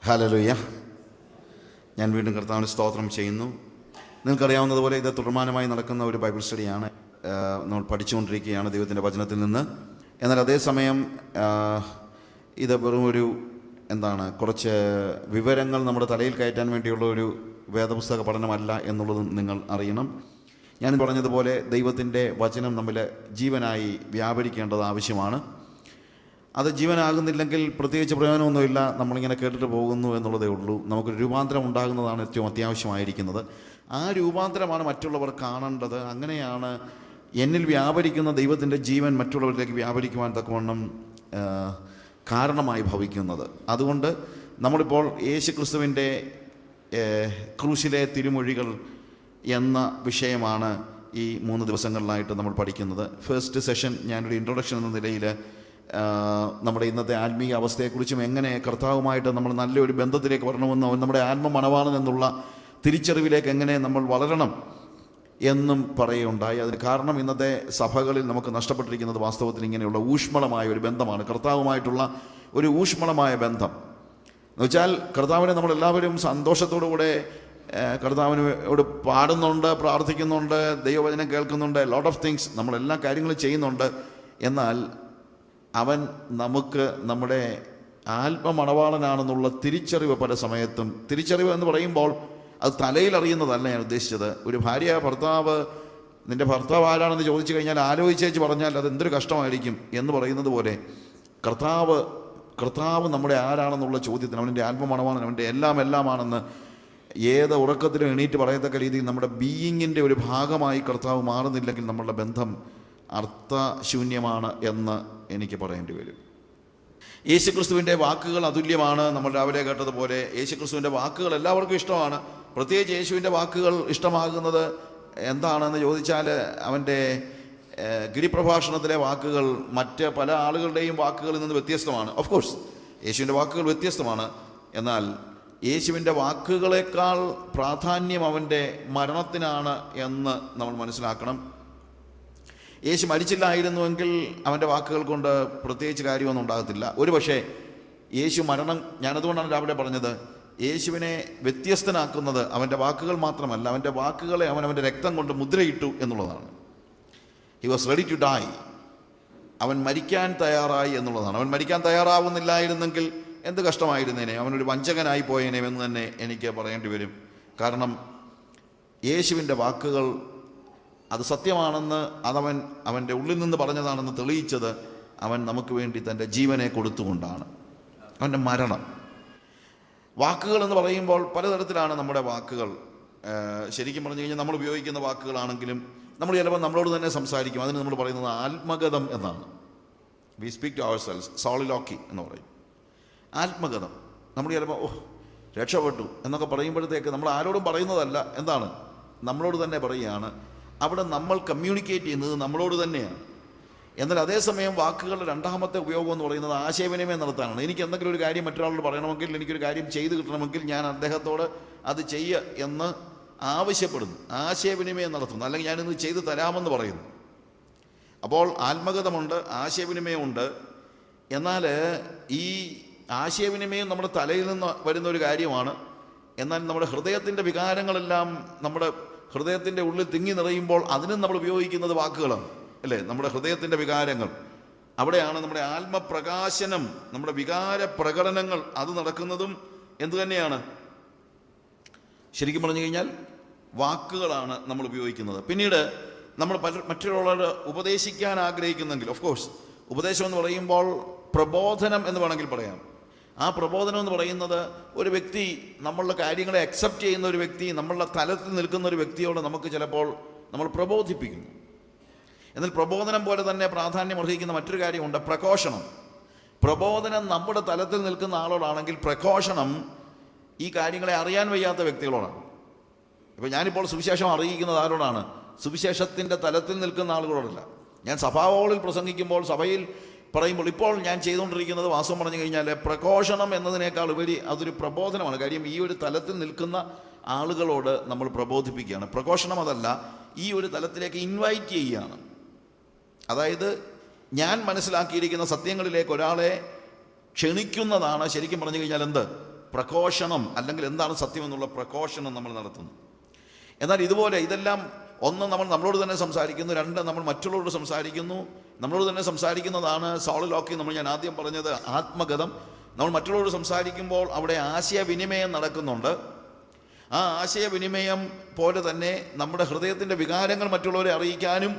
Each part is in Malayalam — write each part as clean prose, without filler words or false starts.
ഹല്ലേലൂയ. ഞാൻ വീണ്ടും കർത്താവിന് സ്തോത്രം ചെയ്യുന്നു. നിങ്ങൾക്കറിയാവുന്നതുപോലെ ഇത് തുടർമാനമായി നടക്കുന്ന ഒരു ബൈബിൾ സ്റ്റഡിയാണ്. നമ്മൾ പഠിച്ചുകൊണ്ടിരിക്കുകയാണ് ദൈവത്തിൻ്റെ വചനത്തിൽ നിന്ന്. എന്നാൽ അതേസമയം ഇത് വെറും ഒരു കുറച്ച് വിവരങ്ങൾ നമ്മുടെ തലയിൽ കയറ്റാൻ വേണ്ടിയുള്ള ഒരു വേദപുസ്തക പഠനമല്ല എന്നുള്ളതും നിങ്ങൾ അറിയണം. ഞാൻ പറഞ്ഞതുപോലെ ദൈവത്തിൻ്റെ വചനം നമ്മൾ ജീവനായി വ്യാപരിക്കേണ്ടത് ആവശ്യമാണ്. അത് ജീവനാകുന്നില്ലെങ്കിൽ പ്രത്യേകിച്ച് പ്രയോജനമൊന്നുമില്ല, നമ്മളിങ്ങനെ കേട്ടിട്ട് പോകുന്നു എന്നുള്ളതേ ഉള്ളൂ. നമുക്കൊരു രൂപാന്തരം ഉണ്ടാകുന്നതാണ് ഏറ്റവും അത്യാവശ്യമായിരിക്കുന്നത്. ആ രൂപാന്തരമാണ് മറ്റുള്ളവർ കാണേണ്ടത്. അങ്ങനെയാണ് എന്നിൽ വ്യാപരിക്കുന്ന ദൈവത്തിൻ്റെ ജീവൻ മറ്റുള്ളവരിലേക്ക് വ്യാപരിക്കുവാൻ തക്കവണ്ണം കാരണമായി ഭവിക്കുന്നത്. അതുകൊണ്ട് നമ്മളിപ്പോൾ യേശുക്രിസ്തുവിൻ്റെ ക്രൂശിലെ തിരുമൊഴികൾ എന്ന വിഷയമാണ് ഈ 3 ദിവസങ്ങളിലായിട്ട് നമ്മൾ പഠിക്കുന്നത്. ഫസ്റ്റ് സെഷൻ ഞാനൊരു ഇൻട്രൊഡക്ഷൻ എന്ന നിലയിൽ നമ്മുടെ ഇന്നത്തെ ആത്മീയ അവസ്ഥയെക്കുറിച്ചും എങ്ങനെ കർത്താവുമായിട്ട് നമ്മൾ നല്ലൊരു ബന്ധത്തിലേക്ക് വരണമെന്നോ നമ്മുടെ ആത്മ മണവാളൻ എന്നുള്ള തിരിച്ചറിവിലേക്ക് എങ്ങനെ നമ്മൾ വളരണം എന്നും പറയുകയുണ്ടായി. അതിന് കാരണം ഇന്നത്തെ സഭകളിൽ നമുക്ക് നഷ്ടപ്പെട്ടിരിക്കുന്നത് വാസ്തവത്തിൽ ഇങ്ങനെയുള്ള ഊഷ്മളമായ ഒരു ബന്ധമാണ്, കർത്താവുമായിട്ടുള്ള ഒരു ഊഷ്മളമായ ബന്ധം. എന്നുവെച്ചാൽ കർത്താവിനെ നമ്മളെല്ലാവരും സന്തോഷത്തോടുകൂടെ കർത്താവിനോട് പാടുന്നുണ്ട്, പ്രാർത്ഥിക്കുന്നുണ്ട്, ദൈവവചനം കേൾക്കുന്നുണ്ട്, ലോട്ട് ഓഫ് തിങ്സ്, നമ്മളെല്ലാ കാര്യങ്ങളും ചെയ്യുന്നുണ്ട്. എന്നാൽ അവൻ നമുക്ക് നമ്മുടെ ആത്മമണവാളനാണെന്നുള്ള തിരിച്ചറിവ് പല സമയത്തും, തിരിച്ചറിവ് എന്ന് പറയുമ്പോൾ അത് തലയിൽ അറിയുന്നതല്ല ഞാൻ ഉദ്ദേശിച്ചത്. ഒരു ഭാര്യ ഭർത്താവ്, നിൻ്റെ ഭർത്താവ് ആരാണെന്ന് ചോദിച്ചു കഴിഞ്ഞാൽ ആലോചിച്ചേച്ച് പറഞ്ഞാൽ അത് എന്തൊരു കഷ്ടമായിരിക്കും എന്ന് പറയുന്നത് പോലെ കർത്താവ് നമ്മുടെ ആരാണെന്നുള്ള ചോദ്യത്തിന്, അവൻ്റെ ആത്മമണവാളൻ, അവൻ്റെ എല്ലാമാണെന്ന് ഏത് ഉറക്കത്തിലും എണീറ്റ് പറയത്തക്ക രീതിയിൽ നമ്മുടെ ബീയിങ്ങിൻ്റെ ഒരു ഭാഗമായി കർത്താവ് മാറുന്നില്ലെങ്കിൽ നമ്മളുടെ ബന്ധം അർത്ഥശൂന്യമാണ് എന്ന് എനിക്ക് പറയേണ്ടി വരും. യേശുക്രിസ്തുവിൻ്റെ വാക്കുകൾ അതുല്യമാണ്. നമ്മൾ രാവിലെ കേട്ടതുപോലെ യേശുക്രിസ്തുവിൻ്റെ വാക്കുകൾ എല്ലാവർക്കും ഇഷ്ടമാണ്. പ്രത്യേകിച്ച് യേശുവിൻ്റെ വാക്കുകൾ ഇഷ്ടമാകുന്നത് എന്താണെന്ന് ചോദിച്ചാൽ അവൻ്റെ ഗിരിപ്രഭാഷണത്തിലെ വാക്കുകൾ മറ്റ് പല ആളുകളുടെയും വാക്കുകളിൽ നിന്ന് വ്യത്യസ്തമാണ്. ഓഫ് കോഴ്സ് യേശുവിൻ്റെ വാക്കുകൾ വ്യത്യസ്തമാണ്. എന്നാൽ യേശുവിൻ്റെ വാക്കുകളേക്കാൾ പ്രാധാന്യം അവൻ്റെ മരണത്തിനാണ് എന്ന് നമ്മൾ മനസ്സിലാക്കണം. യേശു മരിച്ചില്ലായിരുന്നുവെങ്കിൽ അവൻ്റെ വാക്കുകൾ കൊണ്ട് പ്രത്യേകിച്ച് കാര്യമൊന്നും ഉണ്ടാകത്തില്ല. ഒരു പക്ഷേ യേശു മരണം, ഞാനതുകൊണ്ടാണ് രാവിലെ പറഞ്ഞത്, യേശുവിനെ വ്യത്യസ്തനാക്കുന്നത് അവൻ്റെ വാക്കുകൾ മാത്രമല്ല, അവൻ്റെ വാക്കുകളെ അവൻ്റെ രക്തം കൊണ്ട് മുദ്രയിട്ടു എന്നുള്ളതാണ്. He was ready to die. അവൻ മരിക്കാൻ തയ്യാറായി എന്നുള്ളതാണ്. അവൻ മരിക്കാൻ തയ്യാറാവുന്നില്ലായിരുന്നെങ്കിൽ എന്ത് കഷ്ടമായിരുന്നേനെ, അവനൊരു വഞ്ചകനായി പോയേനെ എന്ന് തന്നെ എനിക്ക് പറയേണ്ടി വരും. കാരണം യേശുവിൻ്റെ വാക്കുകൾ അത് സത്യമാണെന്ന്, അവൻ്റെ ഉള്ളിൽ നിന്ന് പറഞ്ഞതാണെന്ന് തെളിയിച്ചത് അവൻ നമുക്ക് വേണ്ടി തൻ്റെ ജീവനെ കൊടുത്തുകൊണ്ടാണ്. അവൻ്റെ മരണം. വാക്കുകൾ എന്ന് പറയുമ്പോൾ പലതരത്തിലാണ് നമ്മുടെ വാക്കുകൾ. ശരിക്കും പറഞ്ഞു കഴിഞ്ഞാൽ നമ്മൾ ഉപയോഗിക്കുന്ന വാക്കുകളാണെങ്കിലും നമ്മൾ ചിലപ്പോൾ നമ്മളോട് തന്നെ സംസാരിക്കും. അതിന് നമ്മൾ പറയുന്നത് ആത്മഗതം എന്നാണ്. We speak to ourselves, soliloquy എന്ന് പറയും. ആത്മഗതം. നമ്മൾ ചിലപ്പോൾ രക്ഷപ്പെട്ടു എന്നൊക്കെ പറയുമ്പോഴത്തേക്ക് നമ്മൾ ആരോടും പറയുന്നതല്ല, നമ്മളോട് തന്നെ പറയുകയാണ്. അവിടെ നമ്മൾ കമ്മ്യൂണിക്കേറ്റ് ചെയ്യുന്നത് നമ്മളോട് തന്നെയാണ്. എന്നാൽ അതേസമയം വാക്കുകളുടെ രണ്ടാമത്തെ ഉപയോഗം എന്ന് പറയുന്നത് ആശയവിനിമയം നടത്താനാണ്. എനിക്ക് എന്തെങ്കിലും ഒരു കാര്യം മറ്റൊരാളോട് പറയണമെങ്കിൽ, എനിക്കൊരു കാര്യം ചെയ്ത് കിട്ടണമെങ്കിൽ ഞാൻ അദ്ദേഹത്തോട് അത് ചെയ്യുക എന്ന് ആവശ്യപ്പെടുന്നു, ആശയവിനിമയം നടത്തുന്നു. അല്ലെങ്കിൽ ഞാനിന്ന് ചെയ്തു തരാമെന്ന് പറയുന്നു. അപ്പോൾ ആത്മഗതമുണ്ട്, ആശയവിനിമയമുണ്ട്. എന്നാൽ ഈ ആശയവിനിമയം നമ്മുടെ തലയിൽ നിന്ന് വരുന്ന ഒരു കാര്യമാണ്. എന്നാൽ നമ്മുടെ ഹൃദയത്തിൻ്റെ വികാരങ്ങളെല്ലാം നമ്മുടെ ഹൃദയത്തിൻ്റെ ഉള്ളിൽ തിങ്ങി നിറയുമ്പോൾ അതിനും നമ്മൾ ഉപയോഗിക്കുന്നത് വാക്കുകളാണ്, അല്ലേ? നമ്മുടെ ഹൃദയത്തിൻ്റെ വികാരങ്ങൾ, അവിടെയാണ് നമ്മുടെ ആത്മപ്രകാശനം, നമ്മുടെ വികാര പ്രകടനങ്ങൾ അത് നടക്കുന്നതും എന്തു തന്നെയാണ്? ശരിക്കും പറഞ്ഞു കഴിഞ്ഞാൽ വാക്കുകളാണ് നമ്മൾ ഉപയോഗിക്കുന്നത്. പിന്നീട് നമ്മൾ മറ്റൊരാളോട് ഉപദേശിക്കാൻ ആഗ്രഹിക്കുന്നെങ്കിൽ, ഓഫ് കോഴ്സ് ഉപദേശം എന്ന് പറയുമ്പോൾ പ്രബോധനം എന്ന് വേണമെങ്കിൽ പറയാം. ആ പ്രബോധനം എന്ന് പറയുന്നത് ഒരു വ്യക്തി, നമ്മളുടെ കാര്യങ്ങളെ അക്സെപ്റ്റ് ചെയ്യുന്ന ഒരു വ്യക്തി, നമ്മളുടെ തലത്തിൽ നിൽക്കുന്ന ഒരു വ്യക്തിയോട് നമുക്ക് ചിലപ്പോൾ നമ്മൾ പ്രബോധിപ്പിക്കുന്നു. എന്നാൽ പ്രബോധനം പോലെ തന്നെ പ്രാധാന്യം അർഹിക്കുന്ന മറ്റൊരു കാര്യമുണ്ട്, പ്രഘോഷണം. പ്രബോധനം നമ്മുടെ തലത്തിൽ നിൽക്കുന്ന ആളോടാണെങ്കിൽ പ്രഘോഷണം ഈ കാര്യങ്ങളെ അറിയാൻ വയ്യാത്ത വ്യക്തികളോടാണ്. ഇപ്പോൾ ഞാനിപ്പോൾ സുവിശേഷം അറിയിക്കുന്നത് ആരോടാണ്? സുവിശേഷത്തിൻ്റെ തലത്തിൽ നിൽക്കുന്ന ആളുകളോടല്ല. ഞാൻ സഭാഹോളിൽ പ്രസംഗിക്കുമ്പോൾ, സഭയിൽ പറയുമ്പോൾ ഇപ്പോൾ ഞാൻ ചെയ്തുകൊണ്ടിരിക്കുന്നത് വാസ്തവം പറഞ്ഞു കഴിഞ്ഞാൽ പ്രഘോഷണം എന്നതിനേക്കാൾ ഉപരി അതൊരു പ്രബോധനമാണ്. കാര്യം ഈ ഒരു തലത്തിൽ നിൽക്കുന്ന ആളുകളോട് നമ്മൾ പ്രബോധിപ്പിക്കുകയാണ്. പ്രഘോഷണം അതല്ല, ഈ ഒരു തലത്തിലേക്ക് ഇൻവൈറ്റ് ചെയ്യുകയാണ്. അതായത് ഞാൻ മനസ്സിലാക്കിയിരിക്കുന്ന സത്യങ്ങളിലേക്ക് ഒരാളെ ക്ഷണിക്കുന്നതാണ് ശരിക്കും പറഞ്ഞു കഴിഞ്ഞാൽ പ്രഘോഷണം, അല്ലെങ്കിൽ എന്താണ് സത്യം എന്നുള്ള പ്രഘോഷണം നമ്മൾ നടത്തുന്നു. എന്നാൽ ഇതുപോലെ ഇതെല്ലാം, ഒന്ന് നമ്മൾ നമ്മളോട് തന്നെ സംസാരിക്കുന്നു, രണ്ട് നമ്മൾ മറ്റുള്ളവരോട് സംസാരിക്കുന്നു. നമ്മളോട് തന്നെ സംസാരിക്കുന്നതാണ് സോളിലോക്കി, ഞാൻ ആദ്യം പറഞ്ഞത് ആത്മഗതം. നമ്മൾ മറ്റുള്ളവരോട് സംസാരിക്കുമ്പോൾ അവിടെ ആശയവിനിമയം നടക്കുന്നുണ്ട്. ആ ആശയവിനിമയം പോലെ തന്നെ നമ്മുടെ ഹൃദയത്തിൻ്റെ വികാരങ്ങൾ മറ്റുള്ളവരെ അറിയിക്കാനും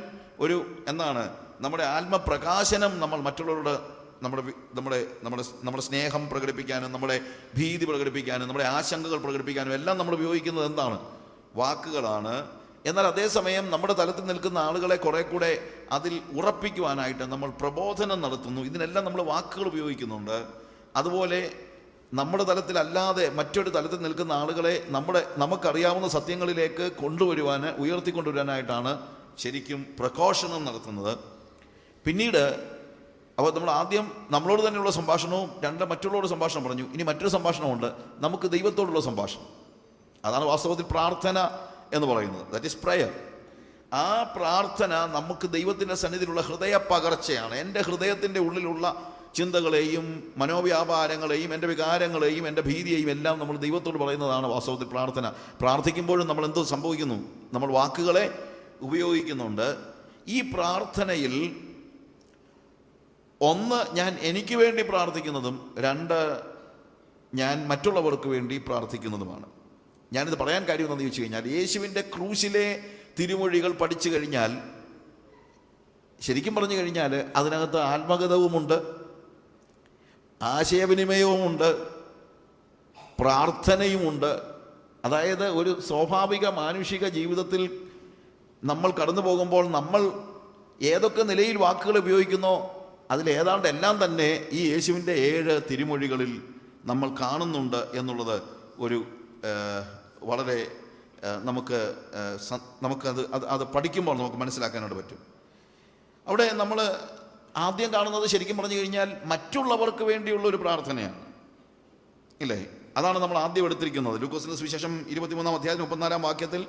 ഒരു നമ്മുടെ ആത്മപ്രകാശനം നമ്മൾ മറ്റുള്ളവരോട് നമ്മുടെ സ്നേഹം പ്രകടിപ്പിക്കാനും നമ്മുടെ ഭീതി പ്രകടിപ്പിക്കാനും നമ്മുടെ ആശങ്കകൾ പ്രകടിപ്പിക്കാനും എല്ലാം നമ്മൾ ഉപയോഗിക്കുന്നത് എന്താണ്? വാക്കുകളാണ്. എന്നാൽ അതേസമയം നമ്മുടെ തലത്തിൽ നിൽക്കുന്ന ആളുകളെ കുറെ കൂടെ അതിൽ ഉറപ്പിക്കുവാനായിട്ട് നമ്മൾ പ്രബോധനം നടത്തുന്നു. ഇതിനെല്ലാം നമ്മൾ വാക്കുകൾ ഉപയോഗിക്കുന്നുണ്ട്. അതുപോലെ നമ്മുടെ തലത്തിലല്ലാതെ മറ്റൊരു തലത്തിൽ നിൽക്കുന്ന ആളുകളെ നമുക്കറിയാവുന്ന സത്യങ്ങളിലേക്ക് ഉയർത്തിക്കൊണ്ടുവരാനായിട്ടാണ് ശരിക്കും പ്രഘോഷണം നടത്തുന്നത്. പിന്നീട് അപ്പോൾ നമ്മൾ ആദ്യം നമ്മളോട് തന്നെയുള്ള സംഭാഷണവും, രണ്ട് മറ്റുള്ളവരോട് സംഭാഷണം പറഞ്ഞു. ഇനി മറ്റൊരു സംഭാഷണമുണ്ട്, നമുക്ക് ദൈവത്തോടുള്ള സംഭാഷണം. അതാണ് വാസ്തവത്തിൽ പ്രാർത്ഥന എന്ന് പറയുന്നത്. That is prayer. ആ പ്രാർത്ഥന നമുക്ക് ദൈവത്തിൻ്റെ സന്നിധിയിലുള്ള ഹൃദയ പകർച്ചയാണ്. എൻ്റെ ഹൃദയത്തിൻ്റെ ഉള്ളിലുള്ള ചിന്തകളെയും മനോവ്യാപാരങ്ങളെയും എൻ്റെ വികാരങ്ങളെയും എൻ്റെ ഭീതിയെയും എല്ലാം നമ്മൾ ദൈവത്തോട് പറയുന്നതാണ് വാസ്തവത്തിൽ പ്രാർത്ഥന. പ്രാർത്ഥിക്കുമ്പോഴും നമ്മൾ എന്തോ സംഭവിക്കുന്നു? നമ്മൾ വാക്കുകളെ ഉപയോഗിക്കുന്നുണ്ട്. ഈ പ്രാർത്ഥനയിൽ ഒന്ന്, ഞാൻ എനിക്ക് വേണ്ടി പ്രാർത്ഥിക്കുന്നതും, രണ്ട്, ഞാൻ മറ്റുള്ളവർക്ക് വേണ്ടി പ്രാർത്ഥിക്കുന്നതുമാണ്. ഞാനിത് പറയാൻ കാര്യം എന്താണെന്ന് ചോദിച്ചു കഴിഞ്ഞാൽ, യേശുവിൻ്റെ ക്രൂശിലെ തിരുമൊഴികൾ പഠിച്ചു കഴിഞ്ഞാൽ, ശരിക്കും പറഞ്ഞു കഴിഞ്ഞാൽ അതിനകത്ത് ആത്മഗതവുമുണ്ട്, ആശയവിനിമയവുമുണ്ട്, പ്രാർത്ഥനയുമുണ്ട്. അതായത് ഒരു സ്വാഭാവിക മാനുഷിക ജീവിതത്തിൽ നമ്മൾ കടന്നു പോകുമ്പോൾ നമ്മൾ ഏതൊക്കെ നിലയിൽ വാക്കുകൾ ഉപയോഗിക്കുന്നോ അതിലേതാണ്ട് എല്ലാം തന്നെ ഈ യേശുവിൻ്റെ 7 തിരുമൊഴികളിൽ നമ്മൾ കാണുന്നുണ്ട് എന്നുള്ളത് ഒരു വളരെ നമുക്കത് പഠിക്കുമ്പോൾ നമുക്ക് മനസ്സിലാക്കാനായിട്ട് പറ്റും. അവിടെ നമ്മൾ ആദ്യം കാണുന്നത് ശരിക്കും പറഞ്ഞു കഴിഞ്ഞാൽ മറ്റുള്ളവർക്ക് വേണ്ടിയുള്ള ഒരു പ്രാർത്ഥനയാണ്, ഇല്ലേ? അതാണ് നമ്മൾ ആദ്യം എടുത്തിരിക്കുന്നത്. ലൂക്കോസിന്റെ സുവിശേഷം 23-ാം അധ്യായം 34-ാം വാക്യത്തിൽ,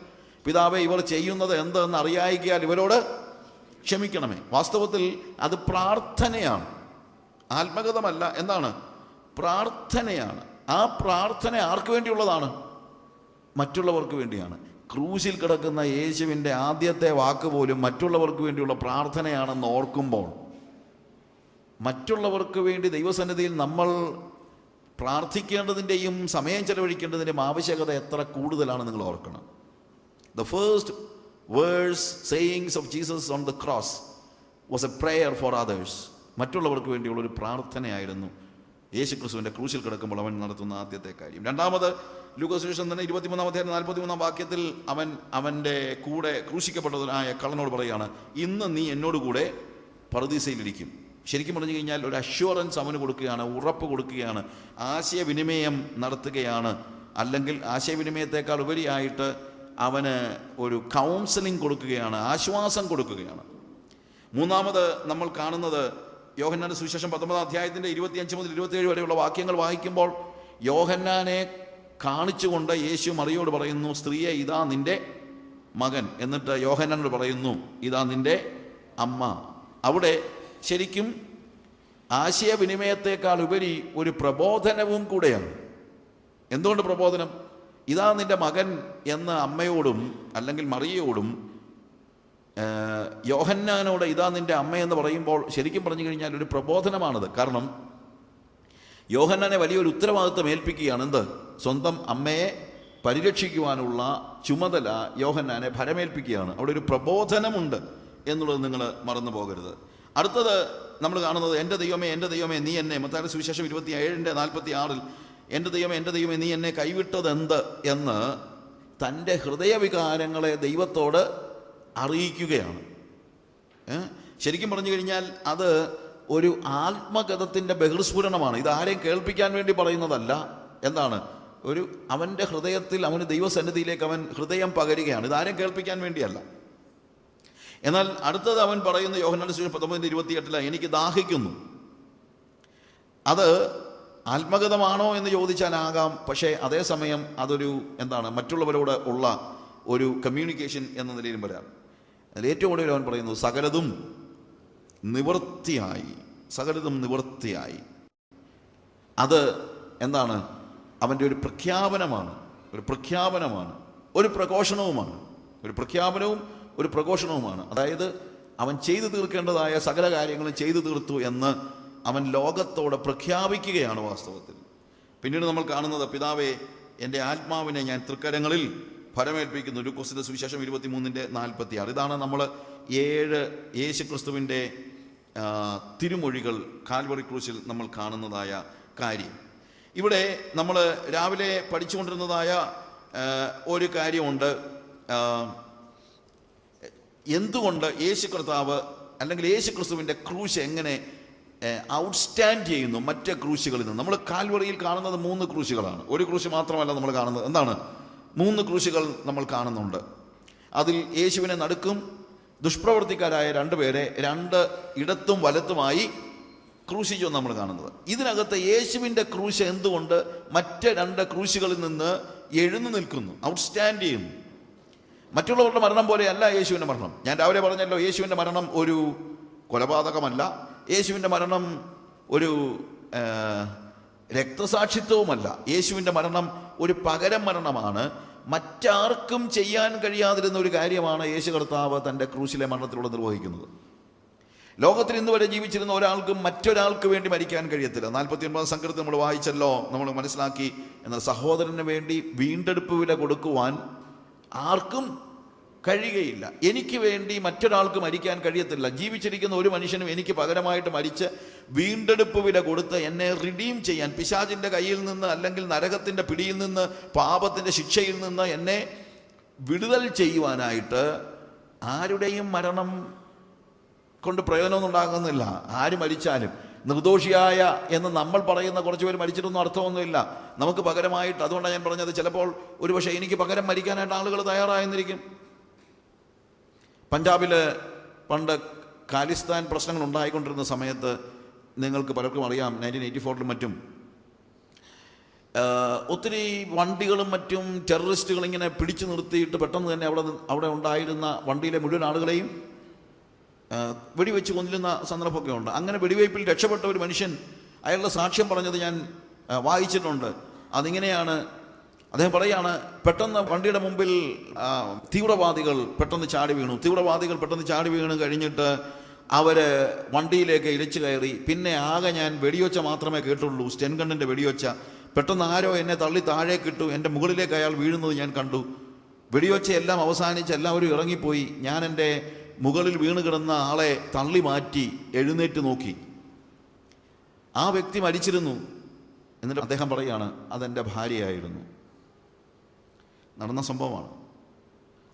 പിതാവേ, ഇവർ ചെയ്യുന്നത് എന്തെന്ന് അറിയായികയാൽ ഇവരോട് ക്ഷമിക്കണമേ. വാസ്തവത്തിൽ അത് പ്രാർത്ഥനയാണ്, ആത്മഗതമല്ല. എന്താണ്? പ്രാർത്ഥനയാണ്. ആ പ്രാർത്ഥന ആർക്ക് വേണ്ടിയുള്ളതാണ്? മറ്റുള്ളവർക്ക് വേണ്ടിയാണ്. ക്രൂശിൽ കിടക്കുന്ന യേശുവിൻ്റെ ആദ്യത്തെ വാക്ക് പോലും മറ്റുള്ളവർക്ക് വേണ്ടിയുള്ള പ്രാർത്ഥനയാണെന്ന് ഓർക്കുമ്പോൾ, മറ്റുള്ളവർക്ക് വേണ്ടി ദൈവസന്നിധിയിൽ നമ്മൾ പ്രാർത്ഥിക്കേണ്ടതിൻ്റെയും സമയം ചെലവഴിക്കേണ്ടതിൻ്റെയും ആവശ്യകത എത്ര കൂടുതലാണ് നിങ്ങൾ ഓർക്കണം. The first words, sayings of Jesus on the cross was a prayer for others. മറ്റുള്ളവർക്ക് വേണ്ടിയുള്ളൊരു പ്രാർത്ഥനയായിരുന്നു യേശുക്രിസ്തുവിൻ്റെ ക്രൂശിൽ കിടക്കുമ്പോൾ അവൻ നടത്തുന്ന ആദ്യത്തെ കാര്യം. രണ്ടാമത് ലൂക്കോസ് സുവിശേഷം തന്നെ 23-ാം അധ്യായം 43-ാം വാക്യത്തിൽ അവൻ്റെ കൂടെ ക്രൂശിക്കപ്പെട്ടതിനായ കള്ളനോട് പറയുകയാണ്, ഇന്ന് നീ എന്നോട് കൂടെ പറുദീസയിലിരിക്കും. ശരിക്കും പറഞ്ഞു കഴിഞ്ഞാൽ ഒരു അഷ്വറൻസ് അവന് കൊടുക്കുകയാണ്, ഉറപ്പ് കൊടുക്കുകയാണ്, ആശയവിനിമയം നടത്തുകയാണ്. അല്ലെങ്കിൽ ആശയവിനിമയത്തെക്കാൾ ഉപരിയായിട്ട് അവന് ഒരു കൗൺസിലിംഗ് കൊടുക്കുകയാണ്, ആശ്വാസം കൊടുക്കുകയാണ്. മൂന്നാമത് നമ്മൾ കാണുന്നത് യോഹന്നാന്റെ സുവിശേഷം 19-ാം അധ്യായത്തിൻ്റെ 25 മുതൽ 27 വരെയുള്ള വാക്യങ്ങൾ വായിക്കുമ്പോൾ, യോഹന്നാനെ കാണിച്ചുകൊണ്ട് യേശു മറിയോട് പറയുന്നു, സ്ത്രീയെ, ഇതാ നിന്റെ മകൻ. എന്നിട്ട് യോഹന്നാനോട് പറയുന്നു, ഇതാ നിന്റെ അമ്മ. അവിടെ ശരിക്കും ആശയവിനിമയത്തെക്കാൾ ഉപരി ഒരു പ്രബോധനവും കൂടെയാണ്. എന്തുകൊണ്ട് പ്രബോധനം? ഇതാ നിന്റെ മകൻ എന്ന് അമ്മയോടും അല്ലെങ്കിൽ മറിയയോടും യോഹന്നാനോട് ഇതാ നിന്റെ അമ്മയെന്ന് പറയുമ്പോൾ ശരിക്കും പറഞ്ഞു കഴിഞ്ഞാൽ ഒരു പ്രബോധനമാണത്. കാരണം യോഹന്നാനെ വലിയൊരു ഉത്തരവാദിത്വം ഏൽപ്പിക്കുകയാണ്. എന്ത്? സ്വന്തം അമ്മയെ പരിരക്ഷിക്കുവാനുള്ള ചുമതല യോഹന്നാനെ ഭരമേൽപ്പിക്കുകയാണ്. അവിടെ ഒരു പ്രബോധനമുണ്ട് എന്നുള്ളത് നിങ്ങൾ മറന്നു പോകരുത്. അടുത്തത് നമ്മൾ കാണുന്നത്, എൻ്റെ ദൈവമേ, എൻ്റെ ദൈവമേ, നീ എന്നെ, മത്തായിയുടെ സുവിശേഷം 27:46, എൻ്റെ ദൈവമേ, നീ എന്നെ കൈവിട്ടത് എന്ത് എന്ന് തൻ്റെ ഹൃദയവികാരങ്ങളെ ദൈവത്തോട് അറിയിക്കുകയാണ്. ശരിക്കും പറഞ്ഞു കഴിഞ്ഞാൽ അത് ഒരു ആത്മഗതത്തിൻ്റെ ബഹിർസ്ഫുരണമാണ്. ഇതാരെയും കേൾപ്പിക്കാൻ വേണ്ടി പറയുന്നതല്ല. എന്താണ്? അവൻ്റെ ഹൃദയത്തിൽ അവന് ദൈവസന്നിധിയിലേക്ക് അവൻ ഹൃദയം പകരുകയാണ്. ഇതാരെയും കേൾപ്പിക്കാൻ വേണ്ടിയല്ല. എന്നാൽ അടുത്തത് അവൻ പറയുന്ന യോഹന്നാന്റെ സുവിശേഷം 19:28, എനിക്ക് ദാഹിക്കുന്നു. അത് ആത്മഗതമാണോ എന്ന് ചോദിച്ചാലാകാം. പക്ഷേ അതേസമയം അതൊരു മറ്റുള്ളവരോട് ഉള്ള ഒരു കമ്മ്യൂണിക്കേഷൻ എന്ന നിലയിലും വരാം. അതിൽ ഏറ്റവും കൂടുതൽ അവൻ പറയുന്നത് സകലതും നിവൃത്തിയായി. അത് അവൻ്റെ ഒരു പ്രഖ്യാപനമാണ്, ഒരു പ്രഘോഷണവുമാണ്. അതായത് അവൻ ചെയ്തു തീർക്കേണ്ടതായ സകല കാര്യങ്ങളും ചെയ്തു തീർത്തു എന്ന് അവൻ ലോകത്തോട് പ്രഖ്യാപിക്കുകയാണ് വാസ്തവത്തിൽ. പിന്നീട് നമ്മൾ കാണുന്നത്, പിതാവേ എൻ്റെ ആത്മാവിനെ ഞാൻ തൃക്കരങ്ങളിൽ ഫലമേൽപ്പിക്കുന്നു. ലൂക്കോസിന്റെ സുവിശേഷം 23:46. ഇതാണ് നമ്മൾ 7 യേശുക്രിസ്തുവിൻ്റെ തിരുമൊഴികൾ കാൽവറി ക്രൂശിൽ നമ്മൾ കാണുന്നതായ കാര്യം. ഇവിടെ നമ്മൾ രാവിലെ പഠിച്ചുകൊണ്ടിരുന്നതായ ഒരു കാര്യമുണ്ട്. എന്തുകൊണ്ട് യേശു കർത്താവ് അല്ലെങ്കിൽ യേശു ക്രിസ്തുവിൻ്റെ ക്രൂശ് എങ്ങനെ ഔട്ട്സ്റ്റാൻഡ് ചെയ്യുന്നു മറ്റ് ക്രൂശുകളിൽ നിന്ന്. നമ്മൾ കാൽവറിയിൽ കാണുന്നത് 3 ക്രൂശുകളാണ്. ഒരു ക്രൂശ് മാത്രമല്ല നമ്മൾ കാണുന്നത്. എന്താണ്? 3 ക്രൂശുകൾ നമ്മൾ കാണുന്നുണ്ട്. അതിൽ യേശുവിനെ നടുക്കും ദുഷ്പ്രവർത്തിക്കാരായ 2 പേരെ 2 ഇടത്തും വലത്തുമായി ക്രൂശിച്ചു നമ്മൾ കാണുന്നത്. ഇതിനകത്ത് യേശുവിൻ്റെ ക്രൂശ് എന്തുകൊണ്ട് മറ്റ് 2 ക്രൂശുകളിൽ നിന്ന് എഴുന്നു നിൽക്കുന്നു, ഔട്ട്സ്റ്റാൻഡ് ചെയ്യുന്നു? മറ്റുള്ളവരുടെ മരണം പോലെയല്ല യേശുവിൻ്റെ മരണം. ഞാൻ രാവിലെ പറഞ്ഞല്ലോ, യേശുവിൻ്റെ മരണം ഒരു കൊലപാതകമല്ല, യേശുവിൻ്റെ മരണം ഒരു രക്തസാക്ഷിത്വവുമല്ല. യേശുവിൻ്റെ മരണം ഒരു പകരം മരണമാണ്. മറ്റാർക്കും ചെയ്യാൻ കഴിയാതിരുന്ന ഒരു കാര്യമാണ് യേശു കർത്താവ് തൻ്റെ ക്രൂശിലെ മരണത്തിലൂടെ നിർവഹിക്കുന്നത്. ലോകത്തിൽ ഇന്ന് വരെ ജീവിച്ചിരുന്ന ഒരാൾക്കും മറ്റൊരാൾക്ക് വേണ്ടി മരിക്കാൻ കഴിയത്തില്ല. 49 സങ്കീർത്തനം നമ്മൾ വായിച്ചല്ലോ, നമ്മൾ മനസ്സിലാക്കി. എന്നാൽ സഹോദരന് വേണ്ടി വീണ്ടെടുപ്പ് വില കൊടുക്കുവാൻ ആർക്കും കഴിയുകയില്ല. എനിക്ക് വേണ്ടി മറ്റൊരാൾക്ക് മരിക്കാൻ കഴിയത്തില്ല. ജീവിച്ചിരിക്കുന്ന ഒരു മനുഷ്യനും എനിക്ക് പകരമായിട്ട് മരിച്ച് വീണ്ടെടുപ്പ് വില കൊടുത്ത് എന്നെ റിഡീം ചെയ്യാൻ, പിശാചിൻ്റെ കയ്യിൽ നിന്ന് അല്ലെങ്കിൽ നരകത്തിൻ്റെ പിടിയിൽ നിന്ന് പാപത്തിൻ്റെ ശിക്ഷയിൽ നിന്ന് എന്നെ വിടുതൽ ചെയ്യുവാനായിട്ട് ആരുടെയും മരണം കൊണ്ട് പ്രയോജനമൊന്നും ഉണ്ടാകുന്നില്ല. ആര് മരിച്ചാലും നിർദോഷിയായ എന്ന് നമ്മൾ പറയുന്ന കുറച്ച് പേര് മരിച്ചിട്ടൊന്നും അർത്ഥമൊന്നുമില്ല നമുക്ക് പകരമായിട്ട്. അതുകൊണ്ടാണ് ഞാൻ പറഞ്ഞത്, ചിലപ്പോൾ ഒരുപക്ഷെ എനിക്ക് പകരം മരിക്കാനായിട്ട് ആളുകൾ തയ്യാറായെന്നിരിക്കും. പഞ്ചാബിൽ പണ്ട് ഖാലിസ്ഥാൻ പ്രശ്നങ്ങൾ ഉണ്ടായിക്കൊണ്ടിരുന്ന സമയത്ത് നിങ്ങൾക്ക് പലർക്കും അറിയാം, 1984 മറ്റും ഒത്തിരി വണ്ടികളും മറ്റും ടെററിസ്റ്റുകൾ ഇങ്ങനെ പിടിച്ചു നിർത്തിയിട്ട് പെട്ടെന്ന് തന്നെ അവിടെ ഉണ്ടായിരുന്ന വണ്ടിയിലെ മുഴുവൻ ആളുകളെയും വെടിവെച്ച് കൊല്ലുന്ന സന്ദർഭമൊക്കെ ഉണ്ട്. അങ്ങനെ വെടിവയ്പ്പിൽ രക്ഷപ്പെട്ട ഒരു മനുഷ്യൻ അയാളുടെ സാക്ഷ്യം പറഞ്ഞത് ഞാൻ വായിച്ചിട്ടുണ്ട്. അതിങ്ങനെയാണ്, അദ്ദേഹം പറയാണ്, പെട്ടെന്ന് വണ്ടിയുടെ മുമ്പിൽ തീവ്രവാദികൾ പെട്ടെന്ന് ചാടി വീണു കഴിഞ്ഞിട്ട് അവർ വണ്ടിയിലേക്ക് ഇടിച്ചു കയറി. പിന്നെ ആകെ ഞാൻ വെടിയൊച്ച മാത്രമേ കേട്ടുള്ളൂ, സ്റ്റെൻഗണ്ണിൻ്റെ വെടിയൊച്ച. പെട്ടെന്ന് ആരോ എന്നെ തള്ളി താഴേക്ക് ഇട്ടു, എൻ്റെ മുകളിലേക്ക് അയാൾ വീഴുന്നത് ഞാൻ കണ്ടു. വെടിയൊച്ചയെല്ലാം അവസാനിച്ച് എല്ലാവരും ഇറങ്ങിപ്പോയി. ഞാൻ എൻ്റെ മുകളിൽ വീണ് കിടന്ന ആളെ തള്ളി മാറ്റി എഴുന്നേറ്റ് നോക്കി, ആ വ്യക്തി മരിച്ചിരുന്നു. എന്നിട്ട് അദ്ദേഹം പറയാണ്, അതെൻ്റെ ഭാര്യയായിരുന്നു. നടന്ന സംഭവമാണ്.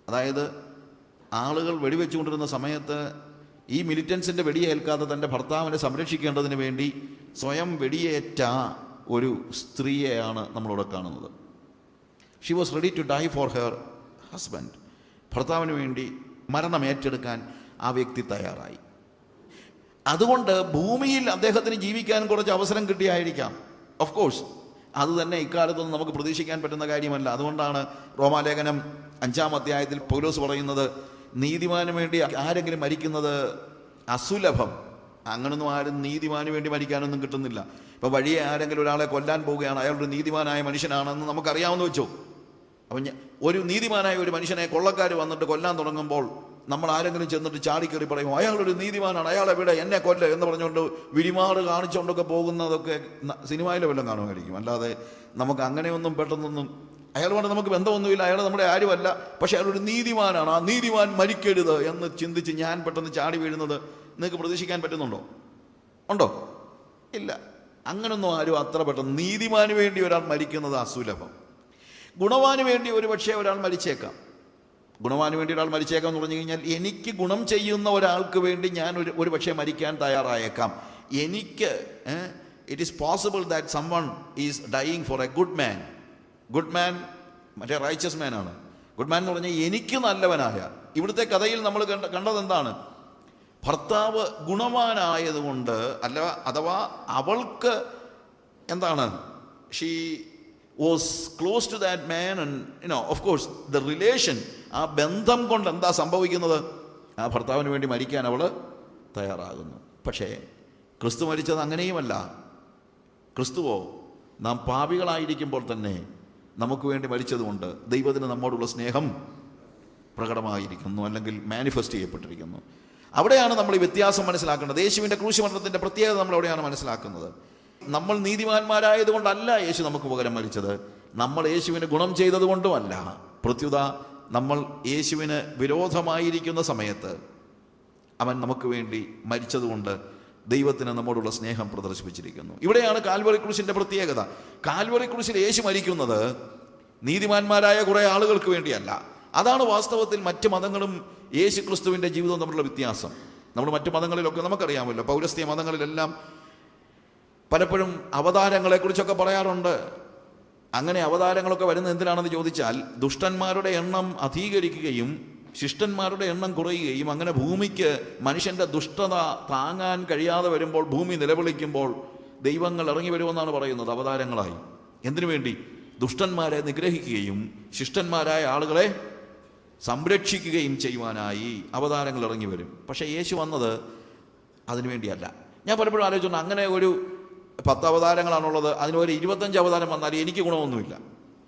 അതായത് ആളുകൾ വെടിവെച്ചുകൊണ്ടിരുന്ന സമയത്ത് ഈ മിലിറ്റൻസിൻ്റെ വെടിയേൽക്കാതെ തൻ്റെ ഭർത്താവിനെ സംരക്ഷിക്കേണ്ടതിന് വേണ്ടി സ്വയം വെടിയേറ്റ ഒരു സ്ത്രീയെയാണ് നമ്മളിവിടെ കാണുന്നത്. She was ready to die for her husband. ഭർത്താവിന് വേണ്ടി മരണം ഏറ്റെടുക്കാൻ ആ വ്യക്തി തയ്യാറായി. അതുകൊണ്ട് ഭൂമിയിൽ അദ്ദേഹത്തിന് ജീവിക്കാൻ കുറച്ച് അവസരം കിട്ടിയായിരിക്കാം. ഓഫ് കോഴ്സ് അത് തന്നെ ഇക്കാലത്തൊന്നും നമുക്ക് പ്രതീക്ഷിക്കാൻ പറ്റുന്ന കാര്യമല്ല. അതുകൊണ്ടാണ് റോമാലേഖനം 5-ാം അധ്യായത്തിൽ പൗലോസ് പറയുന്നത്, നീതിമാന് വേണ്ടി ആരെങ്കിലും മരിക്കുന്നത് അസുലഭം. അങ്ങനൊന്നും ആരും നീതിമാന് വേണ്ടി മരിക്കാനൊന്നും കിട്ടുന്നില്ല. ഇപ്പം വഴിയെ ആരെങ്കിലും ഒരാളെ കൊല്ലാൻ പോവുകയാണ്, അയാളൊരു നീതിമാനായ മനുഷ്യനാണെന്ന് നമുക്കറിയാമെന്ന് വെച്ചോ. അപ്പം ഒരു നീതിമാനായ ഒരു മനുഷ്യനെ കൊള്ളക്കാർ വന്നിട്ട് കൊല്ലാൻ തുടങ്ങുമ്പോൾ നമ്മൾ ആരെങ്കിലും ചെന്നിട്ട് ചാടിക്കറി പറയും, അയാളൊരു നീതിമാനാണ്, അയാളെ വിടെ എന്നെ കൊല്ല എന്ന് പറഞ്ഞുകൊണ്ട് വിരിമാറ് കാണിച്ചുകൊണ്ടൊക്കെ പോകുന്നതൊക്കെ സിനിമയിലെ വല്ലതും കാണുമായിരിക്കും. അല്ലാതെ നമുക്ക് അങ്ങനെയൊന്നും പെട്ടെന്നൊന്നും അയാളുകൊണ്ട് നമുക്ക് ബന്ധമൊന്നുമില്ല, അയാൾ നമ്മുടെ ആരുമല്ല, പക്ഷെ അയാളൊരു നീതിമാനാണ്, ആ നീതിമാൻ മരിക്കരുത് എന്ന് ചിന്തിച്ച് ഞാൻ പെട്ടെന്ന് ചാടി വീഴുന്നത് നിങ്ങൾക്ക് പ്രതീക്ഷിക്കാൻ പറ്റുന്നുണ്ടോ? ഉണ്ടോ? ഇല്ല. അങ്ങനൊന്നും ആരും അത്ര പെട്ടെന്ന് നീതിമാന് വേണ്ടി ഒരാൾ മരിക്കുന്നത് അസുലഭം. ഗുണവാന് വേണ്ടി ഒരു പക്ഷേ ഒരാൾ മരിച്ചേക്കാം. ഗുണവാന് വേണ്ടി ഒരാൾ മരിച്ചേക്കാം എന്ന് പറഞ്ഞു കഴിഞ്ഞാൽ, എനിക്ക് ഗുണം ചെയ്യുന്ന ഒരാൾക്ക് വേണ്ടി ഞാൻ ഒരു പക്ഷേ മരിക്കാൻ തയ്യാറായേക്കാം. എനിക്ക് it is possible that someone is dying for a good man. Good man മറ്റേ റൈച്ചസ് മാൻ ആണ്. ഗുഡ് മാൻ എന്ന് പറഞ്ഞാൽ എനിക്ക് നല്ലവനായ. ഇവിടുത്തെ കഥയിൽ നമ്മൾ കണ്ടത് എന്താണ്? ഭർത്താവ് ഗുണവാനായതുകൊണ്ട് അഥവാ അവൾക്ക് എന്താണ്, she was close to that man and of course the relation, ആ ബന്ധം കൊണ്ട് എന്താ സംഭവിക്കുന്നത്? ആ ഭർത്താവിന് വേണ്ടി മരിക്കാൻ അവൾ തയ്യാറാകുന്നു. പക്ഷേ ക്രിസ്തു മരിച്ചത് അങ്ങനെയുമല്ല. ക്രിസ്തുവോ നാം പാപികളായിരിക്കുമ്പോൾ തന്നെ നമുക്ക് വേണ്ടി മരിച്ചതുകൊണ്ട് ദൈവത്തിന് നമ്മോടുള്ള സ്നേഹം പ്രകടമായിരിക്കുന്നു, അല്ലെങ്കിൽ മാനിഫെസ്റ്റ് ചെയ്യപ്പെട്ടിരിക്കുന്നു. അവിടെയാണ് നമ്മൾ ഈ വ്യത്യാസം മനസ്സിലാക്കേണ്ടത്. യേശുവിൻ്റെ ക്രൂശ് മരണത്തിൻ്റെ പ്രത്യേകത നമ്മൾ അവിടെയാണ് മനസ്സിലാക്കുന്നത്. നമ്മൾ നീതിമാന്മാരായതുകൊണ്ടല്ല യേശു നമുക്ക് പകരം മരിച്ചത്, നമ്മൾ യേശുവിന് ഗുണം ചെയ്തതുകൊണ്ടുമല്ല. പ്രത്യുത നമ്മൾ യേശുവിന് വിരോധമായിരിക്കുന്ന സമയത്ത് അവൻ നമുക്ക് വേണ്ടി മരിച്ചതുകൊണ്ട് ദൈവത്തിന് നമ്മോടുള്ള സ്നേഹം പ്രദർശിപ്പിച്ചിരിക്കുന്നു. ഇവിടെയാണ് കാൽവറി ക്രൂശിൻ്റെ പ്രത്യേകത. കാൽവറി ക്രൂശിൽ യേശു മരിക്കുന്നത് നീതിമാന്മാരായ കുറേ ആളുകൾക്ക് വേണ്ടിയല്ല. അതാണ് വാസ്തവത്തിൽ മറ്റ് മതങ്ങളും യേശു ക്രിസ്തുവിൻ്റെ ജീവിതവും തമ്മിലുള്ള വ്യത്യാസം. നമ്മൾ മറ്റ് മതങ്ങളിലൊക്കെ നമുക്കറിയാമല്ലോ, പൗരസ്ത്യ മതങ്ങളിലെല്ലാം പലപ്പോഴും അവതാരങ്ങളെക്കുറിച്ചൊക്കെ പറയാറുണ്ട്. അങ്ങനെ അവതാരങ്ങളൊക്കെ വരുന്നത് എന്തിനാണെന്ന് ചോദിച്ചാൽ, ദുഷ്ടന്മാരുടെ എണ്ണം അധികരിക്കുകയും ശിഷ്ടന്മാരുടെ എണ്ണം കുറയുകയും, അങ്ങനെ ഭൂമിക്ക് മനുഷ്യൻ്റെ ദുഷ്ടത താങ്ങാൻ കഴിയാതെ വരുമ്പോൾ, ഭൂമി നിലവിളിക്കുമ്പോൾ ദൈവങ്ങൾ ഇറങ്ങി വരുമെന്നാണ് പറയുന്നത് അവതാരങ്ങളായി. എന്തിനു വേണ്ടി? ദുഷ്ടന്മാരെ നിഗ്രഹിക്കുകയും ശിഷ്ടന്മാരായ ആളുകളെ സംരക്ഷിക്കുകയും ചെയ്യുവാനായി അവതാരങ്ങൾ ഇറങ്ങി വരും. പക്ഷേ യേശു വന്നത് അതിനു വേണ്ടിയല്ല. ഞാൻ പലപ്പോഴും ആലോചിച്ചു, അങ്ങനെ ഒരു 10 അവതാരങ്ങളാണുള്ളത്, അതിനൊരു 25 അവതാരം വന്നാൽ എനിക്ക് ഗുണമൊന്നുമില്ല.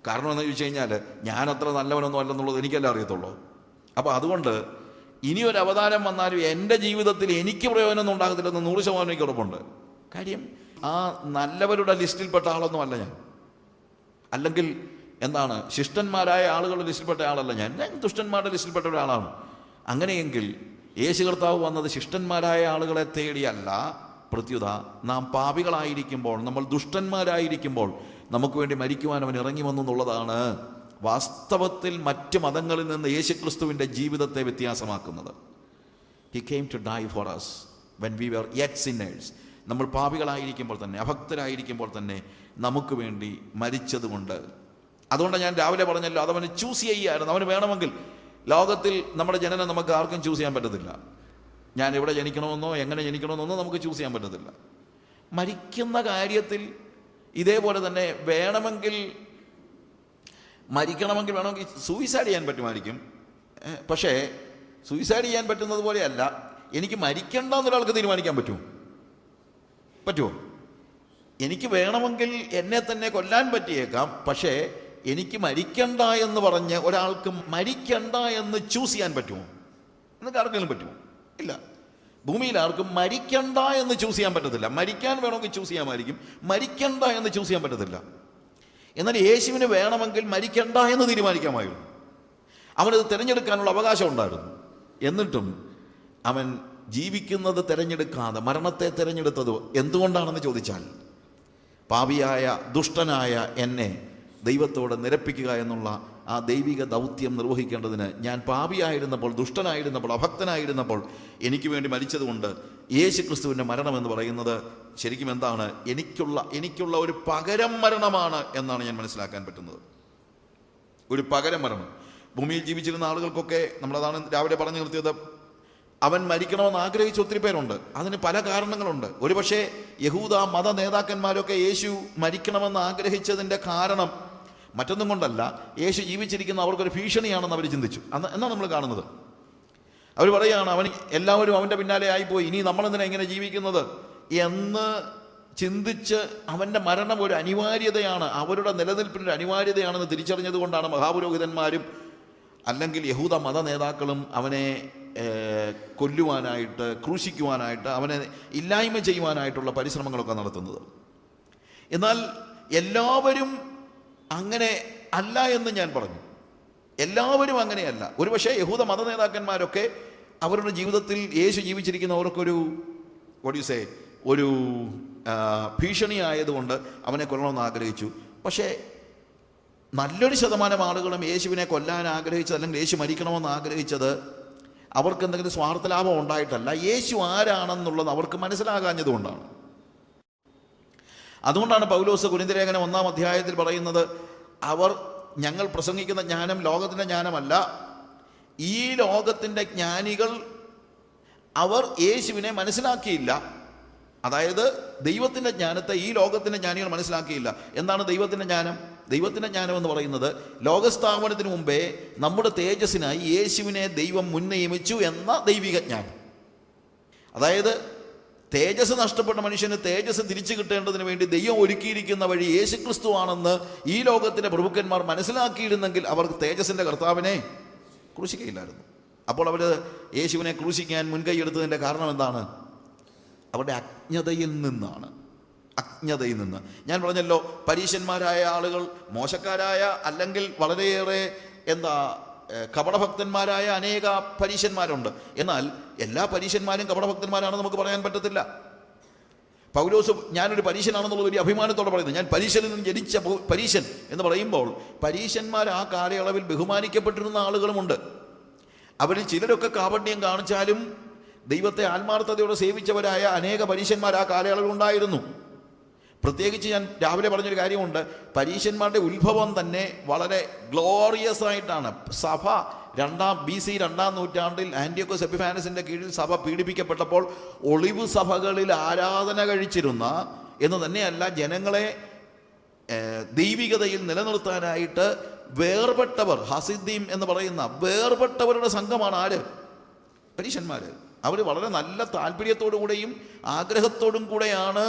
കാരണം എന്ന് ചോദിച്ചു കഴിഞ്ഞാൽ, ഞാൻ അത്ര നല്ലവനൊന്നും അല്ലെന്നുള്ളത് എനിക്കല്ലേ അറിയത്തുള്ളൂ. അപ്പോൾ അതുകൊണ്ട് ഇനിയൊരു അവതാരം വന്നാലും എൻ്റെ ജീവിതത്തിൽ എനിക്ക് പ്രയോജനമൊന്നും ഉണ്ടാകത്തില്ലെന്ന് 100% എനിക്ക് ഉറപ്പുണ്ട്. കാര്യം ആ നല്ലവരുടെ ലിസ്റ്റിൽപ്പെട്ട ആളൊന്നും അല്ല ഞാൻ, അല്ലെങ്കിൽ എന്താണ് ശിഷ്ടന്മാരായ ആളുകളുടെ ലിസ്റ്റിൽപ്പെട്ട ആളല്ല ഞാൻ ദുഷ്ടന്മാരുടെ ലിസ്റ്റിൽപ്പെട്ട ഒരാളാണ്. അങ്ങനെയെങ്കിൽ യേശു കർത്താവ് വന്നത് ശിഷ്ടന്മാരായ ആളുകളെ തേടിയല്ല, പ്രത്യുത നാം പാപികളായിരിക്കുമ്പോൾ, നമ്മൾ ദുഷ്ടന്മാരായിരിക്കുമ്പോൾ നമുക്ക് വേണ്ടി മരിക്കുവാൻ അവൻ ഇറങ്ങി വന്നു എന്നുള്ളതാണ് വാസ്തവത്തിൽ മറ്റ് മതങ്ങളിൽ നിന്ന് യേശുക്രിസ്തുവിൻ്റെ ജീവിതത്തെ വ്യത്യാസമാക്കുന്നത്. He came to die for us when we were yet sinners. നമ്മൾ പാപികളായിരിക്കുമ്പോൾ തന്നെ, അഭക്തരായിരിക്കുമ്പോൾ തന്നെ നമുക്ക് വേണ്ടി മരിച്ചതുകൊണ്ട്. അതുകൊണ്ട് ഞാൻ രാവിലെ പറഞ്ഞല്ലോ, അതവന് ചൂസ് ചെയ്യായിരുന്നു. അവന് വേണമെങ്കിൽ ലോകത്തിൽ നമ്മുടെ ജനനം നമുക്ക് ആർക്കും ചൂസ് ചെയ്യാൻ പറ്റത്തില്ല. ഞാൻ എവിടെ ജനിക്കണമെന്നോ എങ്ങനെ ജനിക്കണമെന്നോ നമുക്ക് ചൂസ് ചെയ്യാൻ പറ്റത്തില്ല. മരിക്കുന്ന കാര്യത്തിൽ ഇതേപോലെ തന്നെ വേണമെങ്കിൽ സൂയിസൈഡ് ചെയ്യാൻ പറ്റുമായിരിക്കും. പക്ഷേ സൂയിസൈഡ് ചെയ്യാൻ പറ്റുന്നത് പോലെയല്ല എനിക്ക് മരിക്കണ്ട എന്നൊരാൾക്ക് തീരുമാനിക്കാൻ പറ്റുമോ? എനിക്ക് വേണമെങ്കിൽ എന്നെ തന്നെ കൊല്ലാൻ പറ്റിയേക്കാം, പക്ഷേ എനിക്ക് മരിക്കണ്ട എന്ന് പറഞ്ഞ് ഒരാൾക്ക് മരിക്കണ്ട എന്ന് ചൂസ് ചെയ്യാൻ പറ്റുമോ? എന്നൊക്കെ ആർക്കെങ്കിലും പറ്റുമോ? ഇല്ല. ഭൂമിയിൽ ആർക്കും മരിക്കണ്ട എന്ന് ചൂസ് ചെയ്യാൻ പറ്റത്തില്ല. മരിക്കാൻ വേണമെങ്കിൽ ചൂസ് ചെയ്യാമായിരിക്കും, മരിക്കണ്ട എന്ന് ചൂസ് ചെയ്യാൻ പറ്റത്തില്ല. എന്നാൽ യേശുവിന് വേണമെങ്കിൽ മരിക്കണ്ട എന്ന് തീരുമാനിക്കാമായിരുന്നു. അവനത് തിരഞ്ഞെടുക്കാനുള്ള അവകാശം ഉണ്ടായിരുന്നു. എന്നിട്ടും അവൻ ജീവിക്കുന്നത് തിരഞ്ഞെടുക്കാതെ മരണത്തെ തിരഞ്ഞെടുത്തത് എന്തുകൊണ്ടാണെന്ന് ചോദിച്ചാൽ, പാപിയായ ദുഷ്ടനായ എന്നെ ദൈവത്തോട് നിരപ്പിക്കുക എന്നുള്ള ആ ദൈവിക ദൗത്യം നിർവഹിക്കേണ്ടതിന് ഞാൻ പാപിയായിരുന്നപ്പോൾ, ദുഷ്ടനായിരുന്നപ്പോൾ, അഭക്തനായിരുന്നപ്പോൾ എനിക്ക് വേണ്ടി മരിച്ചതുകൊണ്ട് യേശു ക്രിസ്തുവിൻ്റെ മരണം എന്ന് പറയുന്നത് ശരിക്കും എന്താണ്? എനിക്കുള്ള ഒരു പകരം മരണമാണ് എന്നാണ് ഞാൻ മനസ്സിലാക്കാൻ പറ്റുന്നത്. ഒരു പകരം മരണം. ഭൂമിയിൽ ജീവിച്ചിരുന്ന ആളുകൾക്കൊക്കെ, നമ്മളതാണ് രാവിലെ പറഞ്ഞു നിർത്തിയത്, അവൻ മരിക്കണമെന്ന് ആഗ്രഹിച്ച ഒത്തിരി പേരുണ്ട്. അതിന് പല കാരണങ്ങളുണ്ട്. ഒരുപക്ഷെ യഹൂദ മത നേതാക്കന്മാരൊക്കെ യേശു മരിക്കണമെന്ന് ആഗ്രഹിച്ചതിൻ്റെ കാരണം മറ്റൊന്നും കൊണ്ടല്ല, യേശു ജീവിച്ചിരിക്കുന്ന അവർക്കൊരു ഭീഷണിയാണെന്ന് അവർ ചിന്തിച്ചു. എന്നാണ് നമ്മൾ കാണുന്നത്. അവർ പറയുകയാണ്, എല്ലാവരും അവൻ്റെ പിന്നാലെ ആയിപ്പോയി, ഇനി നമ്മളെന്തിനാ ഇങ്ങനെ ജീവിക്കുന്നത് എന്ന് ചിന്തിച്ച് അവൻ്റെ മരണം ഒരു അനിവാര്യതയാണ്, അവരുടെ നിലനിൽപ്പിനൊരു അനിവാര്യതയാണെന്ന് തിരിച്ചറിഞ്ഞത് കൊണ്ടാണ് മഹാപുരോഹിതന്മാരും അല്ലെങ്കിൽ യഹൂദ മത നേതാക്കളും അവനെ കൊല്ലുവാനായിട്ട്, ക്രൂശിക്കുവാനായിട്ട്, അവനെ ഇല്ലായ്മ ചെയ്യുവാനായിട്ടുള്ള പരിശ്രമങ്ങളൊക്കെ നടത്തുന്നത്. എന്നാൽ എല്ലാവരും അങ്ങനെ അല്ല എന്ന് ഞാൻ പറഞ്ഞു. എല്ലാവരും അങ്ങനെയല്ല. ഒരുപക്ഷെ യഹൂദ മത നേതാക്കന്മാരൊക്കെ അവരുടെ ജീവിതത്തിൽ യേശു ജീവിച്ചിരിക്കുന്നവർക്കൊരു ഒരു ഭീഷണി ആയതുകൊണ്ട് അവനെ കൊല്ലണമെന്ന് ആഗ്രഹിച്ചു. പക്ഷേ നല്ലൊരു ശതമാനം ആളുകളും യേശുവിനെ കൊല്ലാൻ ആഗ്രഹിച്ചത്, അല്ലെങ്കിൽ യേശു മരിക്കണമെന്ന് ആഗ്രഹിച്ചത് അവർക്ക് എന്തെങ്കിലും സ്വാർത്ഥലാഭം ഉണ്ടായിട്ടല്ല, യേശു ആരാണെന്നുള്ളത് അവർക്ക് മനസ്സിലാകാഞ്ഞതുകൊണ്ടാണ്. അതുകൊണ്ടാണ് പൗലോസ് കൊരിന്ത്യലേഖനം 1-ാം അധ്യായത്തിൽ പറയുന്നത്, ഞങ്ങൾ പ്രസംഗിക്കുന്ന ജ്ഞാനം ലോകത്തിൻ്റെ ജ്ഞാനമല്ല, ഈ ലോകത്തിൻ്റെ ജ്ഞാനികൾ അവർ യേശുവിനെ മനസ്സിലാക്കിയില്ല. അതായത് ദൈവത്തിൻ്റെ ജ്ഞാനത്തെ ഈ ലോകത്തിൻ്റെ ജ്ഞാനികൾ മനസ്സിലാക്കിയില്ല. എന്താണ് ദൈവത്തിൻ്റെ ജ്ഞാനം? ദൈവത്തിൻ്റെ ജ്ഞാനം എന്ന് പറയുന്നത് ലോകസ്ഥാപനത്തിന് മുമ്പേ നമ്മുടെ തേജസ്സിനായി യേശുവിനെ ദൈവം മുൻനിയമിച്ചു എന്ന ദൈവിക ജ്ഞാനം. അതായത് തേജസ് നഷ്ടപ്പെട്ട മനുഷ്യന് തേജസ് തിരിച്ചു കിട്ടേണ്ടതിന് വേണ്ടി ദൈവം ഒരുക്കിയിരിക്കുന്ന വഴി യേശുക്രിസ്തു ആണെന്ന് ഈ ലോകത്തിലെ പ്രഭുക്കന്മാർ മനസ്സിലാക്കിയിരുന്നെങ്കിൽ അവർ തേജസ്സിൻ്റെ കർത്താവിനെ ക്രൂശിക്കയില്ലായിരുന്നു. അപ്പോൾ അവർ യേശുവിനെ ക്രൂശിക്കാൻ മുൻകൈ എടുത്തതിൻ്റെ കാരണം എന്താണ്? അവരുടെ അജ്ഞതയിൽ നിന്നാണ്. അജ്ഞതയിൽ നിന്ന്. ഞാൻ പറഞ്ഞല്ലോ, പരീശന്മാരായ ആളുകൾ മോശക്കാരായ, അല്ലെങ്കിൽ വളരെയേറെ കപടഭക്തന്മാരായ അനേക പരീശന്മാരുണ്ട്. എന്നാൽ എല്ലാ പരീശന്മാരും കപടഭക്തന്മാരാണെന്ന് നമുക്ക് പറയാൻ പറ്റത്തില്ല. പൗലോസ് ഞാനൊരു പരീശനാണെന്നുള്ള വലിയ അഭിമാനത്തോടെ പറയുന്നത്. ഞാൻ പരീശനിൽ നിന്ന് ജനിച്ച പരീശൻ എന്ന് പറയുമ്പോൾ, പരീശന്മാർ ആ കാലയളവിൽ ബഹുമാനിക്കപ്പെട്ടിരുന്ന ആളുകളുമുണ്ട്. അവരിൽ ചിലരൊക്കെ കാപട്യം കാണിച്ചാലും ദൈവത്തെ ആത്മാർത്ഥതയോടെ സേവിച്ചവരായ അനേക പരീശന്മാർ ആ കാലയളവിൽ ഉണ്ടായിരുന്നു. പ്രത്യേകിച്ച് ഞാൻ രാവിലെ പറഞ്ഞൊരു കാര്യമുണ്ട്, പരീശന്മാരുടെ ഉത്ഭവം തന്നെ വളരെ ഗ്ലോറിയസ് ആയിട്ടാണ്. സഭ BC 2-ാം നൂറ്റാണ്ടിൽ ആന്റിയോക്കോസ് എപ്പിഫാനസിന്റെ കീഴിൽ സഭ പീഡിപ്പിക്കപ്പെട്ടപ്പോൾ ഒളിവ് സഭകളിൽ ആരാധന കഴിച്ചിരുന്ന എന്ന് തന്നെയല്ല, ജനങ്ങളെ ദൈവികതയിൽ നിലനിർത്താനായിട്ട് വേർപെട്ടവർ, ഹസിദ്ദീം എന്ന് പറയുന്ന വേർപെട്ടവരുടെ സംഘമാണ് ആര്? പരീശന്മാര്. അവർ വളരെ നല്ല താല്പര്യത്തോടു കൂടെയും ആഗ്രഹത്തോടും കൂടെയാണ്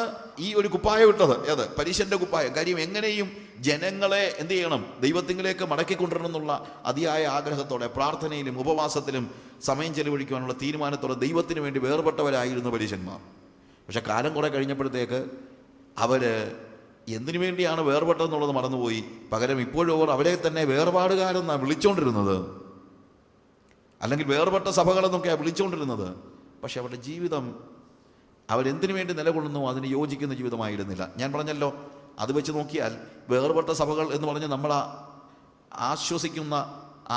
ഈ ഒരു കുപ്പായം ഇട്ടത്. ഏത്? പരീശന്റെ കുപ്പായം. കാര്യം എങ്ങനെയും ജനങ്ങളെ എന്ത് ചെയ്യണം? ദൈവത്തിങ്കിലേക്ക് മടക്കിക്കൊണ്ടിരണം എന്നുള്ള അതിയായ ആഗ്രഹത്തോടെ, പ്രാർത്ഥനയിലും ഉപവാസത്തിലും സമയം ചെലവഴിക്കുവാനുള്ള തീരുമാനത്തോടെ ദൈവത്തിന് വേണ്ടി വേർപെട്ടവരായിരുന്നു പരീശന്മാർ. പക്ഷെ കാലം കുറെ കഴിഞ്ഞപ്പോഴത്തേക്ക് അവര് എന്തിനു വേണ്ടിയാണ് വേർപെട്ടതെന്നുള്ളത് മറന്നുപോയി. പകരം ഇപ്പോഴും അവർ അവരെ തന്നെ വേർപാടുകാരെന്നാണ് വിളിച്ചുകൊണ്ടിരുന്നത്, അല്ലെങ്കിൽ വേർപെട്ട സഭകളെന്നൊക്കെയാണ് വിളിച്ചുകൊണ്ടിരുന്നത്. പക്ഷെ അവരുടെ ജീവിതം അവരെന്തിനു വേണ്ടി നിലകൊള്ളുന്നു അതിന് യോജിക്കുന്ന ജീവിതമായിരുന്നില്ല. ഞാൻ പറഞ്ഞല്ലോ, അത് വെച്ച് നോക്കിയാൽ വേർപെട്ട സഭകൾ എന്ന് പറഞ്ഞ് നമ്മൾ ആശ്വസിക്കുന്ന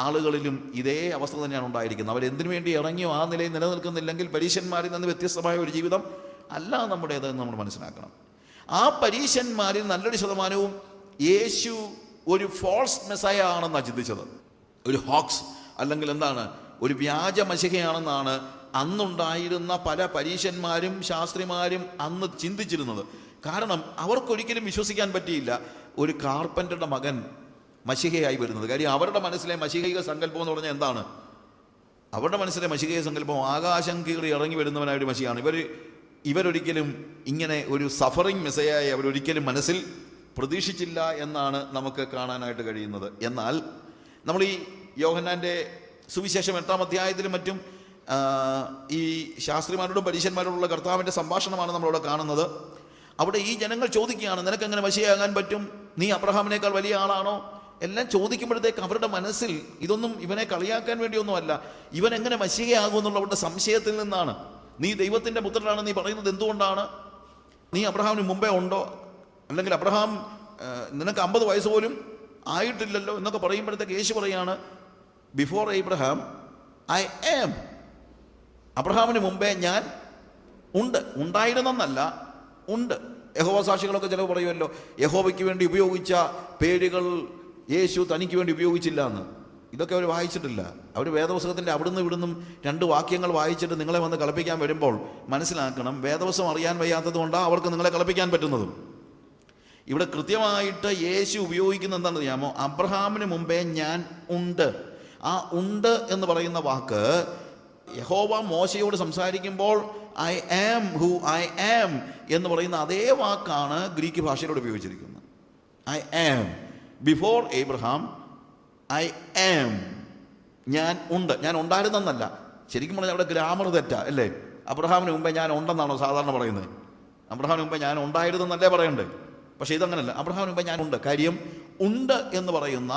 ആളുകളിലും ഇതേ അവസ്ഥ തന്നെയാണ് ഉണ്ടായിരിക്കുന്നത്. അവരെന്തിനു വേണ്ടി ഇറങ്ങിയോ ആ നിലയിൽ നിലനിൽക്കുന്നില്ലെങ്കിൽ പരീശന്മാരിൽ നിന്ന് വ്യത്യസ്തമായ ഒരു ജീവിതം അല്ല നമ്മുടേതെന്ന് നമ്മൾ മനസ്സിലാക്കണം. ആ പരീശന്മാരിൽ നല്ലൊരു ശതമാനവും യേശു ഒരു ഫോൾസ് മെസ്സയ ആണെന്നാണ് ചിന്തിച്ചത്. ഒരു ഹോക്സ്, അല്ലെങ്കിൽ ഒരു വ്യാജ മശിഹയാണെന്നാണ് അന്നുണ്ടായിരുന്ന പല പരീശന്മാരും ശാസ്ത്രിമാരും അന്ന് ചിന്തിച്ചിരുന്നത്. കാരണം അവർക്കൊരിക്കലും വിശ്വസിക്കാൻ പറ്റിയില്ല ഒരു കാർപ്പൻ്ററുടെ മകൻ മശിഹയായി വരുന്നത്. കാര്യം അവരുടെ മനസ്സിലെ മശിഹൈക സങ്കല്പം എന്ന് പറഞ്ഞാൽ എന്താണ്? അവരുടെ മനസ്സിലെ മശിഹൈക സങ്കല്പം ആകാശം കീറി ഇറങ്ങി വരുന്നവനായ ഒരു മശിഹയാണ്. ഇവരൊരിക്കലും ഇങ്ങനെ ഒരു സഫറിങ് മെസ്സയായി അവരൊരിക്കലും മനസ്സിൽ പ്രതീക്ഷിച്ചില്ല എന്നാണ് നമുക്ക് കാണാനായിട്ട് കഴിയുന്നത്. എന്നാൽ നമ്മൾ ഈ യോഹന്നാൻ്റെ സുവിശേഷം 8-ാം അധ്യായത്തിലും മറ്റും ഈ ശാസ്ത്രിമാരോടും പരീശന്മാരോടുള്ള കർത്താവിൻ്റെ സംഭാഷണമാണ് നമ്മളിവിടെ കാണുന്നത്. അവിടെ ഈ ജനങ്ങൾ ചോദിക്കുകയാണ്, നിനക്കെങ്ങനെ മശിഹയാകാൻ പറ്റും? നീ അബ്രഹാമിനേക്കാൾ വലിയ ആളാണോ? എല്ലാം ചോദിക്കുമ്പോഴത്തേക്ക് അവരുടെ മനസ്സിൽ ഇതൊന്നും ഇവനെ കളിയാക്കാൻ വേണ്ടിയൊന്നുമല്ല, ഇവൻ എങ്ങനെ മശിഹയാകും എന്നുള്ളവരുടെ സംശയത്തിൽ നിന്നാണ്. നീ ദൈവത്തിൻ്റെ പുത്രനാണ് നീ പറയുന്നത് എന്തുകൊണ്ടാണ്? നീ അബ്രഹാമിന് മുമ്പേ ഉണ്ടോ? അല്ലെങ്കിൽ അബ്രഹാം നിനക്ക് 50 വയസ്സ് പോലും ആയിട്ടില്ലല്ലോ എന്നൊക്കെ പറയുമ്പോഴത്തേക്ക് യേശു പറയാണ്, ബിഫോർ എബ്രഹാം ഐ ആം. അബ്രഹാമിന് മുമ്പേ ഞാൻ ഉണ്ട്. ഉണ്ടായിരുന്നെന്നല്ല, ഉണ്ട്. യഹോവ സാക്ഷികളൊക്കെ ചിലവ് പറയുമല്ലോ, യഹോവയ്ക്ക് വേണ്ടി ഉപയോഗിച്ച പേരുകൾ യേശു തനിക്ക് വേണ്ടി ഉപയോഗിച്ചില്ല എന്ന്. ഇതൊക്കെ അവർ വായിച്ചിട്ടില്ല. അവർ വേദപുസ്തകത്തിൻ്റെ അവിടുന്ന് ഇവിടുന്നും 2 വാക്യങ്ങൾ വായിച്ചിട്ട് നിങ്ങളെ വന്ന് കളിപ്പിക്കാൻ വരുമ്പോൾ മനസ്സിലാക്കണം, വേദപുസ്തകം അറിയാൻ വയ്യാത്തത് കൊണ്ടാണ് അവർക്ക് നിങ്ങളെ കളിപ്പിക്കാൻ പറ്റുന്നതും. ഇവിടെ കൃത്യമായിട്ട് യേശു ഉപയോഗിക്കുന്ന എന്താണെന്ന് അറിയാമോ? അബ്രഹാമിന് മുമ്പേ ഞാൻ ഉണ്ട്. ആ ഉണ്ട് എന്ന് പറയുന്ന വാക്ക് യഹോവ മോശയോട് സംസാരിക്കുമ്പോൾ I am who I am എന്ന് പറയുന്ന അതേ വാക്കാണ് ഗ്രീക്ക് ഭാഷയിലൂടെ ഉപയോഗിച്ചിരിക്കുന്നത്. I am. Before Abraham I am. ഞാൻ ഉണ്ട്. ഞാൻ ഉണ്ടായിരുന്നെന്നല്ല. ശരിക്കും പറഞ്ഞാൽ അവിടെ ഗ്രാമർ തെറ്റാ അല്ലേ? അബ്രഹാമിന് മുമ്പേ ഞാൻ ഉണ്ടെന്നാണോ സാധാരണ പറയുന്നത്? അബ്രഹാമിന് മുമ്പേ ഞാൻ ഉണ്ടായിരുന്നെന്നല്ലേ പറയണ്ടേ? പക്ഷേ ഇതങ്ങനല്ല. അബ്രഹാമിന് മുമ്പേ ഞാൻ ഉണ്ട്. കാര്യം ഉണ്ട് എന്ന് പറയുന്ന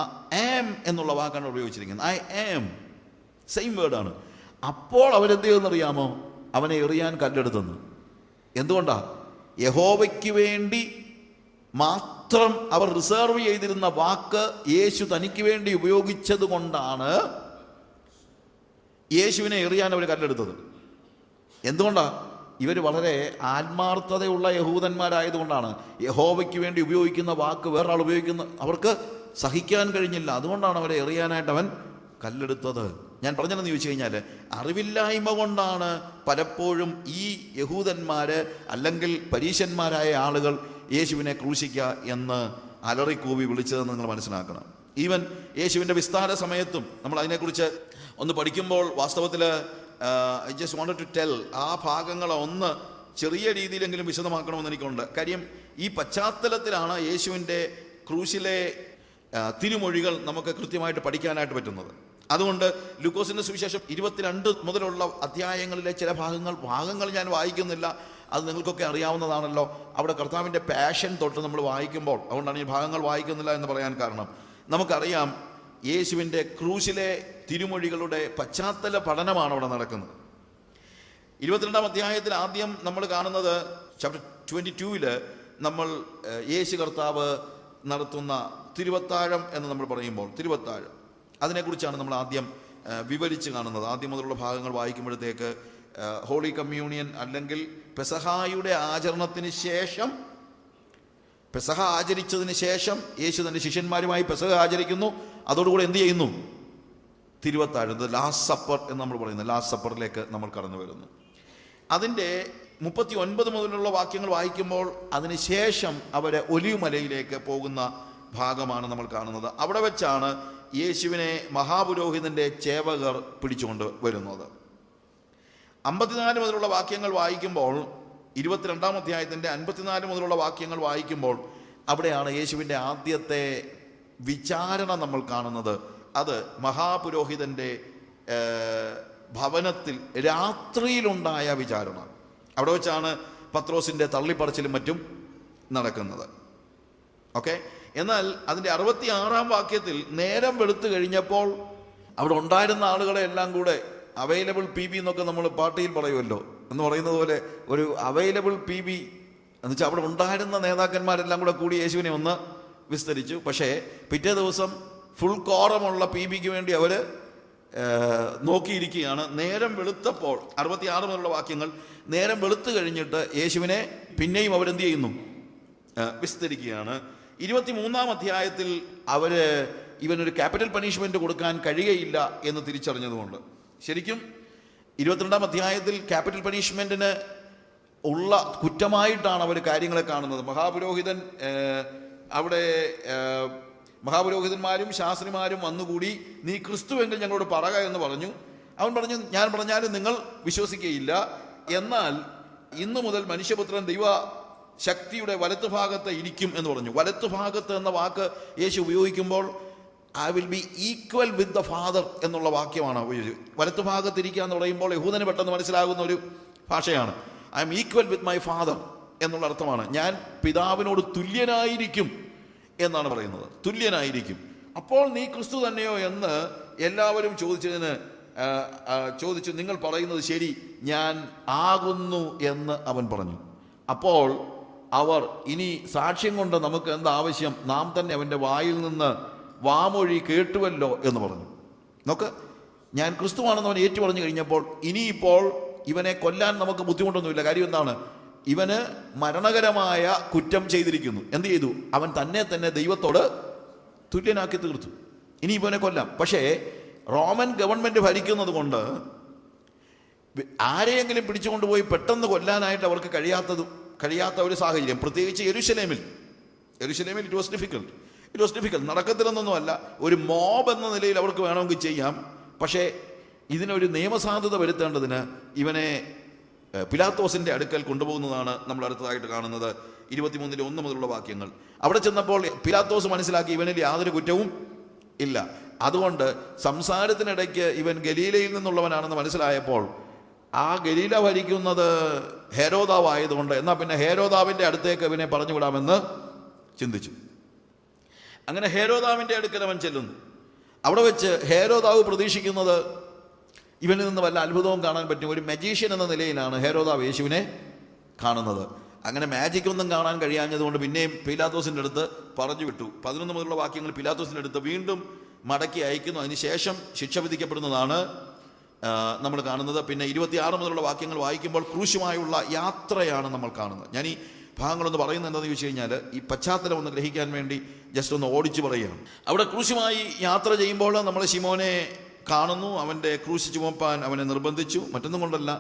ആം എന്നുള്ള വാക്കാണ് ഉപയോഗിച്ചിരിക്കുന്നത്. I am. സെയിം വേർഡാണ്. അപ്പോൾ അവരെന്ത് ചെയ്യുമെന്നറിയാമോ? അവനെ എറിയാൻ കല്ലെടുത്തെന്ന്. എന്തുകൊണ്ടാ? യഹോവയ്ക്ക് വേണ്ടി മാത്രം അവർ റിസർവ് ചെയ്തിരുന്ന വാക്ക് യേശു തനിക്ക് വേണ്ടി ഉപയോഗിച്ചത് കൊണ്ടാണ് യേശുവിനെ എറിയാൻ അവർ കല്ലെടുത്തത്. എന്തുകൊണ്ടാ? ഇവർ വളരെ ആത്മാർത്ഥതയുള്ള യഹൂദന്മാരായതുകൊണ്ടാണ്. യഹോവയ്ക്ക് വേണ്ടി ഉപയോഗിക്കുന്ന വാക്ക് വേറൊരാൾ ഉപയോഗിക്കുന്ന അവർക്ക് സഹിക്കാൻ കഴിഞ്ഞില്ല. അതുകൊണ്ടാണ് അവരെ എറിയാനായിട്ട് അവൻ കല്ലെടുത്തത്. ഞാൻ പറഞ്ഞതെന്ന് ചോദിച്ചു കഴിഞ്ഞാൽ, അറിവില്ലായ്മ കൊണ്ടാണ് പലപ്പോഴും ഈ യഹൂദന്മാര് അല്ലെങ്കിൽ പരീശന്മാരായ ആളുകൾ യേശുവിനെ ക്രൂശിക്കുക എന്ന് അലറിക്കൂവി വിളിച്ചതെന്ന് നിങ്ങൾ മനസ്സിലാക്കണം. ഈവൻ യേശുവിൻ്റെ വിസ്താര സമയത്തും നമ്മൾ അതിനെക്കുറിച്ച് ഒന്ന് പഠിക്കുമ്പോൾ വാസ്തവത്തിൽ I just wanted to tell, ആ ഭാഗങ്ങൾ ഒന്ന് ചെറിയ രീതിയിലെങ്കിലും വിശദമാക്കണമെന്ന് എനിക്കുണ്ട്. കാര്യം ഈ പശ്ചാത്തലത്തിലാണ് യേശുവിൻ്റെ ക്രൂശിലെ തിരുമൊഴികൾ നമുക്ക് കൃത്യമായിട്ട് പഠിക്കാനായിട്ട് പറ്റുന്നത്. അതുകൊണ്ട് ലൂക്കോസിൻ്റെ സുവിശേഷം 22 മുതലുള്ള അധ്യായങ്ങളിലെ ചില ഭാഗങ്ങൾ ഞാൻ വായിക്കുന്നില്ല, അത് നിങ്ങൾക്കൊക്കെ അറിയാവുന്നതാണല്ലോ. അവിടെ കർത്താവിൻ്റെ പാഷൻ തൊട്ട് നമ്മൾ വായിക്കുമ്പോൾ, അതുകൊണ്ടാണ് ഈ ഭാഗങ്ങൾ വായിക്കുന്നില്ല എന്ന് പറയാൻ കാരണം, നമുക്കറിയാം യേശുവിൻ്റെ ക്രൂശിലെ തിരുമൊഴികളുടെ പശ്ചാത്തല പഠനമാണ് അവിടെ നടക്കുന്നത്. 22-ാം അധ്യായത്തിൽ ആദ്യം നമ്മൾ കാണുന്നത് ചാപ്റ്റർ 22-ൽ നമ്മൾ യേശു കർത്താവ് നടത്തുന്ന തിരുവത്താഴം എന്ന് നമ്മൾ പറയുമ്പോൾ തിരുവത്താഴം, അതിനെക്കുറിച്ചാണ് നമ്മൾ ആദ്യം വിവരിച്ച് കാണുന്നത്. ആദ്യം മുതലുള്ള ഭാഗങ്ങൾ വായിക്കുമ്പോഴത്തേക്ക് ഹോളി കമ്മ്യൂണിയൻ അല്ലെങ്കിൽ പെസഹായുടെ ആചരണത്തിന് ശേഷം, പെസഹ ആചരിച്ചതിന് ശേഷം യേശു തൻ്റെ ശിഷ്യന്മാരുമായി പെസഹ ആചരിക്കുന്നു. അതോടുകൂടി എന്ത് ചെയ്യുന്നു? തിരുവത്താഴം, ലാസ്റ്റ് സപ്പർ എന്ന് നമ്മൾ പറയുന്നത്, ലാസ്റ്റ് സപ്പറിലേക്ക് നമ്മൾ കടന്നു വരുന്നു. അതിൻ്റെ 39 മുതലുള്ള വാക്യങ്ങൾ വായിക്കുമ്പോൾ അതിനുശേഷം അവർ ഒലിവ് മലയിലേക്ക് പോകുന്ന ഭാഗമാണ് നമ്മൾ കാണുന്നത്. അവിടെ വെച്ചാണ് യേശുവിനെ മഹാപുരോഹിതൻ്റെ ചേവകർ പിടിച്ചുകൊണ്ട് വരുന്നത്. 54 മുതലുള്ള വാക്യങ്ങൾ വായിക്കുമ്പോൾ, 22-ാം അധ്യായത്തിൻ്റെ 54 മുതലുള്ള വാക്യങ്ങൾ വായിക്കുമ്പോൾ അവിടെയാണ് യേശുവിൻ്റെ ആദ്യത്തെ വിചാരണ നമ്മൾ കാണുന്നത്. അത് മഹാപുരോഹിതൻ്റെ ഭവനത്തിൽ രാത്രിയിലുണ്ടായ വിചാരണ. അവിടെ വെച്ചാണ് പത്രോസിൻ്റെ തള്ളിപ്പറച്ചിലും മറ്റും നടക്കുന്നത്. ഓക്കെ. എന്നാൽ അതിൻ്റെ 66-ാം വാക്യത്തിൽ നേരം വെളുത്തു കഴിഞ്ഞപ്പോൾ അവിടെ ഉണ്ടായിരുന്ന ആളുകളെ എല്ലാം കൂടെ അവൈലബിൾ പി ബി എന്നൊക്കെ നമ്മൾ പാർട്ടിയിൽ പറയുമല്ലോ, എന്ന് പറയുന്നത് പോലെ ഒരു അവൈലബിൾ പി ബി എന്ന് വെച്ചാൽ അവിടെ ഉണ്ടായിരുന്ന നേതാക്കന്മാരെല്ലാം കൂടെ കൂടി യേശുവിനെ ഒന്ന് വിസ്തരിച്ചു. പക്ഷേ പിറ്റേ ദിവസം ഫുൾ കോറമുള്ള പി ബിക്ക് വേണ്ടി അവർ നോക്കിയിരിക്കുകയാണ്. നേരം വെളുത്തപ്പോൾ, 66 മുതലുള്ള വാക്യങ്ങൾ, നേരം വെളുത്തു കഴിഞ്ഞിട്ട് യേശുവിനെ പിന്നെയും അവരെന്ത് ചെയ്യുന്നു? വിസ്തരിക്കുകയാണ്. 23-ാം അധ്യായത്തിൽ ഇവനൊരു ക്യാപിറ്റൽ പണിഷ്മെന്റ് കൊടുക്കാൻ കഴിയുകയില്ല എന്ന് തിരിച്ചറിഞ്ഞതുകൊണ്ട്, ശരിക്കും 22-ാം അധ്യായത്തിൽ ക്യാപിറ്റൽ പണിഷ്മെന്റിന് ഉള്ള കുറ്റമായിട്ടാണ് അവർ കാര്യങ്ങളെ കാണുന്നത്. മഹാപുരോഹിതന്മാരും ശാസ്ത്രിമാരും വന്നുകൂടി, നീ ക്രിസ്തുവെങ്കിൽ ഞങ്ങളോട് പറക എന്ന് പറഞ്ഞു. അവൻ പറഞ്ഞു, ഞാൻ പറഞ്ഞാലും നിങ്ങൾ വിശ്വസിക്കുകയില്ല. എന്നാൽ ഇന്നു മുതൽ മനുഷ്യപുത്രൻ ദൈവ ശക്തിയുടെ വലത്തുഭാഗത്ത് ഇരിക്കും എന്ന് പറഞ്ഞു. വലത്തുഭാഗത്ത് എന്ന വാക്ക് യേശു ഉപയോഗിക്കുമ്പോൾ I will be equal with the father എന്നുള്ള വാക്യമാണ് ഉപയോഗിച്ചത്. വലത്തുഭാഗത്തിരിക്കുക എന്ന് പറയുമ്പോൾ യഹൂദന് പെട്ടെന്ന് മനസ്സിലാകുന്ന ഒരു ഭാഷയാണ്. I M equal with my father എന്നുള്ള അർത്ഥമാണ്. ഞാൻ പിതാവിനോട് തുല്യനായിരിക്കും എന്നാണ് പറയുന്നത്. തുല്യനായിരിക്കും. അപ്പോൾ നീ ക്രിസ്തു തന്നെയോ എന്ന് എല്ലാവരും ചോദിച്ചു, നിങ്ങൾ പറയുന്നത് ശരി, ഞാൻ ആകുന്നു എന്ന് അവൻ പറഞ്ഞു. അപ്പോൾ അവർ, ഇനി സാക്ഷ്യം കൊണ്ട് നമുക്ക് എന്താവശ്യം, നാം തന്നെ അവൻ്റെ വായിൽ നിന്ന് വാമൊഴി കേട്ടുവല്ലോ എന്ന് പറഞ്ഞു. നോക്ക്, ഞാൻ ക്രിസ്തുവാണെന്ന് അവൻ ഏറ്റു പറഞ്ഞു കഴിഞ്ഞപ്പോൾ ഇനിയിപ്പോൾ ഇവനെ കൊല്ലാൻ നമുക്ക് ബുദ്ധിമുട്ടൊന്നുമില്ല. കാര്യം എന്താണ്? ഇവന് മരണകരമായ കുറ്റം ചെയ്തിരിക്കുന്നു. എന്ത് ചെയ്തു? അവൻ തന്നെ ദൈവത്തോട് തുല്യനാക്കി തീർത്തു. ഇനി ഇവനെ കൊല്ലാം. പക്ഷേ റോമൻ ഗവൺമെന്റ് ഭരിക്കുന്നത് കൊണ്ട് ആരെയെങ്കിലും പിടിച്ചുകൊണ്ടുപോയി പെട്ടെന്ന് കൊല്ലാനായിട്ട് അവർക്ക് കഴിയാത്ത ഒരു സാഹചര്യം, പ്രത്യേകിച്ച് യെരുശലേമിൽ ഇറ്റ് വാസ് ഡിഫിക്കൽട്ട്. നടക്കത്തില്ലെന്നൊന്നുമല്ല, ഒരു മോബ് എന്ന നിലയിൽ അവർക്ക് വേണമെങ്കിൽ ചെയ്യാം. പക്ഷേ ഇതിനൊരു നിയമസാധുത വരുത്തേണ്ടതിന് ഇവനെ പിലാത്തോസിന്റെ അടുക്കൽ കൊണ്ടുപോകുന്നതാണ് നമ്മൾ അടുത്തതായിട്ട് കാണുന്നത്. 23-ലെ 1 മുതലുള്ള വാക്യങ്ങൾ. അവിടെ ചെന്നപ്പോൾ പിലാത്തോസ് മനസ്സിലാക്കി ഇവനിൽ യാതൊരു കുറ്റവും ഇല്ല. അതുകൊണ്ട് സംസാരത്തിനിടയ്ക്ക് ഇവൻ ഗലീലയിൽ നിന്നുള്ളവനാണെന്ന് മനസ്സിലായപ്പോൾ, ആ ഗലീല ഭരിക്കുന്നത് ഹേരോദാവായതുകൊണ്ട് എന്നാൽ പിന്നെ ഹേരോദാവിൻ്റെ അടുത്തേക്ക് ഇവനെ പറഞ്ഞു വിടാമെന്ന് ചിന്തിച്ചു. അങ്ങനെ ഹേരോദാവിൻ്റെ അടുക്കൽ അവൻ ചെല്ലുന്നു. അവിടെ വെച്ച് ഹേരോദാവ് പ്രതീക്ഷിക്കുന്നത് ഇവനിൽ നിന്ന് വല്ല അത്ഭുതവും കാണാൻ പറ്റും. ഒരു മജീഷ്യൻ എന്ന നിലയിലാണ് ഹേരോദാവ് യേശുവിനെ കാണുന്നത്. അങ്ങനെ മാജിക് ഒന്നും കാണാൻ കഴിയാഞ്ഞതുകൊണ്ട് പിന്നെയും പീലാത്തോസിൻ്റെ അടുത്ത് പറഞ്ഞു വിട്ടു. 11 മുതലുള്ള വാക്യങ്ങൾ പീലാത്തോസിൻ്റെ അടുത്ത് വീണ്ടും മടക്കി അയക്കുന്നു. അതിനുശേഷം ശിക്ഷ വിധിക്കപ്പെടുന്നതാണ് നമ്മൾ കാണുന്നത്. പിന്നെ 26 മുതലുള്ള വാക്യങ്ങൾ വായിക്കുമ്പോൾ ക്രൂശുമായുള്ള യാത്രയാണ് നമ്മൾ കാണുന്നത്. ഞാൻ ഈ ഭാഗങ്ങളൊന്ന് പറയുന്നത് എന്താണെന്ന് ചോദിച്ചു കഴിഞ്ഞാൽ, ഈ പശ്ചാത്തലം ഒന്ന് ഗ്രഹിക്കാൻ വേണ്ടി ജസ്റ്റ് ഒന്ന് ഓടിച്ചു പറയുകയാണ്. അവിടെ ക്രൂശുമായി യാത്ര ചെയ്യുമ്പോൾ നമ്മൾ ശിമോനെ കാണുന്നു. അവൻ്റെ ക്രൂശ് ചുമപ്പാൻ അവനെ നിർബന്ധിച്ചു. മറ്റൊന്നും കൊണ്ടല്ല,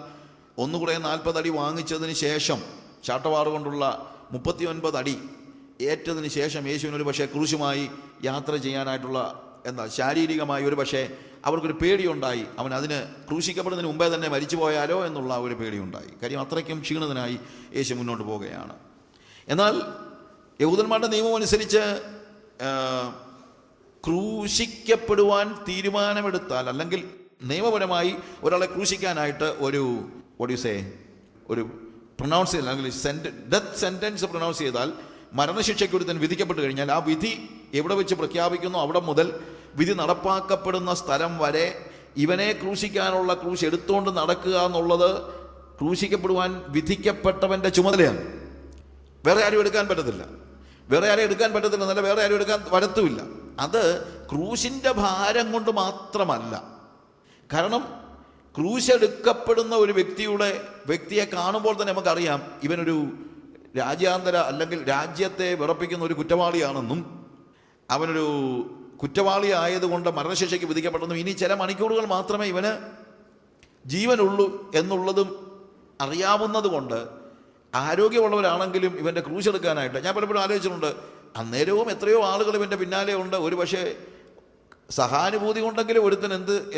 ഒന്നുകൂടെ 40 അടി വാങ്ങിച്ചതിന് ശേഷം, ചാട്ടവാറ് കൊണ്ടുള്ള 39 അടി ഏറ്റതിന് ശേഷം യേശുവിനൊരു പക്ഷേ ക്രൂശുമായി യാത്ര ചെയ്യാനായിട്ടുള്ള ശാരീരികമായി ഒരു പക്ഷേ അവർക്കൊരു പേടിയുണ്ടായി, അവൻ അതിന് ക്രൂശിക്കപ്പെടുന്നതിന് മുമ്പേ തന്നെ മരിച്ചു പോയാലോ എന്നുള്ള ഒരു പേടിയുണ്ടായി. കാര്യം അത്രയ്ക്കും ക്ഷീണിതനായി യേശു മുന്നോട്ട് പോവുകയാണ്. എന്നാൽ യഹൂദന്മാരുടെ നിയമം അനുസരിച്ച് ക്രൂശിക്കപ്പെടുവാൻ തീരുമാനമെടുത്താൽ, അല്ലെങ്കിൽ നിയമപരമായി ഒരാളെ ക്രൂശിക്കാനായിട്ട് ഒരു പ്രൊനൗൺസ് ചെയ്താൽ, അല്ലെങ്കിൽ ഡെത്ത് സെൻറ്റൻസ് പ്രൊനൗൺസ് ചെയ്താൽ, മരണശിക്ഷയ്ക്ക് ഒരുത്തൻ വിധിക്കപ്പെട്ട് കഴിഞ്ഞാൽ ആ വിധി എവിടെ വെച്ച് പ്രഖ്യാപിക്കുന്നു അവിടെ മുതൽ വിധി നടപ്പാക്കപ്പെടുന്ന സ്ഥലം വരെ ഇവനെ ക്രൂശിക്കാനുള്ള ക്രൂശ് എടുത്തുകൊണ്ട് നടക്കുക എന്നുള്ളത് ക്രൂശിക്കപ്പെടുവാൻ വിധിക്കപ്പെട്ടവൻ്റെ ചുമതലയാണ്. വേറെ ആരും എടുക്കാൻ പറ്റത്തില്ല. വേറെ ആരും എടുക്കാൻ പറ്റത്തില്ല എന്നല്ല, വേറെ ആരും എടുക്കാൻ വരത്തുമില്ല. അത് ക്രൂശിൻ്റെ ഭാരം കൊണ്ട് മാത്രമല്ല. കാരണം ക്രൂശെടുക്കപ്പെടുന്ന ഒരു വ്യക്തിയെ കാണുമ്പോൾ തന്നെ നമുക്കറിയാം ഇവനൊരു രാജ്യാന്തര അല്ലെങ്കിൽ രാജ്യത്തെ വിറപ്പിക്കുന്ന ഒരു കുറ്റവാളിയാണെന്നും, അവനൊരു കുറ്റവാളി ആയതുകൊണ്ട് മരണശിക്ഷയ്ക്ക് വിധിക്കപ്പെട്ടെന്നും, ഇനി ചില മണിക്കൂറുകൾ മാത്രമേ ഇവന് ജീവനുള്ളൂ എന്നുള്ളതും അറിയാവുന്നത് കൊണ്ട് ആരോഗ്യമുള്ളവരാണെങ്കിലും ഇവൻ്റെ ക്രൂശെടുക്കാനായിട്ട് ഞാൻ പലപ്പോഴും ആലോചിച്ചിട്ടുണ്ട്. അന്നേരവും എത്രയോ ആളുകൾ ഇവൻ്റെ പിന്നാലെ ഉണ്ട്. ഒരു പക്ഷേ സഹാനുഭൂതി കൊണ്ടെങ്കിലും ഒരുത്തൻ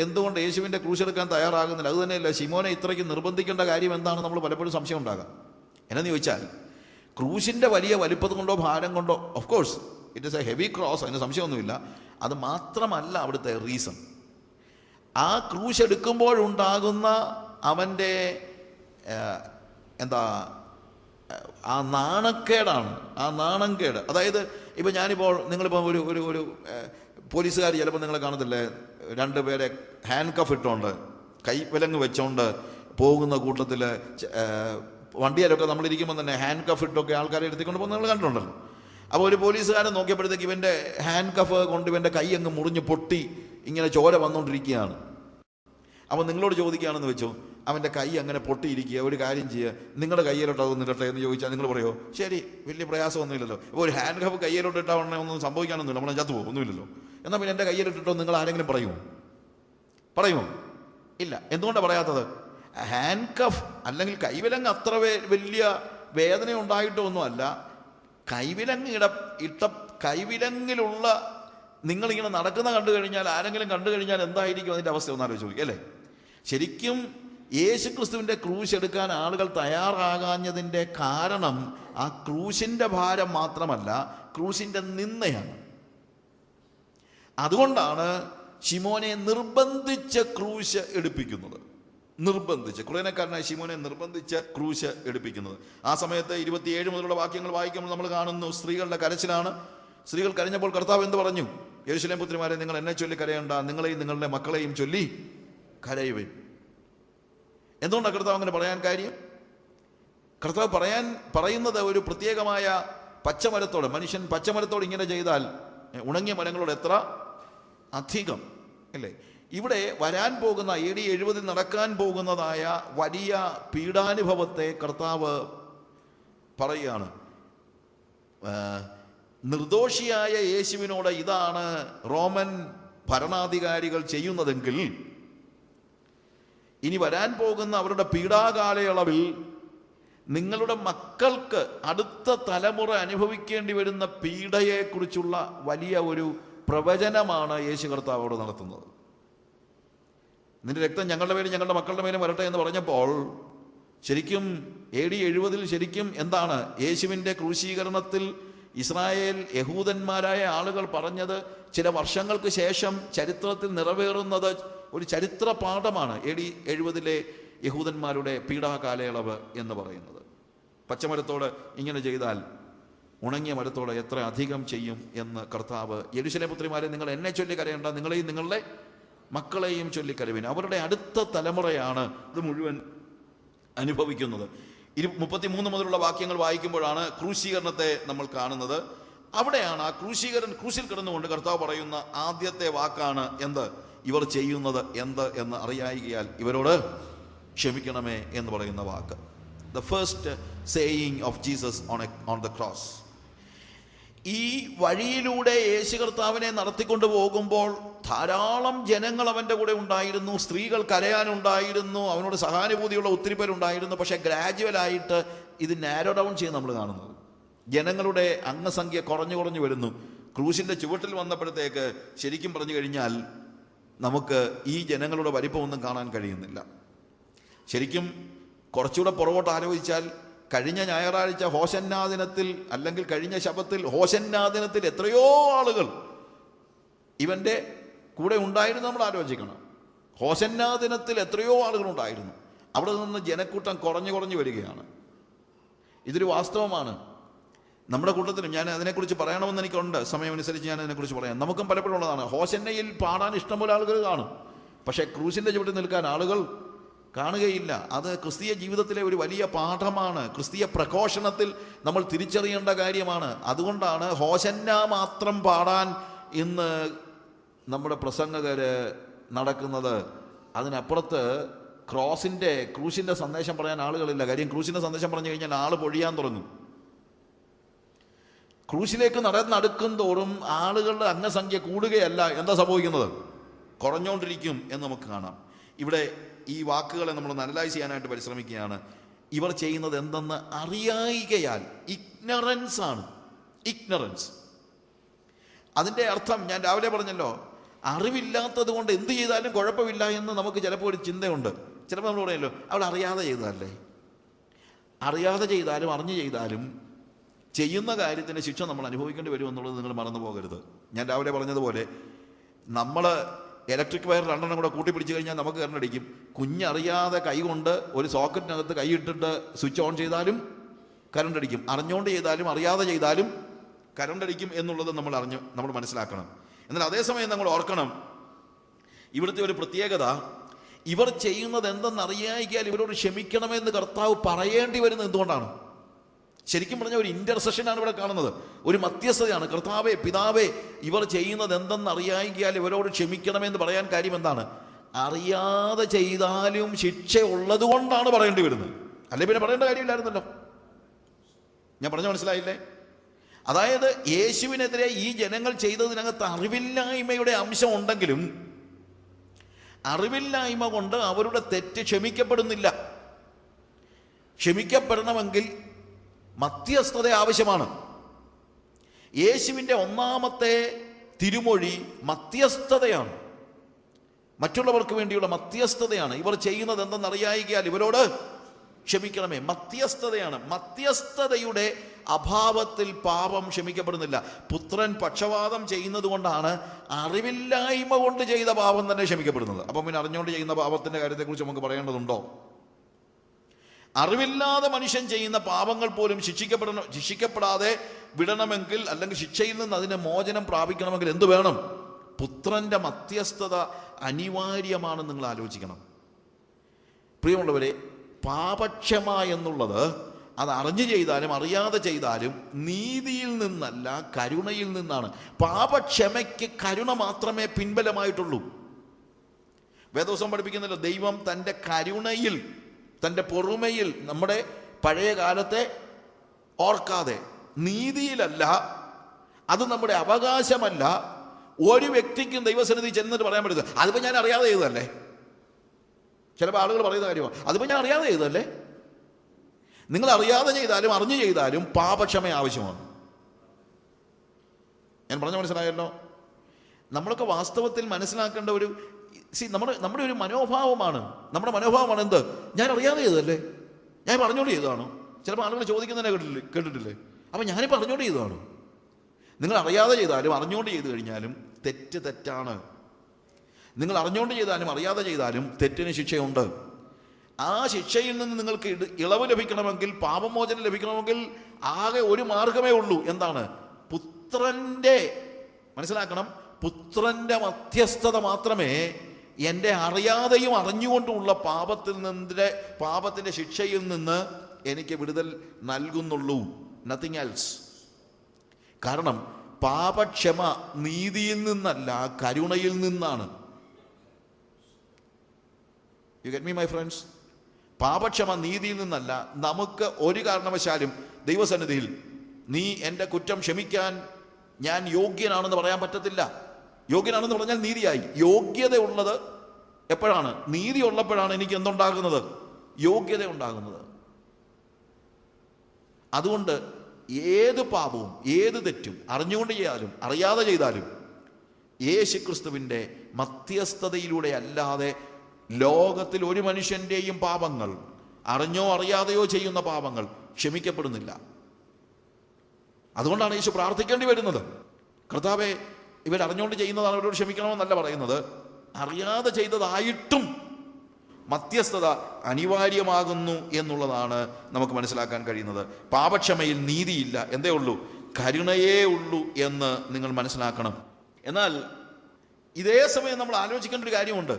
എന്തുകൊണ്ട് യേശുവിൻ്റെ ക്രൂശെടുക്കാൻ തയ്യാറാകുന്നില്ല? അത് തന്നെയല്ല ശിമോനെ ഇത്രയ്ക്ക് നിർബന്ധിക്കേണ്ട കാര്യം എന്താണ് നമ്മൾ പലപ്പോഴും സംശയം ഉണ്ടാകാം. എന്നു ചോദിച്ചാൽ ക്രൂശിൻ്റെ വലിയ വലിപ്പത് കൊണ്ടോ ഭാരം കൊണ്ടോ, of course it is A heavy cross, അതിന് സംശയമൊന്നുമില്ല. അത് മാത്രമല്ല അവിടുത്തെ റീസൺ. ആ ക്രൂശ് എടുക്കുമ്പോഴുണ്ടാകുന്ന അവൻ്റെ ആ നാണക്കേടാണ്. ആ നാണംകേട്, അതായത് ഇപ്പം നിങ്ങളിപ്പോൾ ഒരു പോലീസുകാർ ചിലപ്പോൾ നിങ്ങളെ കാണത്തില്ലേ, രണ്ടുപേരെ ഹാൻഡ് കഫ് ഇട്ടുകൊണ്ട് കൈവിലങ്ങ് വെച്ചോണ്ട് പോകുന്ന കൂട്ടത്തിൽ വണ്ടിയിലൊക്കെ നമ്മളിരിക്കുമ്പോൾ തന്നെ ഹാൻഡ് കഫ് ഇട്ടൊക്കെ ആൾക്കാരെ എടുത്തിക്കൊണ്ട് പോകുന്ന നിങ്ങൾ കണ്ടിട്ടുണ്ടല്ലോ. അപ്പോൾ ഒരു പോലീസുകാരൻ നോക്കിയപ്പോഴത്തേക്ക് ഇവൻ്റെ ഹാൻഡ് കഫ് കൊണ്ട് ഇവൻ്റെ കൈ അങ്ങ് മുറിഞ്ഞ് പൊട്ടി ഇങ്ങനെ ചോര വന്നുകൊണ്ടിരിക്കുകയാണ്. അപ്പോൾ നിങ്ങളോട് ചോദിക്കുകയാണെന്ന് വെച്ചോ, അവൻ്റെ കൈ അങ്ങനെ പൊട്ടിയിരിക്കുക, ഒരു കാര്യം ചെയ്യുക, നിങ്ങളുടെ കയ്യിലോട്ട് അതൊന്നും ഇടട്ടെ എന്ന് ചോദിച്ചാൽ നിങ്ങൾ പറയുമോ ശരി, വലിയ പ്രയാസമൊന്നുമില്ലല്ലോ. ഇപ്പോൾ ഒരു ഹാൻഡ് കഫ് കയ്യിലോട്ട് ഇട്ടാൽ ഒന്നും സംഭവിക്കാനൊന്നുമില്ല, നമ്മളെ ചത്തു പോകും, ഒന്നുമില്ലല്ലോ. എന്നാൽ പിന്നെ എൻ്റെ കയ്യിലിട്ടിട്ടോ നിങ്ങൾ ആരെങ്കിലും പറയുമോ? ഇല്ല. എന്തുകൊണ്ടാണ് പറയാത്തത്? ഹാൻഡ് കഫ് അല്ലെങ്കിൽ കൈവിലങ്ങ് അത്ര വലിയ വേദന ഉണ്ടായിട്ടൊന്നുമല്ല. കൈവിലങ്ങിലുള്ള നിങ്ങളിങ്ങനെ നടക്കുന്ന കണ്ടു കഴിഞ്ഞാൽ, ആരെങ്കിലും കണ്ടു കഴിഞ്ഞാൽ എന്തായിരിക്കും അതിൻ്റെ അവസ്ഥ ഒന്ന് ആലോചിച്ച് അല്ലേ? ശരിക്കും യേശു ക്രിസ്തുവിൻ്റെ ക്രൂശ് എടുക്കാൻ ആളുകൾ തയ്യാറാകാഞ്ഞതിൻ്റെ കാരണം ആ ക്രൂശിൻ്റെ ഭാരം മാത്രമല്ല, ക്രൂശിൻ്റെ നിന്ദയാണ്. അതുകൊണ്ടാണ് ശിമോനെ നിർബന്ധിച്ച് ക്രൂശ് എടുപ്പിക്കുന്നത്. കുറേനക്കാരനായ ശിമോനെ നിർബന്ധിച്ച് ക്രൂശ് എടുപ്പിക്കുന്നത്. ആ സമയത്ത് 27 മുതലുള്ള വാക്യങ്ങൾ വായിക്കുമ്പോൾ നമ്മൾ കാണുന്നു സ്ത്രീകളുടെ കരച്ചിലാണ്. സ്ത്രീകൾ കരഞ്ഞപ്പോൾ കർത്താവ് എന്ത് പറഞ്ഞു? യെരൂശലേം പുത്രിമാരെ, നിങ്ങൾ എന്നെ ചൊല്ലി കരയണ്ട, നിങ്ങളെയും നിങ്ങളുടെ മക്കളെയും ചൊല്ലി കരയുവിൻ. എന്തുകൊണ്ടാണ് കർത്താവ് അങ്ങനെ പറയാൻ കാര്യം? കർത്താവ് പറയുന്നത് ഒരു പ്രത്യേകമായ പച്ചമരത്തോട്, മനുഷ്യൻ പച്ചമരത്തോട് ഇങ്ങനെ ചെയ്താൽ ഉണങ്ങിയ മരങ്ങളോട് എത്ര അധികം അല്ലേ? ഇവിടെ വരാൻ പോകുന്ന AD 70 നടക്കാൻ പോകുന്നതായ വലിയ പീഡാനുഭവത്തെ കർത്താവ് പറയുകയാണ്. നിർദോഷിയായ യേശുവിനോട് ഇതാണ് റോമൻ ഭരണാധികാരികൾ ചെയ്യുന്നതെങ്കിൽ, ഇനി വരാൻ പോകുന്ന അവരുടെ പീഡാകാലയളവിൽ നിങ്ങളുടെ മക്കൾക്ക്, അടുത്ത തലമുറ അനുഭവിക്കേണ്ടി വരുന്ന പീഡയെക്കുറിച്ചുള്ള വലിയ ഒരു പ്രവചനമാണ് യേശു കർത്താവ് അവിടെ നടത്തുന്നത്. നിന്റെ രക്തം ഞങ്ങളുടെ മേലും ഞങ്ങളുടെ മക്കളുടെ മേലും വരട്ടെ എന്ന് പറഞ്ഞപ്പോൾ ശരിക്കും AD 70 ശരിക്കും എന്താണ് യേശുവിൻ്റെ ക്രൂശീകരണത്തിൽ ഇസ്രായേൽ യഹൂദന്മാരായ ആളുകൾ പറഞ്ഞത് ചില വർഷങ്ങൾക്ക് ശേഷം ചരിത്രത്തിൽ നിറവേറുന്നത് ഒരു ചരിത്ര പാഠമാണ്. AD 70 യഹൂദന്മാരുടെ പീഡാകാലയളവ് എന്ന് പറയുന്നത്. പച്ചമരത്തോട് ഇങ്ങനെ ചെയ്താൽ ഉണങ്ങിയ മരത്തോട് എത്ര അധികം ചെയ്യും എന്ന് കർത്താവ്, യെരൂശലേം പുത്രിമാരെ, നിങ്ങൾ എന്നെ ചൊല്ലി കരയണ്ട, നിങ്ങളെയും നിങ്ങളുടെ മക്കളെയും ചൊല്ലിക്കരവിൻ. അവരുടെ അടുത്ത തലമുറയാണ് ഇത് മുഴുവൻ അനുഭവിക്കുന്നത്. 33 മുതലുള്ള വാക്യങ്ങൾ വായിക്കുമ്പോഴാണ് ക്രൂശീകരണത്തെ നമ്മൾ കാണുന്നത്. അവിടെയാണ് ആ ക്രൂശിൽ കിടന്നുകൊണ്ട് കർത്താവ് പറയുന്ന ആദ്യത്തെ വാക്കാണ് ഇവർ ചെയ്യുന്നത് എന്ന് അറിയായികയാൽ ഇവരോട് ക്ഷമിക്കണമേ എന്ന് പറയുന്ന വാക്ക്. The first saying of Jesus on the cross. ഈ വഴിയിലൂടെ യേശു കർത്താവിനെ നടത്തിക്കൊണ്ട് പോകുമ്പോൾ ധാരാളം ജനങ്ങൾ അവൻ്റെ കൂടെ ഉണ്ടായിരുന്നു. സ്ത്രീകൾ കരയാനുണ്ടായിരുന്നു, അവനോട് സഹാനുഭൂതിയുള്ള ഒത്തിരി പേരുണ്ടായിരുന്നു. പക്ഷേ ഗ്രാജുവലായിട്ട് ഇത് നാരോ ഡൗൺ ചെയ്ത് നമ്മൾ കാണുന്നത്. ജനങ്ങളുടെ അംഗസംഖ്യ കുറഞ്ഞു വരുന്നു. ക്രൂശിൻ്റെ ചുവട്ടിൽ വന്നപ്പോഴത്തേക്ക് ശരിക്കും പറഞ്ഞു കഴിഞ്ഞാൽ നമുക്ക് ഈ ജനങ്ങളുടെ വലിപ്പമൊന്നും കാണാൻ കഴിയുന്നില്ല. ശരിക്കും കുറച്ചുകൂടെ പുറകോട്ട് ആലോചിച്ചാൽ കഴിഞ്ഞ ഞായറാഴ്ച ഹോശന്നാ ദിനത്തിൽ അല്ലെങ്കിൽ കഴിഞ്ഞ ശബത്തിൽ ഹോശന്നാ ദിനത്തിൽ എത്രയോ ആളുകൾ ഇവൻ്റെ കൂടെ ഉണ്ടായിരുന്നു. നമ്മൾ ആലോചിക്കണം, ഹോശന്നാ ദിനത്തിൽ എത്രയോ ആളുകൾ ഉണ്ടായിരുന്നു. അവിടെ നിന്ന് ജനക്കൂട്ടം കുറഞ്ഞു വരികയാണ്. ഇതൊരു വാസ്തവമാണ്. നമ്മുടെ കൂട്ടത്തിലും ഞാൻ അതിനെക്കുറിച്ച് പറയണമെന്ന് എനിക്കുണ്ട്. സമയമനുസരിച്ച് ഞാൻ അതിനെക്കുറിച്ച് പറയാം. നമുക്കും പലപ്പോഴും ഉള്ളതാണ്. ഹോശന്നയിൽ പാടാൻ ഇഷ്ടംപോലെ ആളുകൾ കാണും, പക്ഷേ ക്രൂശിൻ്റെ ചുവട്ടിൽ നിൽക്കാൻ ആളുകൾ കാണുകയില്ല. അത് ക്രിസ്തീയ ജീവിതത്തിലെ ഒരു വലിയ പാഠമാണ്. ക്രിസ്തീയ പ്രഘോഷണത്തിൽ നമ്മൾ തിരിച്ചറിയേണ്ട കാര്യമാണ്. അതുകൊണ്ടാണ് ഹോശന്ന മാത്രം പാടാൻ ഇന്ന് നമ്മുടെ പ്രസംഗകർ നടക്കുന്നത്. അതിനപ്പുറത്ത് ക്രൂശിൻ്റെ സന്ദേശം പറയാൻ ആളുകളില്ല. കാര്യം ക്രൂശിൻ്റെ സന്ദേശം പറഞ്ഞു കഴിഞ്ഞാൽ ആൾ പൊഴിയാൻ തുടങ്ങും. ക്രൂശിലേക്ക് നടക്കും തോറും ആളുകളുടെ അംഗസംഖ്യ കൂടുകയല്ല, എന്താ സംഭവിക്കുന്നത്? കുറഞ്ഞുകൊണ്ടിരിക്കും എന്ന് നമുക്ക് കാണാം. ഇവിടെ ഈ വാക്കുകളെ നമ്മൾ അനലൈസ് ചെയ്യാനായിട്ട് പരിശ്രമിക്കുകയാണ്. ഇവർ ചെയ്യുന്നത് എന്തെന്ന് അറിയായികയാൽ, ഇഗ്നറൻസ് ആണ്. ഇഗ്നറൻസ്, അതിൻ്റെ അർത്ഥം ഞാൻ രാവിലെ പറഞ്ഞല്ലോ, അറിവില്ലാത്തത് കൊണ്ട് എന്ത് ചെയ്താലും കുഴപ്പമില്ല എന്ന് നമുക്ക് ചിലപ്പോൾ ഒരു ചിന്തയുണ്ട്. ചിലപ്പോൾ നമ്മൾ പറയുമല്ലോ, അവൾ അറിയാതെ ചെയ്തതല്ലേ. അറിയാതെ ചെയ്താലും അറിഞ്ഞു ചെയ്താലും ചെയ്യുന്ന കാര്യത്തിൻ്റെ ശിക്ഷ നമ്മൾ അനുഭവിക്കേണ്ടി വരുമെന്നുള്ളത് നിങ്ങൾ മറന്നു പോകരുത്. ഞാൻ രാവിലെ പറഞ്ഞതുപോലെ നമ്മൾ ഇലക്ട്രിക് വയർ 2 കൂടെ കൂട്ടിപ്പിടിച്ച് കഴിഞ്ഞാൽ നമുക്ക് കറണ്ട് അടിക്കും. കുഞ്ഞറിയാതെ കൈ കൊണ്ട് ഒരു സോക്കറ്റിനകത്ത് കൈ ഇട്ടിട്ട് സ്വിച്ച് ഓൺ ചെയ്താലും കറണ്ട് അടിക്കും. അറിഞ്ഞുകൊണ്ട് ചെയ്താലും അറിയാതെ ചെയ്താലും കറണ്ട് അടിക്കും എന്നുള്ളത് നമ്മൾ മനസ്സിലാക്കണം. എന്നാൽ അതേസമയം നമ്മൾ ഓർക്കണം, ഇവിടുത്തെ ഒരു പ്രത്യേകത, ഇവർ ചെയ്യുന്നത് എന്തെന്നറിയായിക്കാൽ ഇവരോട് ക്ഷമിക്കണമെന്ന് കർത്താവ് പറയേണ്ടി വരുന്നത് എന്തുകൊണ്ടാണ്? ശരിക്കും പറഞ്ഞാൽ ഒരു ഇന്റർസെഷനാണ് ഇവിടെ കാണുന്നത്, ഒരു മധ്യസ്ഥതയാണ്. കർത്താവേ, പിതാവേ, ഇവർ ചെയ്യുന്നത് എന്തെന്നറിയായിക്കാൽ ഇവരോട് ക്ഷമിക്കണമെന്ന് പറയാൻ കാര്യം എന്താണ്? അറിയാതെ ചെയ്താലും ശിക്ഷ ഉള്ളത് കൊണ്ടാണ് പറയേണ്ടി വരുന്നത്. അല്ലെ പിന്നെ പറയേണ്ട കാര്യമില്ലായിരുന്നല്ലോ. ഞാൻ പറഞ്ഞ മനസ്സിലായില്ലേ? അതായത് യേശുവിനെതിരെ ഈ ജനങ്ങൾ ചെയ്തതിനകത്ത് അറിവില്ലായ്മയുടെ അംശം ഉണ്ടെങ്കിലും അറിവില്ലായ്മ കൊണ്ട് അവരുടെ തെറ്റ് ക്ഷമിക്കപ്പെടുന്നില്ല. ക്ഷമിക്കപ്പെടണമെങ്കിൽ മധ്യസ്ഥത ആവശ്യമാണ്. യേശുവിൻ്റെ ഒന്നാമത്തെ തിരുമൊഴി മധ്യസ്ഥതയാണ്, മറ്റുള്ളവർക്ക് വേണ്ടിയുള്ള മധ്യസ്ഥതയാണ്. ഇവർ ചെയ്യുന്നത് എന്തെന്നറിയായികയാൽ ഇവരോട് ക്ഷമിക്കണമേ. മധ്യസ്ഥതയാണ്. മധ്യസ്ഥതയുടെ അഭാവത്തിൽ പാപം ക്ഷമിക്കപ്പെടുന്നില്ല. പുത്രൻ പക്ഷപാതം ചെയ്യുന്നത് കൊണ്ടാണ് അറിവില്ലായ്മ കൊണ്ട് ചെയ്ത പാപം തന്നെ ക്ഷമിക്കപ്പെടുന്നത്. അപ്പം പിന്നെ അറിഞ്ഞുകൊണ്ട് ചെയ്യുന്ന പാപത്തിൻ്റെ കാര്യത്തെക്കുറിച്ച് നമുക്ക് പറയേണ്ടതുണ്ടോ? അറിവില്ലാതെ മനുഷ്യൻ ചെയ്യുന്ന പാപങ്ങൾ പോലും ശിക്ഷിക്കപ്പെടാതെ വിടണമെങ്കിൽ, അല്ലെങ്കിൽ ശിക്ഷയിൽ നിന്ന് അതിന് മോചനം പ്രാപിക്കണമെങ്കിൽ എന്ത് വേണം? പുത്രന്റെ മധ്യസ്ഥത അനിവാര്യമാണെന്ന് നിങ്ങൾ ആലോചിക്കണം. പ്രിയമുള്ളവരെ, പാപക്ഷമ എന്നുള്ളത് അത് അറിഞ്ഞു ചെയ്താലും അറിയാതെ ചെയ്താലും നീതിയിൽ നിന്നല്ല, കരുണയിൽ നിന്നാണ്. പാപക്ഷമയ്ക്ക് കരുണ മാത്രമേ പിൻബലമായിട്ടുള്ളൂ. വേദോസം പഠിപ്പിക്കുന്നില്ല, ദൈവം തൻ്റെ കരുണയിൽ, തൻ്റെ പൊറുമയിൽ നമ്മുടെ പഴയ കാലത്തെ ഓർക്കാതെ, നീതിയിലല്ല, അത് നമ്മുടെ അവകാശമല്ല, ഒരു വ്യക്തിക്കും ദൈവസന്നിധി ചെന്നിട്ട് പറയാൻ പറ്റുന്നത് അതിപ്പോൾ ഞാൻ അറിയാതെ ചെയ്തതല്ലേ. ചിലപ്പോൾ ആളുകൾ പറയുന്ന കാര്യമാണ്, അതിപ്പോൾ ഞാൻ അറിയാതെ ചെയ്തതല്ലേ. നിങ്ങൾ അറിയാതെ ചെയ്താലും അറിഞ്ഞു ചെയ്താലും പാപക്ഷമ ആവശ്യമാണ്. ഞാൻ പറഞ്ഞ മനസ്സിലായല്ലോ? നമ്മളൊക്കെ വാസ്തവത്തിൽ മനസ്സിലാക്കേണ്ട ഒരു നമ്മുടെ ഒരു മനോഭാവമാണ്. നമ്മുടെ മനോഭാവമാണ് എന്ത്? ഞാൻ അറിയാതെ ചെയ്തതല്ലേ, ഞാൻ പറഞ്ഞോണ്ട് ചെയ്തതാണോ? ചിലപ്പോൾ ആളുകൾ ചോദിക്കുന്നതിനെ കേട്ടിട്ടില്ലേ? അപ്പം ഞാനിപ്പോൾ പറഞ്ഞോണ്ട് ചെയ്തതാണോ? നിങ്ങൾ അറിയാതെ ചെയ്താലും അറിഞ്ഞുകൊണ്ട് ചെയ്തു കഴിഞ്ഞാലും തെറ്റാണ്. നിങ്ങൾ അറിഞ്ഞുകൊണ്ട് ചെയ്താലും അറിയാതെ ചെയ്താലും തെറ്റിന് ശിക്ഷയുണ്ട്. ആ ശിക്ഷയിൽ നിന്ന് നിങ്ങൾക്ക് ഇളവ് ലഭിക്കണമെങ്കിൽ, പാപമോചനം ലഭിക്കണമെങ്കിൽ ആകെ ഒരു മാർഗമേ ഉള്ളൂ. എന്താണ്? പുത്രന്റെ, മനസ്സിലാക്കണം, പുത്രന്റെ മധ്യസ്ഥത മാത്രമേ എൻ്റെ അറിയാതെയും അറിഞ്ഞുകൊണ്ടുമുള്ള പാപത്തിന്റെ ശിക്ഷയിൽ നിന്ന് എനിക്ക് വിടുതൽ നൽകുന്നുള്ളൂ. Nothing else. കാരണം പാപക്ഷമ നീതിയിൽ നിന്നല്ല, കരുണയിൽ നിന്നാണ്. You get me my friends? പാപക്ഷമ നീതിയിൽ നിന്നല്ല. നമുക്ക് ഒരു കാരണവശാലും ദൈവസന്നിധിയിൽ നീ എൻ്റെ കുറ്റം ക്ഷമിക്കാൻ ഞാൻ യോഗ്യനാണെന്ന് പറയാൻ പറ്റത്തില്ല. യോഗ്യനാണെന്ന് പറഞ്ഞാൽ നീതിയായി. യോഗ്യത ഉള്ളത് എപ്പോഴാണ്? നീതി ഉള്ളപ്പോഴാണ് എനിക്ക് എന്തുണ്ടാകുന്നത്? യോഗ്യത ഉണ്ടാകുന്നത്. അതുകൊണ്ട് ഏത് പാപവും ഏത് തെറ്റും അറിഞ്ഞുകൊണ്ട് ചെയ്താലും അറിയാതെ ചെയ്താലും യേശുക്രിസ്തുവിൻ്റെ മധ്യസ്ഥതയിലൂടെ അല്ലാതെ ലോകത്തിൽ ഒരു മനുഷ്യൻ്റെയും പാപങ്ങൾ, അറിഞ്ഞോ അറിയാതെയോ ചെയ്യുന്ന പാപങ്ങൾ ക്ഷമിക്കപ്പെടുന്നില്ല. അതുകൊണ്ടാണ് യേശു പ്രാർത്ഥിക്കേണ്ടി വരുന്നത്. കർത്താവേ, ഇവരറിഞ്ഞുകൊണ്ട് ചെയ്യുന്നതാണ്, ഇവരോട് ക്ഷമിക്കണമെന്നല്ല പറയുന്നത്. അറിയാതെ ചെയ്തതായിട്ടും മധ്യസ്ഥത അനിവാര്യമാകുന്നു എന്നുള്ളതാണ് നമുക്ക് മനസ്സിലാക്കാൻ കഴിയുന്നത്. പാപക്ഷമയിൽ നീതിയില്ല, എന്തേ ഉള്ളൂ? കരുണയേ ഉള്ളൂ എന്ന് നിങ്ങൾ മനസ്സിലാക്കണം. എന്നാൽ ഇതേ സമയം നമ്മൾ ആലോചിക്കേണ്ട ഒരു കാര്യമുണ്ട്.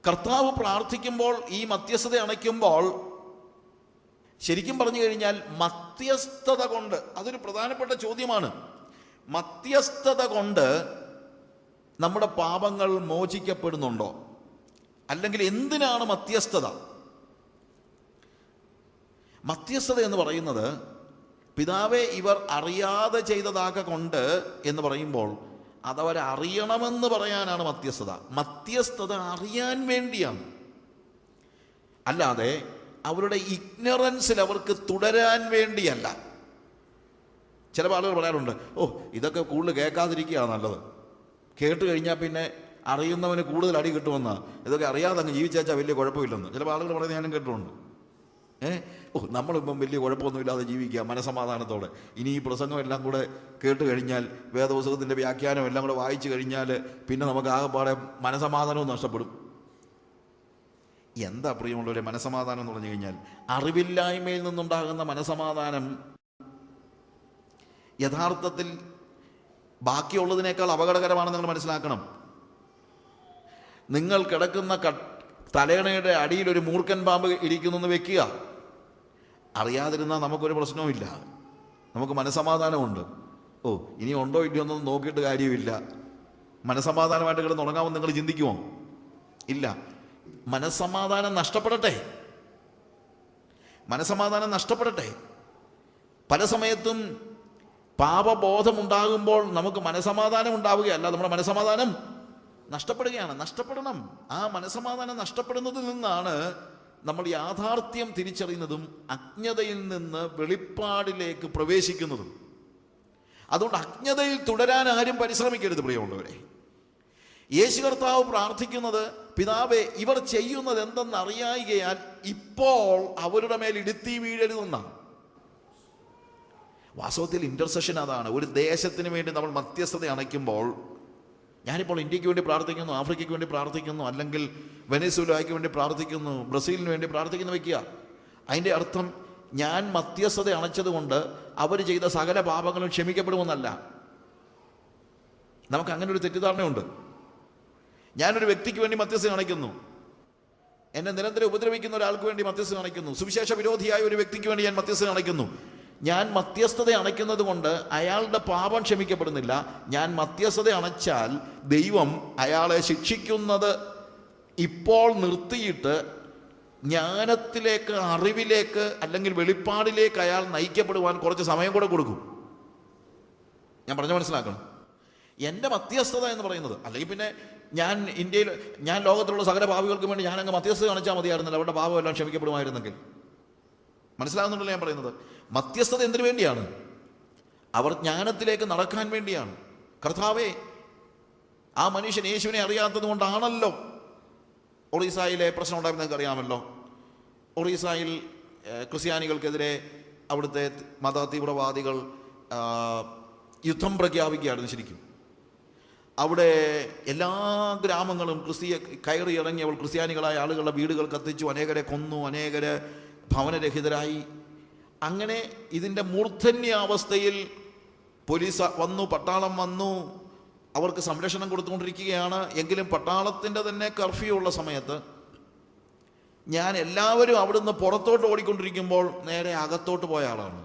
കർത്താവ് പ്രാർത്ഥിക്കുമ്പോൾ, ഈ മധ്യസ്ഥത അണയ്ക്കുമ്പോൾ, ശരിക്കും പറഞ്ഞു കഴിഞ്ഞാൽ മധ്യസ്ഥത കൊണ്ട്, അതൊരു പ്രധാനപ്പെട്ട ചോദ്യമാണ്, മധ്യസ്ഥത കൊണ്ട് നമ്മുടെ പാപങ്ങൾ മോചിക്കപ്പെടുന്നുണ്ടോ? അല്ലെങ്കിൽ എന്തിനാണ് മധ്യസ്ഥത? മധ്യസ്ഥത എന്ന് പറയുന്നത്, പിതാവേ ഇവർ അറിയാതെ ചെയ്തതാകൊണ്ട് എന്ന് പറയുമ്പോൾ അതവരറിയണമെന്ന് പറയാനാണ് മധ്യസ്ഥത. മധ്യസ്ഥത അറിയാൻ വേണ്ടിയാണ്, അല്ലാതെ അവരുടെ ഇഗ്നറൻസിൽ അവർക്ക് തുടരാൻ വേണ്ടിയല്ല. ചില ആളുകൾ പറയാറുണ്ട്, ഓ ഇതൊക്കെ കൂടുതൽ കേൾക്കാതിരിക്കുകയാണ് നല്ലത്, കേട്ട് കഴിഞ്ഞാൽ പിന്നെ അറിയുന്നവന് കൂടുതൽ അടി കിട്ടുമെന്നാ, ഇതൊക്കെ അറിയാതെ അങ്ങ് ജീവിച്ചാൽ വലിയ കുഴപ്പമില്ലെന്ന് ചില ആളുകൾ പറയുന്നത് ഞാനും കേട്ടിട്ടുണ്ട്. നമ്മളിപ്പം വലിയ കുഴപ്പമൊന്നുമില്ലാതെ ജീവിക്കുക മനസമാധാനത്തോടെ. ഇനി ഈ പ്രസംഗം എല്ലാം കൂടെ കേട്ട് കഴിഞ്ഞാൽ, വേദപുസ്തകത്തിൻ്റെ വ്യാഖ്യാനം എല്ലാം കൂടെ വായിച്ചു കഴിഞ്ഞാൽ പിന്നെ നമുക്ക് ആകെപ്പാടെ മനസമാധാനവും നഷ്ടപ്പെടും. എന്താ പ്രിയമുള്ളവരെ മനസമാധാനം എന്ന് പറഞ്ഞു കഴിഞ്ഞാൽ? അറിവില്ലായ്മയിൽ നിന്നുണ്ടാകുന്ന മനസമാധാനം യഥാർത്ഥത്തിൽ ബാക്കിയുള്ളതിനേക്കാൾ അപകടകരമാണെന്ന് നിങ്ങൾ മനസ്സിലാക്കണം. നിങ്ങൾ കിടക്കുന്ന തലയണയുടെ അടിയിൽ ഒരു മൂർഖൻ പാമ്പ് ഇരിക്കുന്നു എന്ന് വെക്കുക. അറിയാതിരുന്നാൽ നമുക്കൊരു പ്രശ്നവുമില്ല, നമുക്ക് മനസമാധാനമുണ്ട്. ഓ ഇനി ഉണ്ടോ ഇല്ലയോ എന്നൊന്നും നോക്കിയിട്ട് കാര്യമില്ല. മനസമാധാനമായിട്ട് കിടന്ന് ഉറങ്ങാമെന്ന് നിങ്ങൾ ചിന്തിക്കുമോ? ഇല്ല. മനസമാധാനം നഷ്ടപ്പെടട്ടെ, മനസമാധാനം നഷ്ടപ്പെടട്ടെ. പല സമയത്തും പാപബോധമുണ്ടാകുമ്പോൾ നമുക്ക് മനസമാധാനം ഉണ്ടാവുകയല്ല, നമ്മുടെ മനസമാധാനം നഷ്ടപ്പെടുകയാണ്. നഷ്ടപ്പെടണം. ആ മനസമാധാനം നഷ്ടപ്പെടുന്നതിൽ നിന്നാണ് നമ്മൾ യാഥാർത്ഥ്യം തിരിച്ചറിയുന്നതും അജ്ഞതയിൽ നിന്ന് വെളിപ്പാടിലേക്ക് പ്രവേശിക്കുന്നതും. അതുകൊണ്ട് അജ്ഞതയിൽ തുടരാൻ ആരും പരിശ്രമിക്കരുത് പ്രിയമുള്ളവരെ. യേശു കർത്താവ് പ്രാർത്ഥിക്കുന്നത്, പിതാവേ ഇവർ ചെയ്യുന്നത് എന്തെന്ന് അറിയായികയാൽ ഇപ്പോൾ അവരുടെ മേൽ ഇടുത്തി വീഴരുതെന്നാണ്. വാസ്തവത്തിൽ ഇന്റർസെഷൻ അതാണ്. ഒരു ദേശത്തിന് വേണ്ടി നമ്മൾ മധ്യസ്ഥത അണയ്ക്കുമ്പോൾ, ഞാനിപ്പോൾ ഇന്ത്യക്ക് വേണ്ടി പ്രാർത്ഥിക്കുന്നു, ആഫ്രിക്കയ്ക്ക് വേണ്ടി പ്രാർത്ഥിക്കുന്നു, അല്ലെങ്കിൽ വെനസ്വേലയ്ക്ക് വേണ്ടി പ്രാർത്ഥിക്കുന്നു, ബ്രസീലിന് വേണ്ടി പ്രാർത്ഥിക്കുന്നു വയ്ക്കുക. അതിൻ്റെ അർത്ഥം ഞാൻ മധ്യസ്ഥത അണച്ചത് കൊണ്ട് അവർ ചെയ്ത സകല പാപങ്ങളും ക്ഷമിക്കപ്പെടുമെന്നല്ല. നമുക്ക് അങ്ങനെ ഒരു തെറ്റിദ്ധാരണയുണ്ട്. ഞാനൊരു വ്യക്തിക്ക് വേണ്ടി മധ്യസ്ഥത അണയ്ക്കുന്നു, എന്നെ നിരന്തരം ഉപദ്രവിക്കുന്ന ഒരാൾക്ക് വേണ്ടി മധ്യസ്ഥത അണയ്ക്കുന്നു, സുവിശേഷ വിരോധിയായ ഒരു വ്യക്തിക്ക് വേണ്ടി ഞാൻ മധ്യസ്ഥത അണയ്ക്കുന്നു. ഞാൻ മധ്യസ്ഥത അണയ്ക്കുന്നത് കൊണ്ട് അയാളുടെ പാപം ക്ഷമിക്കപ്പെടുന്നില്ല. ഞാൻ മധ്യസ്ഥത അണച്ചാൽ ദൈവം അയാളെ ശിക്ഷിക്കുന്നത് ഇപ്പോൾ നിർത്തിയിട്ട് ജ്ഞാനത്തിലേക്ക്, അറിവിലേക്ക്, അല്ലെങ്കിൽ വെളിപ്പാടിലേക്ക് അയാൾ നയിക്കപ്പെടുവാൻ കുറച്ച് സമയം കൂടെ കൊടുക്കും. ഞാൻ പറഞ്ഞു മനസ്സിലാക്കണം. എൻ്റെ മധ്യസ്ഥത എന്ന് പറയുന്നത്, അല്ലെങ്കിൽ പിന്നെ ഞാൻ ലോകത്തിലുള്ള സകല പാപികൾക്കും വേണ്ടി ഞാൻ അങ്ങ് മധ്യസ്ഥത കാണിച്ചാൽ മതിയായിരുന്നല്ലോ, അവരുടെ പാപമെല്ലാം ക്ഷമിക്കപ്പെടുമായിരുന്നെങ്കിൽ. മനസ്സിലാകുന്നുണ്ടല്ലോ ഞാൻ പറയുന്നത്? മധ്യസ്ഥത എന്തിനു വേണ്ടിയാണ്? അവർ ജ്ഞാനത്തിലേക്ക് നടക്കാൻ വേണ്ടിയാണ്. കർത്താവേ, ആ മനുഷ്യൻ യേശുവിനെ അറിയാത്തത് കൊണ്ടാണല്ലോ ഒറീസായിലെ പ്രശ്നം ഉണ്ടായി, നിങ്ങൾക്ക് അറിയാമല്ലോ. ഒറീസായിൽ ക്രിസ്ത്യാനികൾക്കെതിരെ അവിടുത്തെ മത തീവ്രവാദികൾ യുദ്ധം പ്രഖ്യാപിക്കുകയായിരുന്നു. ശരിക്കും അവിടെ എല്ലാ ഗ്രാമങ്ങളും കയറി ഇറങ്ങി അവൾ ക്രിസ്ത്യാനികളായ ആളുകളുടെ വീടുകൾ കത്തിച്ചു, അനേകരെ കൊന്നു, അനേകര് ഭവനരഹിതരായി. അങ്ങനെ ഇതിൻ്റെ മൂർധന്യാവസ്ഥയിൽ പോലീസ് വന്നു, പട്ടാളം വന്നു, അവർക്ക് സംരക്ഷണം കൊടുത്തുകൊണ്ടിരിക്കുകയാണ്. എങ്കിലും പട്ടാളത്തിൻ്റെ തന്നെ കർഫ്യൂ ഉള്ള സമയത്ത് ഞാൻ എല്ലാവരും അവിടുന്ന് പുറത്തോട്ട് ഓടിക്കൊണ്ടിരിക്കുമ്പോൾ നേരെ അകത്തോട്ട് പോയ ആളാണ്.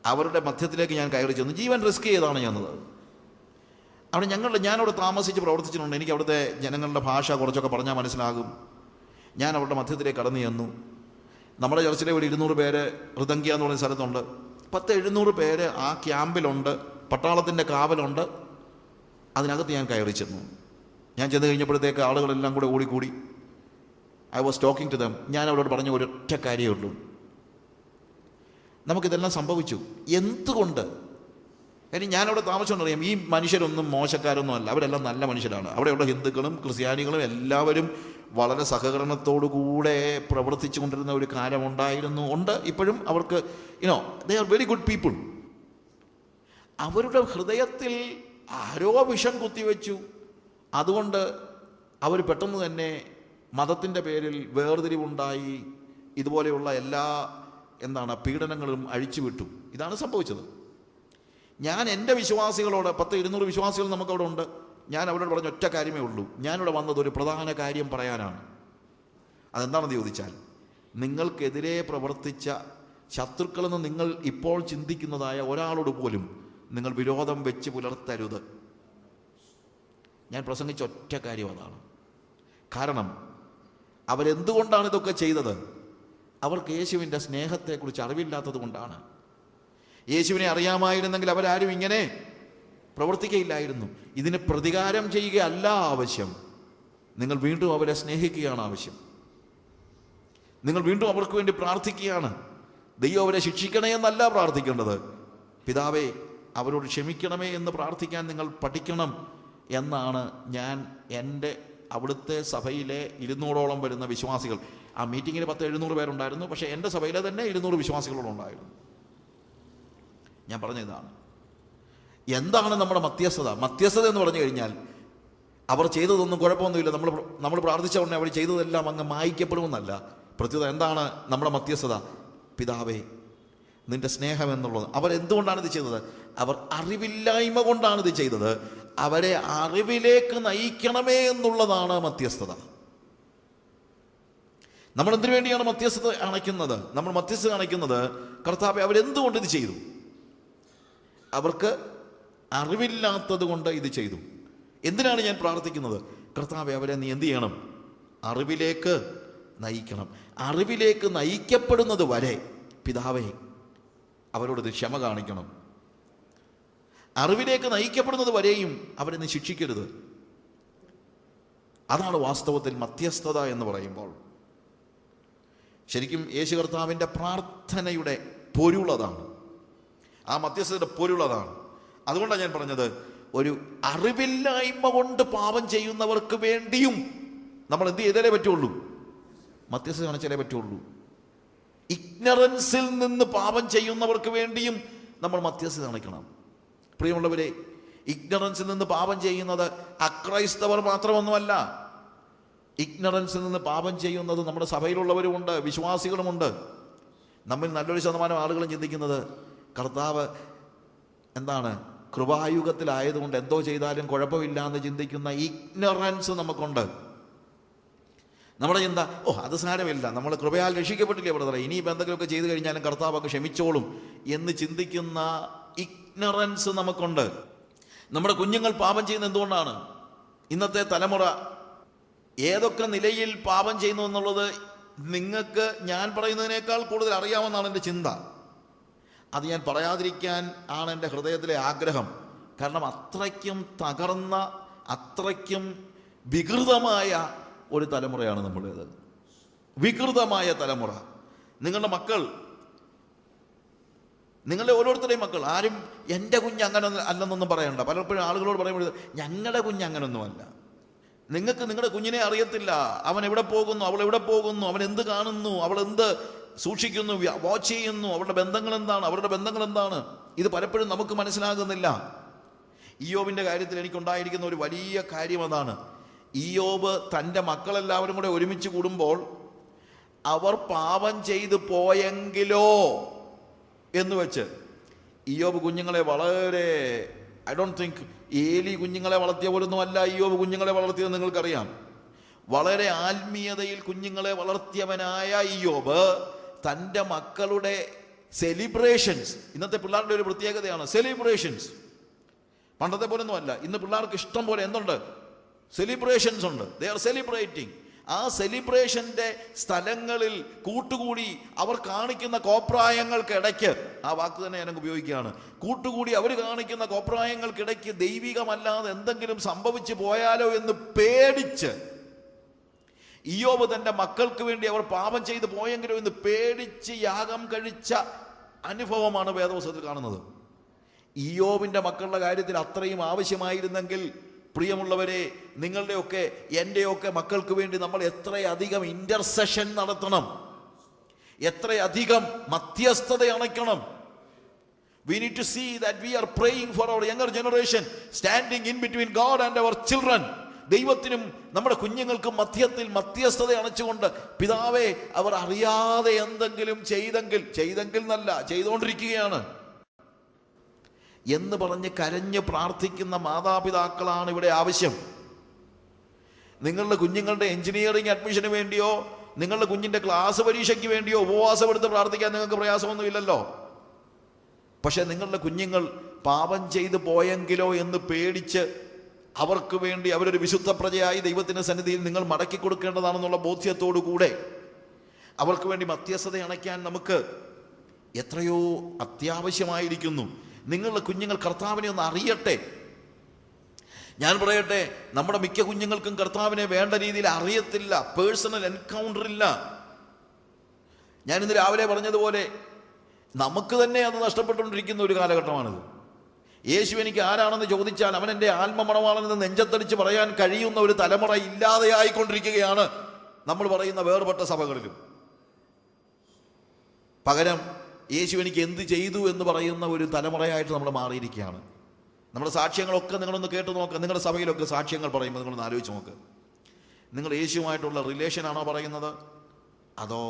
അവരുടെ മധ്യത്തിലേക്ക് ഞാൻ കയറി ചെന്നു, ജീവൻ റിസ്ക് ചെയ്താണ് ചെന്നത്. അവിടെ ഞാനവിടെ താമസിച്ച് പ്രവർത്തിച്ചിട്ടുണ്ട്. എനിക്ക് അവിടുത്തെ ജനങ്ങളുടെ ഭാഷ കുറച്ചൊക്കെ പറഞ്ഞാൽ മനസ്സിലാകും. ഞാൻ അവരുടെ മധ്യത്തിലേക്ക് കടന്നു ചെന്നു. നമ്മുടെ ചർച്ചിലെ ഒരു 200 പേര് ഹൃദങ്കിയ എന്ന് പറയുന്ന സ്ഥലത്തുണ്ട്. 700 പേര് ആ ക്യാമ്പിലുണ്ട്, പട്ടാളത്തിൻ്റെ കാവലുണ്ട്. അതിനകത്ത് ഞാൻ കയറി ചെന്നു. ഞാൻ ചെന്ന് കഴിഞ്ഞപ്പോഴത്തേക്ക് ആളുകളെല്ലാം കൂടെ ഓടിക്കൂടി. I was talking to them. ഞാൻ അവരോട് പറഞ്ഞ ഒരൊറ്റ കാര്യമേ ഉള്ളൂ, നമുക്കിതെല്ലാം സംഭവിച്ചു. എന്തുകൊണ്ട്? കാര്യം ഞാനവിടെ താമസിച്ചുകൊണ്ടറിയാം, ഈ മനുഷ്യരൊന്നും മോശക്കാരൊന്നും അല്ല, അവരെല്ലാം നല്ല മനുഷ്യരാണ്. അവിടെയുള്ള ഹിന്ദുക്കളും ക്രിസ്ത്യാനികളും എല്ലാവരും വളരെ സഹകരണത്തോടുകൂടെ പ്രവർത്തിച്ചു കൊണ്ടിരുന്ന ഒരു കാലമുണ്ടായിരുന്നു, ഉണ്ട്, ഇപ്പോഴും. അവർക്ക് they are very good people. അവരുടെ ഹൃദയത്തിൽ ആരോ വിഷം കുത്തിവെച്ചു. അതുകൊണ്ട് അവർ പെട്ടെന്ന് തന്നെ മതത്തിൻ്റെ പേരിൽ വേർതിരിവുണ്ടായി ഇതുപോലെയുള്ള എല്ലാ പീഡനങ്ങളും അഴിച്ചുവിട്ടു. ഇതാണ് സംഭവിച്ചത്. ഞാൻ എൻ്റെ വിശ്വാസികളോട്, 100-200 വിശ്വാസികൾ നമുക്കവിടെ ഉണ്ട്, ഞാൻ അവരോട് പറഞ്ഞ ഒറ്റ കാര്യമേ ഉള്ളൂ. ഞാനിവിടെ വന്നത് ഒരു പ്രധാന കാര്യം പറയാനാണ്. അതെന്താണെന്ന് ചോദിച്ചാൽ, നിങ്ങൾക്കെതിരെ പ്രവർത്തിച്ച ശത്രുക്കളെന്ന് നിങ്ങൾ ഇപ്പോൾ ചിന്തിക്കുന്നതായ ഒരാളോട് പോലും നിങ്ങൾ വിരോധം വെച്ച് പുലർത്തരുത്. ഞാൻ പ്രസംഗിച്ച ഒറ്റ കാര്യം അതാണ്. കാരണം അവരെന്തുകൊണ്ടാണ് ഇതൊക്കെ ചെയ്തത്? അവർക്ക് യേശുവിൻ്റെ സ്നേഹത്തെക്കുറിച്ച് അറിവില്ലാത്തത് കൊണ്ടാണ്. യേശുവിനെ അറിയാമായിരുന്നെങ്കിൽ അവരാരും ഇങ്ങനെ പ്രവർത്തിക്കുകയില്ലായിരുന്നു. ഇതിന് പ്രതികാരം ചെയ്യുകയല്ല ആവശ്യം, നിങ്ങൾ വീണ്ടും അവരെ സ്നേഹിക്കുകയാണ് ആവശ്യം. നിങ്ങൾ വീണ്ടും അവർക്ക് വേണ്ടി പ്രാർത്ഥിക്കുകയാണ്. ദൈവം അവരെ ശിക്ഷിക്കണേ എന്നല്ല പ്രാർത്ഥിക്കേണ്ടത്, പിതാവേ അവരോട് ക്ഷമിക്കണമേ എന്ന് പ്രാർത്ഥിക്കാൻ നിങ്ങൾ പഠിക്കണം എന്നാണ് ഞാൻ എൻ്റെ അവിടുത്തെ സഭയിലെ 200ഓളം വരുന്ന വിശ്വാസികൾ, ആ മീറ്റിങ്ങിൽ 700 പേരുണ്ടായിരുന്നു, പക്ഷേ എൻ്റെ സഭയിലെ തന്നെ 200 വിശ്വാസികളോളം ഉണ്ടായിരുന്നു. ഞാൻ പറഞ്ഞ ഇതാണ്. എന്താണ് നമ്മുടെ മധ്യസ്ഥത? മധ്യസ്ഥത എന്ന് പറഞ്ഞു കഴിഞ്ഞാൽ അവർ ചെയ്തതൊന്നും കുഴപ്പമൊന്നുമില്ല, നമ്മൾ പ്രാർത്ഥിച്ച ഉടനെ അവർ ചെയ്തതെല്ലാം അങ്ങ് മായ്ക്കപ്പെടുമെന്നല്ല. പ്രത്യുത എന്താണ് നമ്മുടെ മധ്യസ്ഥത? പിതാവേ നിന്റെ സ്നേഹം എന്നുള്ളത്. അവരെന്തുകൊണ്ടാണ് ഇത് ചെയ്തത്? അവർ അറിവില്ലായ്മ കൊണ്ടാണ് ഇത് ചെയ്തത്. അവരെ അറിവിലേക്ക് നയിക്കണമേ എന്നുള്ളതാണ് മധ്യസ്ഥത. നമ്മൾ എന്തിനു വേണ്ടിയാണ് മധ്യസ്ഥത അണയ്ക്കുന്നത്? നമ്മൾ മധ്യസ്ഥത അണയ്ക്കുന്നത്, കർത്താവേ അവരെന്തുകൊണ്ട് ഇത് ചെയ്തു? അവർക്ക് അറിവില്ലാത്തത് കൊണ്ട് ഇത് ചെയ്തു. എന്തിനാണ് ഞാൻ പ്രാർത്ഥിക്കുന്നത്? കർത്താവേ അവരെ നീ എന്ത് ചെയ്യണം? അറിവിലേക്ക് നയിക്കണം. അറിവിലേക്ക് നയിക്കപ്പെടുന്നത് വരെ പിതാവേ അവരോട് ക്ഷമ കാണിക്കണം. അറിവിലേക്ക് നയിക്കപ്പെടുന്നത് വരെയും അവരെ നീ ശിക്ഷിക്കരുത്. അതാണ് വാസ്തവത്തിൽ മധ്യസ്ഥത എന്ന് പറയുമ്പോൾ. ശരിക്കും യേശു കർത്താവിൻ്റെ പ്രാർത്ഥനയുടെ പൊരുളതാണ്, ആ മധ്യസ്ഥതയുടെ പൊരുളതാണ്. അതുകൊണ്ടാണ് ഞാൻ പറഞ്ഞത്, ഒരു അറിവില്ലായ്മ കൊണ്ട് പാപം ചെയ്യുന്നവർക്ക് വേണ്ടിയും നമ്മൾ എന്ത് ചെയ്താലേ പറ്റുള്ളൂ? മധ്യസ്ഥത കാണിച്ചാലേ പറ്റുള്ളൂ. ഇഗ്നറൻസിൽ നിന്ന് പാപം ചെയ്യുന്നവർക്ക് വേണ്ടിയും നമ്മൾ മധ്യസ്ഥത കാണിക്കണം. പ്രിയമുള്ളവരെ, ഇഗ്നറൻസിൽ നിന്ന് പാപം ചെയ്യുന്നത് അക്രൈസ്തവർ മാത്രമൊന്നുമല്ല. ഇഗ്നറൻസിൽ നിന്ന് പാപം ചെയ്യുന്നത് നമ്മുടെ സഭയിലുള്ളവരുമുണ്ട്, വിശ്വാസികളുമുണ്ട്. നമ്മിൽ നല്ലൊരു ശതമാനം ആളുകളും ചിന്തിക്കുന്നത്, കർത്താവ് കൃപായുഗത്തിലായതുകൊണ്ട് എന്തോ ചെയ്താലും കുഴപ്പമില്ല എന്ന് ചിന്തിക്കുന്ന ഇഗ്നറൻസ് നമുക്കുണ്ട്. നമ്മുടെ ചിന്ത, അത് സാരമില്ല, നമ്മൾ കൃപയാൽ രക്ഷിക്കപ്പെട്ടില്ലേ ബ്രദറെ, ഇനിയിപ്പോൾ എന്തെങ്കിലുമൊക്കെ ചെയ്തു കഴിഞ്ഞാലും കർത്താവൊക്കെ ക്ഷമിച്ചോളും എന്ന് ചിന്തിക്കുന്ന ഇഗ്നറൻസ് നമുക്കുണ്ട്. നമ്മുടെ കുഞ്ഞുങ്ങൾ പാപം ചെയ്യുന്നത് എന്തുകൊണ്ടാണ്? ഇന്നത്തെ തലമുറ ഏതൊക്കെ നിലയിൽ പാപം ചെയ്യുന്നു എന്നുള്ളത് നിങ്ങൾക്ക് ഞാൻ പറയുന്നതിനേക്കാൾ കൂടുതൽ അറിയാമെന്നാണ് എൻ്റെ ചിന്ത. അത് ഞാൻ പറയാതിരിക്കാൻ ആണ് എൻ്റെ ഹൃദയത്തിലെ ആഗ്രഹം. കാരണം അത്രയ്ക്കും തകർന്ന, അത്രയ്ക്കും വികൃതമായ ഒരു തലമുറയാണ് നമ്മുടേത്. വികൃതമായ തലമുറ. നിങ്ങളുടെ മക്കൾ, നിങ്ങളുടെ ഓരോരുത്തരുടെയും മക്കൾ, ആരും എൻ്റെ കുഞ്ഞ് അങ്ങനെ അല്ലെന്നൊന്നും പറയണ്ട. പലപ്പോഴും ആളുകളോട് പറയുമ്പോൾ ഞങ്ങളുടെ കുഞ്ഞ് അങ്ങനൊന്നുമല്ല. നിങ്ങൾക്ക് നിങ്ങളുടെ കുഞ്ഞിനെ അറിയത്തില്ല. അവൻ എവിടെ പോകുന്നു, അവൾ എവിടെ പോകുന്നു, അവൻ എന്ത് കാണുന്നു, അവൾ എന്ത് സൂക്ഷിക്കുന്നു, വാച്ച് ചെയ്യുന്നു, അവരുടെ ബന്ധങ്ങൾ എന്താണ്, അവരുടെ ബന്ധങ്ങൾ എന്താണ്, ഇത് പലപ്പോഴും നമുക്ക് മനസ്സിലാകുന്നില്ല. ഇയ്യോബിൻ്റെ കാര്യത്തിൽ എനിക്കുണ്ടായിരിക്കുന്ന ഒരു വലിയ കാര്യം അതാണ്. ഇയ്യോബ് തൻ്റെ മക്കളെല്ലാവരും കൂടെ ഒരുമിച്ച് കൂടുമ്പോൾ അവർ പാപം ചെയ്തു പോയെങ്കിലോ എന്ന് വെച്ച് ഇയ്യോബ് കുഞ്ഞുങ്ങളെ വളരെ, ഐ ഡോണ്ട് തിങ്ക് ഏലി കുഞ്ഞുങ്ങളെ വളർത്തിയ പോലൊന്നും അല്ല ഇയ്യോബ് കുഞ്ഞുങ്ങളെ വളർത്തിയത്. നിങ്ങൾക്കറിയാം, വളരെ ആത്മീയതയിൽ കുഞ്ഞുങ്ങളെ വളർത്തിയവനായ ഇയ്യോബ് തൻ്റെ മക്കളുടെ സെലിബ്രേഷൻസ്, ഇന്നത്തെ പിള്ളേരുടെ ഒരു പ്രത്യേകതയാണ് സെലിബ്രേഷൻസ്. പണ്ടത്തെ പോലൊന്നും അല്ല. ഇന്ന് പിള്ളേർക്ക് ഇഷ്ടം പോലെ എന്തുണ്ട്? സെലിബ്രേഷൻസ് ഉണ്ട്. They are celebrating. ആ സെലിബ്രേഷൻ്റെ സ്ഥലങ്ങളിൽ കൂട്ടുകൂടി അവർ കാണിക്കുന്ന കോപ്രായങ്ങൾക്കിടയ്ക്ക്, ആ വാക്ക് തന്നെ ഞാൻ ഉപയോഗിക്കുകയാണ്, കൂട്ടുകൂടി അവർ കാണിക്കുന്ന കോപ്രായങ്ങൾക്കിടയ്ക്ക് ദൈവികമല്ലാതെ എന്തെങ്കിലും സംഭവിച്ചു പോയാലോ എന്ന് പേടിച്ച്, ഇയ്യോബ് തൻ്റെ മക്കൾക്ക് വേണ്ടി അവർ പാപം ചെയ്തു പോയെങ്കിലോ എന്ന് പേടിച്ച് യാഗം കഴിച്ച അനുഭവമാണ് വേദപുസ്തകത്തിൽ കാണുന്നത്. ഇയ്യോബിൻ്റെ മക്കളുടെ കാര്യത്തിൽ അത്രയും ആവശ്യമായിരുന്നെങ്കിൽ പ്രിയമുള്ളവരെ, നിങ്ങളുടെയൊക്കെ എൻ്റെയൊക്കെ മക്കൾക്ക് വേണ്ടി നമ്മൾ എത്രയധികം ഇൻ്റർസെഷൻ നടത്തണം, എത്രയധികം മധ്യസ്ഥത അണയ്ക്കണം. We need to see that we are praying for our younger generation, standing in between God and our children. ദൈവത്തിനും നമ്മുടെ കുഞ്ഞുങ്ങൾക്കും മധ്യത്തിൽ മധ്യസ്ഥത അണച്ചുകൊണ്ട്, പിതാവേ, അവർ അറിയാതെ എന്തെങ്കിലും ചെയ്തെങ്കിൽ എന്നല്ല, ചെയ്തുകൊണ്ടിരിക്കുകയാണ് എന്ന് പറഞ്ഞ് കരഞ്ഞ് പ്രാർത്ഥിക്കുന്ന മാതാപിതാക്കളാണ് ഇവിടെ ആവശ്യം. നിങ്ങളുടെ കുഞ്ഞുങ്ങളുടെ എഞ്ചിനീയറിംഗ് അഡ്മിഷന് വേണ്ടിയോ നിങ്ങളുടെ കുഞ്ഞിൻ്റെ ക്ലാസ് പരീക്ഷയ്ക്ക് വേണ്ടിയോ ഉപവാസമെടുത്ത് പ്രാർത്ഥിക്കാൻ നിങ്ങൾക്ക് പ്രയാസമൊന്നുമില്ലല്ലോ. പക്ഷെ നിങ്ങളുടെ കുഞ്ഞുങ്ങൾ പാപം ചെയ്തു പോയെങ്കിലോ എന്ന് പേടിച്ച് അവർക്ക് വേണ്ടി അവരൊരു വിശുദ്ധ പ്രജയായി ദൈവത്തിൻ്റെ സന്നിധിയിൽ നിങ്ങൾ മടക്കി കൊടുക്കേണ്ടതാണെന്നുള്ള ബോധ്യത്തോടു കൂടെ അവർക്ക് വേണ്ടി മധ്യസ്ഥത അണയ്ക്കാൻ നമുക്ക് എത്രയോ അത്യാവശ്യമായിരിക്കുന്നു. നിങ്ങളുടെ കുഞ്ഞുങ്ങൾ കർത്താവിനെ ഒന്ന് അറിയട്ടെ. ഞാൻ പറയട്ടെ, നമ്മുടെ മിക്ക കുഞ്ഞുങ്ങൾക്കും കർത്താവിനെ വേണ്ട രീതിയിൽ അറിയത്തില്ല, പേഴ്സണൽ എൻകൗണ്ടർ ഇല്ല. ഞാൻ ഇന്ന് രാവിലെ പറഞ്ഞതുപോലെ നമുക്ക് തന്നെ അത് നഷ്ടപ്പെട്ടുകൊണ്ടിരിക്കുന്ന ഒരു കാലഘട്ടമാണിത്. യേശു എനിക്ക് ആരാണെന്ന് ചോദിച്ചാൽ അവൻ എൻ്റെ ആത്മമണവാളനെന്ന് നെഞ്ചത്തടിച്ച് പറയാൻ കഴിയുന്ന ഒരു തലമുറ ഇല്ലാതെയായിക്കൊണ്ടിരിക്കുകയാണ് നമ്മൾ പറയുന്ന വേർപെട്ട സഭകളിലും. പകരം യേശു എനിക്ക് എന്ത് ചെയ്തു എന്ന് പറയുന്ന ഒരു തലമുറയായിട്ട് നമ്മൾ മാറിയിരിക്കുകയാണ്. നമ്മുടെ സാക്ഷ്യങ്ങളൊക്കെ നിങ്ങളൊന്ന് കേട്ട് നോക്കുക. നിങ്ങളുടെ സഭയിലൊക്കെ സാക്ഷ്യങ്ങൾ പറയുമ്പോൾ നിങ്ങളൊന്ന് ആലോചിച്ച് നോക്ക്. നിങ്ങൾ യേശുവുമായിട്ടുള്ള റിലേഷനാണോ പറയുന്നത്, അതോ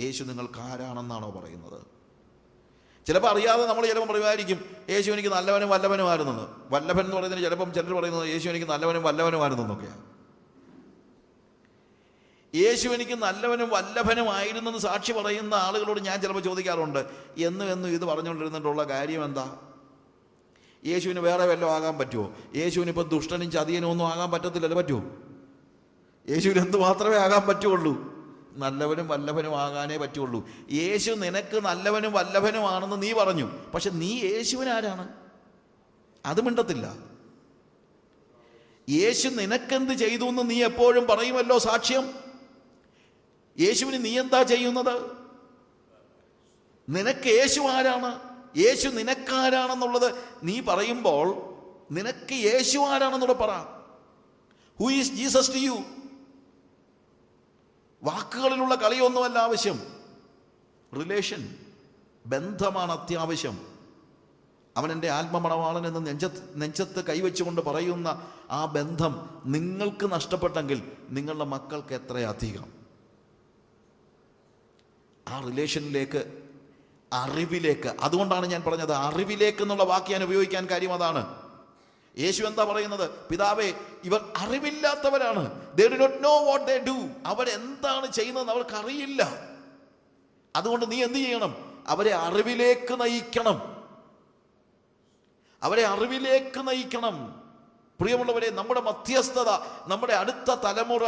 യേശു നിങ്ങൾക്ക് ആരാണെന്നാണോ പറയുന്നത്? ചിലപ്പോൾ അറിയാതെ നമ്മൾ ചിലപ്പോൾ പറയുമായിരിക്കും, യേശു എനിക്ക് നല്ലവനും വല്ലവനുമായിരുന്നെന്ന്. വല്ലഭൻ എന്ന് പറയുന്നതിന് ചിലപ്പം ചിലർ പറയുന്നത് യേശു എനിക്ക് നല്ലവനും വല്ലവനുമായിരുന്നെന്നൊക്കെയാണ്. യേശു എനിക്ക് നല്ലവനും വല്ലഭനുമായിരുന്നെന്ന് സാക്ഷി പറയുന്ന ആളുകളോട് ഞാൻ ചിലപ്പോൾ ചോദിക്കാറുണ്ട്, എന്നും ഇത് പറഞ്ഞുകൊണ്ടിരുന്നിട്ടുള്ള കാര്യം എന്താ? യേശുവിന് വേറെ വല്ലതും ആകാൻ പറ്റുമോ? യേശുവിന് ഇപ്പം ദുഷ്ടനും ചതിയനും ഒന്നും ആകാൻ പറ്റത്തില്ലല്ലോ. പറ്റുമോ? യേശുവിന് എന്ത് മാത്രമേ ആകാൻ പറ്റുള്ളൂ? നല്ലവനും വല്ലഭനും ആകാനേ പറ്റുള്ളൂ. യേശു നിനക്ക് നല്ലവനും വല്ലഭനുമാണെന്ന് നീ പറഞ്ഞു, പക്ഷെ നീ യേശുവിനാരാണ്? അത് മിണ്ടത്തില്ല. യേശു നിനക്കെന്ത് ചെയ്തു എന്ന് നീ എപ്പോഴും പറയുമല്ലോ സാക്ഷ്യം. യേശുവിന് നീ എന്താ ചെയ്യുന്നത്? നിനക്ക് യേശു ആരാണ്, യേശു നിനക്കാരാണെന്നുള്ളത് നീ പറയുമ്പോൾ നിനക്ക് യേശു ആരാണെന്നുള്ളത് പറ. Who is Jesus to you? വാക്കുകളിലുള്ള കളിയൊന്നുമല്ല ആവശ്യം, റിലേഷൻ, ബന്ധമാണ് അത്യാവശ്യം. അവൻ എൻ്റെ ആത്മമണവാളൻ എന്ന് നെഞ്ചത്ത് കൈവച്ചുകൊണ്ട് പറയുന്ന ആ ബന്ധം നിങ്ങൾക്ക് നഷ്ടപ്പെട്ടെങ്കിൽ നിങ്ങളുടെ മക്കൾക്ക് എത്രയധികം ആ റിലേഷനിലേക്ക്, അറിവിലേക്ക്. അതുകൊണ്ടാണ് ഞാൻ പറഞ്ഞത് അറിവിലേക്ക് എന്നുള്ള വാക്ക് ഞാൻ ഉപയോഗിക്കാൻ കാര്യം അതാണ്. യേശു എന്താ പറയുന്നത്? പിതാവേ, ഇവർ അറിവില്ലാത്തവരാണ്. They do not know what they do. അവരെന്താണ് ചെയ്യുന്നതെന്ന് അവർക്കറിയില്ല. അതുകൊണ്ട് നീ എന്ത് ചെയ്യണം? അവരെ അറിവിലേക്ക് നയിക്കണം, അവരെ അറിവിലേക്ക് നയിക്കണം. പ്രിയമുള്ളവരെ, നമ്മുടെ മധ്യസ്ഥത, നമ്മുടെ അടുത്ത തലമുറ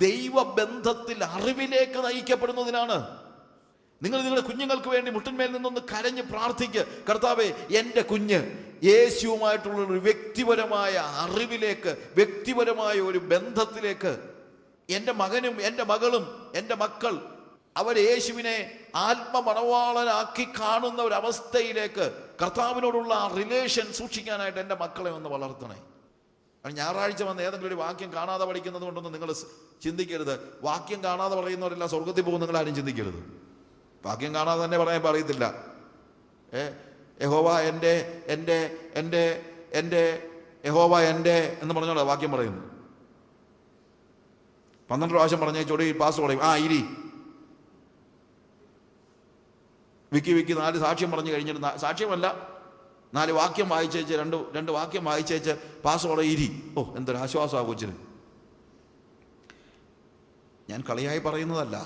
ദൈവബന്ധത്തിൽ അറിവിലേക്ക് നയിക്കപ്പെടുന്നതിനാണ്. നിങ്ങൾ നിങ്ങളുടെ കുഞ്ഞുങ്ങൾക്ക് വേണ്ടി മുട്ടിന്മേൽ നിന്നൊന്ന് കരഞ്ഞ് പ്രാർത്ഥിക്കുക. കർത്താവേ, എൻ്റെ കുഞ്ഞ് യേശുവുമായിട്ടുള്ള ഒരു വ്യക്തിപരമായ അറിവിലേക്ക്, വ്യക്തിപരമായ ഒരു ബന്ധത്തിലേക്ക്, എൻ്റെ മകനും എൻ്റെ മകളും എൻ്റെ മക്കൾ അവർ യേശുവിനെ ആത്മമണവാളനാക്കി കാണുന്ന ഒരവസ്ഥയിലേക്ക്, കർത്താവിനോടുള്ള ആ റിലേഷൻ സൂക്ഷിക്കാനായിട്ട് എൻ്റെ മക്കളെ ഒന്ന് വളർത്തണേ. ഞായറാഴ്ച വന്ന് ഏതെങ്കിലും ഒരു വാക്യം കാണാതെ പഠിക്കുന്നത് കൊണ്ടൊന്നും നിങ്ങൾ ചിന്തിക്കരുത്. വാക്യം കാണാതെ പറയുന്നവരെല്ലാം സ്വർഗത്തിൽ പോകും നിങ്ങൾ ആരും ചിന്തിക്കരുത്. വാക്യം കാണാതെ തന്നെ പറയാൻ പറയത്തില്ല. യഹോവ എൻ്റെ എൻ്റെ എൻ്റെ എൻ്റെ യഹോവ എൻ്റെ എന്ന് പറഞ്ഞോളാം വാക്യം പറയുന്നു. 12 പ്രാവശ്യം പറഞ്ഞ ചൊടി പാസ് പറയും, ആ ഇരി വിക്കി 4 സാക്ഷ്യം പറഞ്ഞു കഴിഞ്ഞിട്ട്, സാക്ഷ്യമല്ല 4 വാക്യം വായിച്ചേച്ച്, രണ്ട് വാക്യം വായിച്ചേച്ച് പാസ് പറയും ഇരി. ഓ, എന്തൊരു ആശ്വാസം ആ കൊച്ചിന്. ഞാൻ കളിയായി പറയുന്നതല്ല.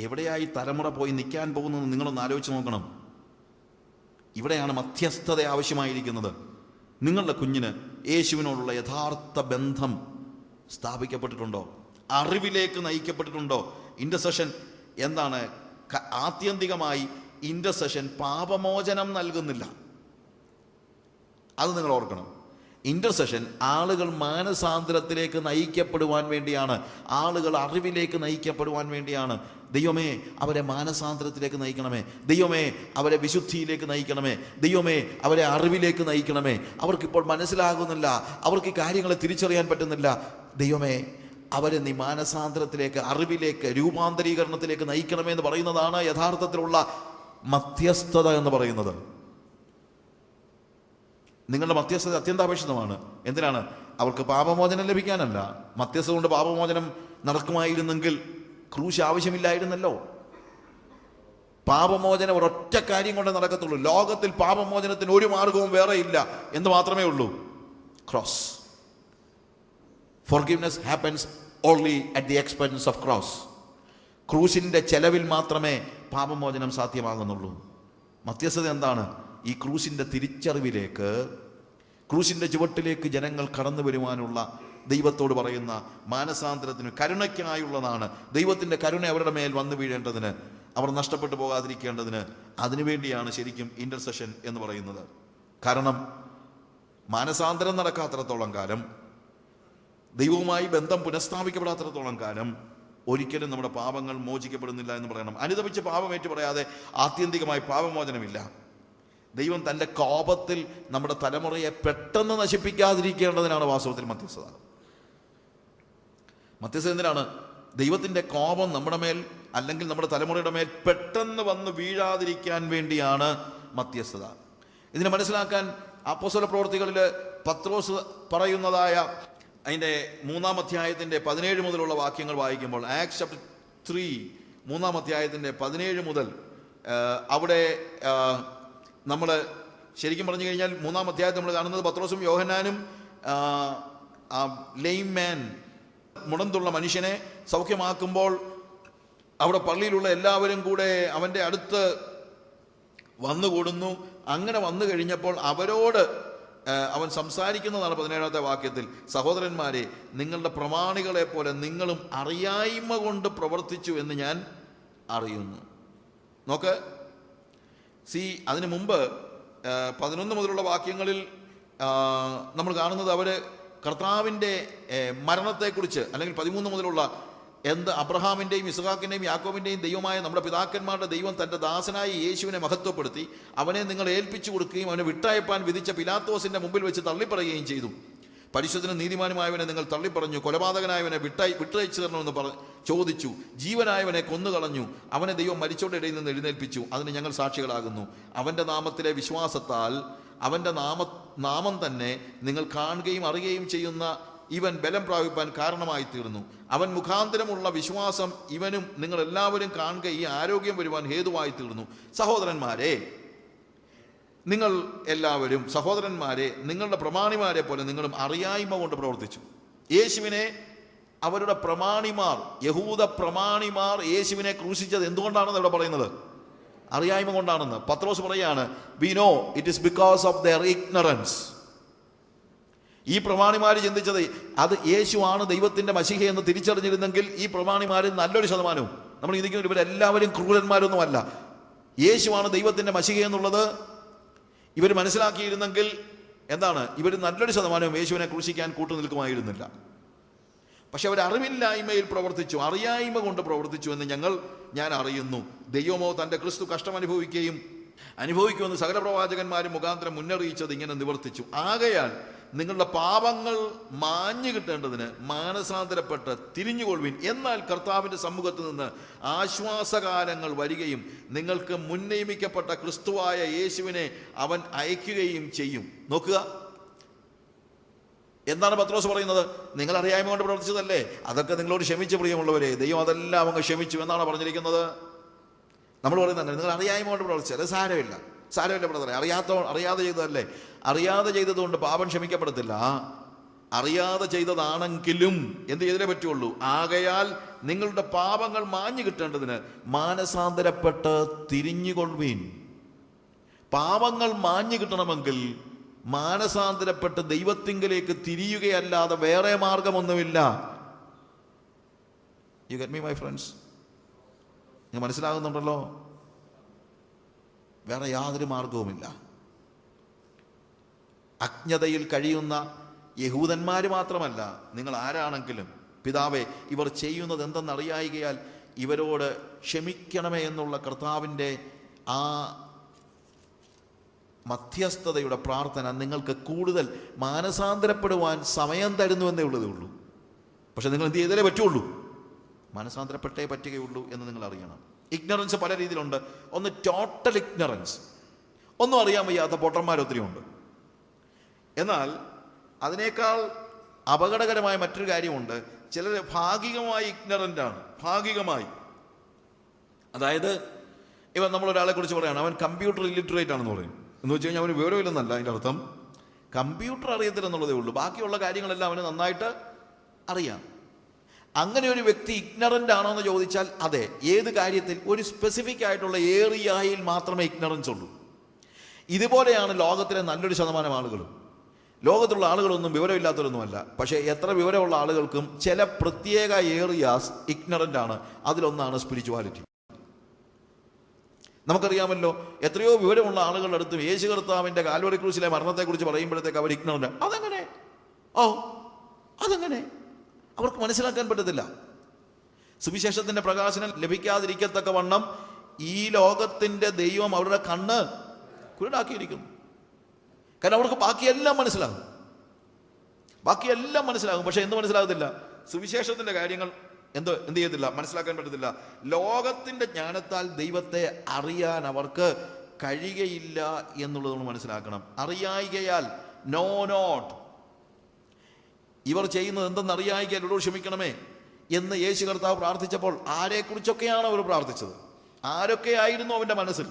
എവിടെയായി തലമുറ പോയി നിൽക്കാൻ പോകുന്നത് നിങ്ങളൊന്ന് ആലോചിച്ച് നോക്കണം. ഇവിടെയാണ് മധ്യസ്ഥത ആവശ്യമായിരിക്കുന്നത്. നിങ്ങളുടെ കുഞ്ഞിന് യേശുവിനോടുള്ള യഥാർത്ഥ ബന്ധം സ്ഥാപിക്കപ്പെട്ടിട്ടുണ്ടോ? അറിവിലേക്ക് നയിക്കപ്പെട്ടിട്ടുണ്ടോ? ഇൻ്റർസെഷൻ എന്താണ്? ആത്യന്തികമായി ഇൻ്റർസെഷൻ പാപമോചനം നൽകുന്നില്ല. അത് നിങ്ങൾ ഓർക്കണം. ഇന്റർസെഷൻ ആളുകൾ മാനസാന്തരത്തിലേക്ക് നയിക്കപ്പെടുവാൻ വേണ്ടിയാണ്, ആളുകൾ അറിവിലേക്ക് നയിക്കപ്പെടുവാൻ വേണ്ടിയാണ്. ദൈവമേ അവരെ മാനസാന്തരത്തിലേക്ക് നയിക്കണമേ, ദൈവമേ അവരെ വിശുദ്ധിയിലേക്ക് നയിക്കണമേ, ദൈവമേ അവരെ അറിവിലേക്ക് നയിക്കണമേ. അവർക്കിപ്പോൾ മനസ്സിലാകുന്നില്ല, അവർക്ക് ഈ കാര്യങ്ങളെ തിരിച്ചറിയാൻ പറ്റുന്നില്ല. ദൈവമേ അവരെ നീ മാനസാന്തരത്തിലേക്ക്, അറിവിലേക്ക്, രൂപാന്തരീകരണത്തിലേക്ക് നയിക്കണമേ എന്ന് പറയുന്നതാണ് യഥാർത്ഥത്തിലുള്ള മധ്യസ്ഥത എന്ന് പറയുന്നത്. നിങ്ങളുടെ മധ്യസ്ഥത അത്യന്താപേക്ഷിതമാണ്. എന്തിനാണ്? അവർക്ക് പാപമോചനം ലഭിക്കാനല്ല. മധ്യസ്ഥത കൊണ്ട് പാപമോചനം നടക്കുമായിരുന്നെങ്കിൽ ക്രൂശ് ആവശ്യമില്ലായിരുന്നല്ലോ. പാപമോചനം ഒരൊറ്റ കാര്യം കൊണ്ടേ നടക്കത്തുള്ളൂ. ലോകത്തിൽ പാപമോചനത്തിന് ഒരു മാർഗവും വേറെ ഇല്ല എന്ന് മാത്രമേ ഉള്ളൂ, cross. Forgiveness happens only at the expense of cross. ക്രൂശിൻ്റെ ചെലവിൽ മാത്രമേ പാപമോചനം സാധ്യമാകുന്നുള്ളൂ. മധ്യസ്ഥത എന്താണ്? ഈ ക്രൂശിൻ്റെ തിരിച്ചറിവിലേക്ക്, ക്രൂശിൻ്റെ ചുവട്ടിലേക്ക് ജനങ്ങൾ കടന്നു വരുവാനുള്ള ദൈവത്തോട് പറയുന്ന മാനസാന്തരത്തിന് കരുണയ്ക്കായുള്ളതാണ്. ദൈവത്തിൻ്റെ കരുണ അവരുടെ മേൽ വന്നു വീഴേണ്ടതിന്, അവർ നഷ്ടപ്പെട്ടു പോകാതിരിക്കേണ്ടതിന്, അതിനുവേണ്ടിയാണ് ശരിക്കും ഇന്റർസെഷൻ എന്ന് പറയുന്നത്. കാരണം മാനസാന്തരം നടക്കാത്തിടത്തോളം കാലം, ദൈവവുമായി ബന്ധം പുനഃസ്ഥാപിക്കപ്പെടാത്തിടത്തോളം കാലം ഒരിക്കലും നമ്മുടെ പാപങ്ങൾ മോചിക്കപ്പെടുന്നില്ല എന്ന് പറയണം. അനുതപിച്ച് പാപമേറ്റു പറയാതെ ആത്യന്തികമായി പാപമോചനമില്ല. ദൈവം തൻ്റെ കോപത്തിൽ നമ്മുടെ തലമുറയെ പെട്ടെന്ന് നശിപ്പിക്കാതിരിക്കേണ്ടതിനാണ് വാസ്തവത്തിൽ മധ്യസ്ഥത. മധ്യസ്ഥത എന്തിനാണ്? ദൈവത്തിൻ്റെ കോപം നമ്മുടെ മേൽ അല്ലെങ്കിൽ നമ്മുടെ തലമുറയുടെ മേൽ പെട്ടെന്ന് വന്ന് വീഴാതിരിക്കാൻ വേണ്ടിയാണ് മധ്യസ്ഥത. ഇതിനെ മനസ്സിലാക്കാൻ അപ്പോസ്തല പ്രവൃത്തികളിൽ പത്രോസ് പറയുന്നതായ അതിൻ്റെ 3-ാം അധ്യായത്തിൻ്റെ 17 മുതലുള്ള വാക്യങ്ങൾ വായിക്കുമ്പോൾ, ആക്ട്സ് ചാപ്റ്റർ 3 3-ാം അധ്യായത്തിൻ്റെ 17 മുതൽ അവിടെ നമ്മൾ ശരിക്കും പറഞ്ഞു കഴിഞ്ഞാൽ 3-ാം അധ്യായത്തിൽ നമ്മൾ കാണുന്നത് പത്രോസും യോഹന്നാനും ലെയിം മാൻ, മുടന്തുള്ള മനുഷ്യനെ സൗഖ്യമാക്കുമ്പോൾ അവിടെ പള്ളിയിലുള്ള എല്ലാവരും കൂടെ അവൻ്റെ അടുത്ത് വന്നുകൂടുന്നു. അങ്ങനെ വന്നു കഴിഞ്ഞപ്പോൾ അവരോട് അവൻ സംസാരിക്കുന്നതാണ് 17-ാമത്തെ വാക്യത്തിൽ. സഹോദരന്മാരെ, നിങ്ങളുടെ പ്രമാണികളെ പോലെ നിങ്ങളും അറിയായ്മ കൊണ്ട് പ്രവർത്തിച്ചു എന്ന് ഞാൻ അറിയുന്നു. നോക്ക്, അതിനു മുമ്പ് 11 മുതലുള്ള വാക്യങ്ങളിൽ നമ്മൾ കാണുന്നത് അവർ കർത്താവിൻ്റെ മരണത്തെക്കുറിച്ച്, അല്ലെങ്കിൽ 13 മുതലുള്ള അബ്രഹാമിൻ്റെയും ഇസ്ഹാക്കിൻ്റെയും യാക്കോബിൻ്റെയും ദൈവമായ നമ്മുടെ പിതാക്കന്മാരുടെ ദൈവം തൻ്റെ ദാസനായ യേശുവിനെ മഹത്വപ്പെടുത്തി അവനെ നിങ്ങൾ ഏൽപ്പിച്ചു കൊടുക്കുകയും അവനെ വിട്ടയപ്പാൻ വിധിച്ച പിലാത്തോസിൻ്റെ മുമ്പിൽ വെച്ച് തള്ളിപ്പറയുകയും ചെയ്തു. പരിശുദ്ധനും നീതിമാനുമായവനെ നിങ്ങൾ തള്ളിപ്പറഞ്ഞു, കൊലപാതകനായവനെ വിട്ടയച്ചു തരണമെന്ന് ചോദിച്ചു, ജീവനായവനെ കൊന്നുകളഞ്ഞു, അവനെ ദൈവം മരിച്ചവരുടെ ഇടയിൽ നിന്ന് എഴുന്നേൽപ്പിച്ചു. അതിന് ഞങ്ങൾ സാക്ഷികളാകുന്നു. അവൻ്റെ നാമത്തിലെ വിശ്വാസത്താൽ അവൻ്റെ നാമം തന്നെ നിങ്ങൾ കാണുകയും അറിയുകയും ചെയ്യുന്ന ഇവൻ ബലം പ്രാപിപ്പാൻ കാരണമായി തീർന്നു. അവൻ മുഖാന്തരമുള്ള വിശ്വാസം ഇവനും നിങ്ങൾ എല്ലാവരും കാണുക ഈ ആരോഗ്യം വരുവാൻ ഹേതുവായി തീർന്നു. സഹോദരന്മാരെ, നിങ്ങൾ എല്ലാവരും നിങ്ങളുടെ പ്രമാണിമാരെ പോലെ നിങ്ങളും അറിയായ്മ കൊണ്ട് പ്രവർത്തിച്ചു. യേശുവിനെ അവരുടെ പ്രമാണിമാർ, യഹൂദ പ്രമാണിമാർ യേശുവിനെ ക്രൂശിച്ചത് എന്തുകൊണ്ടാണെന്ന് ഇവിടെ പറയുന്നത്? അറിയായ്മ കൊണ്ടാണെന്ന്. പത്രോസ് പറയാണ്, we know it is because of their ignorance. ഈ പ്രമാണിമാർ ചിന്തിച്ചത് അത് യേശുവാണ് ദൈവത്തിൻ്റെ മശിഹ എന്ന് തിരിച്ചറിഞ്ഞിരുന്നെങ്കിൽ ഈ പ്രമാണിമാരിൽ നല്ലൊരു ശതമാനവും, നമ്മൾ ചിന്തിക്കുന്നത് ഇവരെല്ലാവരും ക്രൂരന്മാരൊന്നുമല്ല, യേശുവാണ് ദൈവത്തിൻ്റെ മശിഹ എന്നുള്ളത് ഇവർ മനസ്സിലാക്കിയിരുന്നെങ്കിൽ എന്താണ്, ഇവർ നല്ലൊരു ശതമാനവും യേശുവിനെ ക്രൂശിക്കാൻ കൂട്ടുനിൽക്കുമായിരുന്നില്ല. പക്ഷെ അവർ അറിവില്ലായ്മയിൽ പ്രവർത്തിച്ചു, അറിയായ്മ കൊണ്ട് പ്രവർത്തിച്ചു എന്ന് ഞാൻ അറിയുന്നു. ദൈവമോ തൻ്റെ ക്രിസ്തു കഷ്ടം അനുഭവിക്കുമെന്ന് സകല പ്രവാചകന്മാരും മുഖാന്തരം മുന്നറിയിച്ചത് ഇങ്ങനെ നിവർത്തിച്ചു. ആകയാൽ നിങ്ങളുടെ പാപങ്ങൾ മാഞ്ഞു കിട്ടേണ്ടതിന് മാനസാന്തരപ്പെട്ട് തിരിഞ്ഞുകൊള്ളുവിൻ. എന്നാൽ കർത്താവിൻ്റെ സമ്മുഖത്ത് നിന്ന് ആശ്വാസകാലങ്ങൾ വരികയും നിങ്ങൾക്ക് മുൻനിയമിക്കപ്പെട്ട ക്രിസ്തുവായ യേശുവിനെ അവൻ അയക്കുകയും ചെയ്യും. നോക്കുക, എന്താണ് പത്രോസ് പറയുന്നത്? നിങ്ങൾ അറിയായ്മ കൊണ്ട് പ്രവർത്തിച്ചതല്ലേ, അതൊക്കെ നിങ്ങളോട് ക്ഷമിച്ചു പ്രിയമുള്ളവരെ, ദൈവം അതെല്ലാം അങ്ങ് ക്ഷമിച്ചു എന്നാണ് പറഞ്ഞിരിക്കുന്നത്. നമ്മൾ പറയുന്നത് അങ്ങനെ, നിങ്ങൾ അറിയായ്മ കൊണ്ട് പ്രവർത്തിച്ചത് സാരമില്ല ബ്രദറെ, അറിയാതെ ചെയ്തതല്ലേ. അറിയാതെ ചെയ്തതുകൊണ്ട് പാപം ക്ഷമിക്കപ്പെടത്തില്ല. അറിയാതെ ചെയ്തതാണെങ്കിലും എന്ത് ചെയ്തേ പറ്റുള്ളൂ? ആകയാൽ നിങ്ങളുടെ പാപങ്ങൾ മാഞ്ഞു കിട്ടേണ്ടതിന് മാനസാന്തരപ്പെട്ട് തിരിഞ്ഞുകൊള്ളുവീൻ. പാപങ്ങൾ മാഞ്ഞു കിട്ടണമെങ്കിൽ മാനസാന്തരപ്പെട്ട് ദൈവത്തിങ്കലേക്ക് തിരിയുകയല്ലാതെ വേറെ മാർഗമൊന്നുമില്ല. You get me my friends? നിങ്ങൾ മനസ്സിലാകുന്നുണ്ടല്ലോ? വേറെ യാതൊരു മാർഗവുമില്ല. അജ്ഞതയിൽ കഴിയുന്ന യഹൂദന്മാർ മാത്രമല്ല, നിങ്ങൾ ആരാണെങ്കിലും പിതാവേ, ഇവർ ചെയ്യുന്നത് എന്തെന്നറിയായികയാൽ ഇവരോട് ക്ഷമിക്കണമേ എന്നുള്ള കർത്താവിൻ്റെ ആ മധ്യസ്ഥതയുടെ പ്രാർത്ഥന നിങ്ങൾക്ക് കൂടുതൽ മാനസാന്തരപ്പെടുവാൻ സമയം തരുന്നുവെന്നേ ഉള്ളൂ. പക്ഷെ നിങ്ങൾ എന്ത് ചെയ്താലേ പറ്റുള്ളൂ? മാനസാന്തരപ്പെട്ടേ പറ്റുകയുള്ളൂ എന്ന് നിങ്ങൾ അറിയണം. ഇഗ്നറൻസ് പല രീതിയിലുണ്ട്. ഒന്ന് ടോട്ടൽ ഇഗ്നറൻസ്, ഒന്നും അറിയാൻ വയ്യാത്ത പൊട്ടന്മാരൊത്തിരി ഉണ്ട്. എന്നാൽ അതിനേക്കാൾ അപകടകരമായ മറ്റൊരു കാര്യമുണ്ട്. ചിലർ ഭാഗികമായി ഇഗ്നറൻ്റ് ആണ്. ഭാഗികമായി, അതായത് ഇവൻ നമ്മളൊരാളെ കുറിച്ച് പറയുകയാണ്, അവൻ കമ്പ്യൂട്ടർ ഇല്ലിറ്ററേറ്റ് ആണെന്ന് പറയും. എന്ന് വെച്ച് കഴിഞ്ഞാൽ അവന് വിവരമില്ലെന്നല്ല അതിൻ്റെ അർത്ഥം. കമ്പ്യൂട്ടർ അറിയത്തില്ലെന്നുള്ളതേ ഉള്ളൂ, ബാക്കിയുള്ള കാര്യങ്ങളെല്ലാം അവന് നന്നായിട്ട് അറിയാം. അങ്ങനെ ഒരു വ്യക്തി ഇഗ്നറൻ്റ് ആണോ എന്ന് ചോദിച്ചാൽ അതെ. ഏത് കാര്യത്തിൽ? ഒരു സ്പെസിഫിക് ആയിട്ടുള്ള ഏറിയയിൽ മാത്രമേ ഇഗ്നറൻസ് ഉള്ളൂ. ഇതുപോലെയാണ് ലോകത്തിലെ നല്ലൊരു ശതമാനം ആളുകളും. ലോകത്തുള്ള ആളുകളൊന്നും വിവരമില്ലാത്തവരൊന്നുമല്ല. പക്ഷേ എത്ര വിവരമുള്ള ആളുകൾക്കും ചില പ്രത്യേക ഏറിയാസ് ഇഗ്നറൻ്റ് ആണ്. അതിലൊന്നാണ് സ്പിരിച്വാലിറ്റി. നമുക്കറിയാമല്ലോ, എത്രയോ വിവരമുള്ള ആളുകളുടെ അടുത്തും യേശു കർത്താവിൻ്റെ കാൽവറി ക്രൂശിലെ മരണത്തെക്കുറിച്ച് പറയുമ്പോഴത്തേക്ക് അവർ ഇഗ്നറൻ്റ്. അതെങ്ങനെ? അതെങ്ങനെ? അവർക്ക് മനസ്സിലാക്കാൻ പറ്റത്തില്ല. സുവിശേഷത്തിൻ്റെ പ്രകാശനം ലഭിക്കാതിരിക്കത്തക്ക വണ്ണം ഈ ലോകത്തിൻ്റെ ദൈവം അവരുടെ കണ്ണ് കുരുടാക്കിയിരിക്കുന്നു. കാരണം അവർക്ക് ബാക്കിയെല്ലാം മനസ്സിലാകും, പക്ഷെ എന്ത് മനസ്സിലാകത്തില്ല? സുവിശേഷത്തിൻ്റെ കാര്യങ്ങൾ എന്ത് ചെയ്യത്തില്ല, മനസ്സിലാക്കാൻ പറ്റത്തില്ല. ലോകത്തിൻ്റെ ജ്ഞാനത്താൽ ദൈവത്തെ അറിയാൻ അവർക്ക് കഴിയുകയില്ല എന്നുള്ളത് നമ്മൾ മനസ്സിലാക്കണം. അറിയായികയാൽ നോട്ട്, ഇവർ ചെയ്യുന്നത് എന്തെന്നറിയായികയാൽ ഇവരോട് ക്ഷമിക്കണമേ എന്ന് യേശു കർത്താവ് പ്രാർത്ഥിച്ചപ്പോൾ ആരെക്കുറിച്ചൊക്കെയാണ് അവർ പ്രാർത്ഥിച്ചത്? ആരൊക്കെയായിരുന്നു അവൻ്റെ മനസ്സിൽ?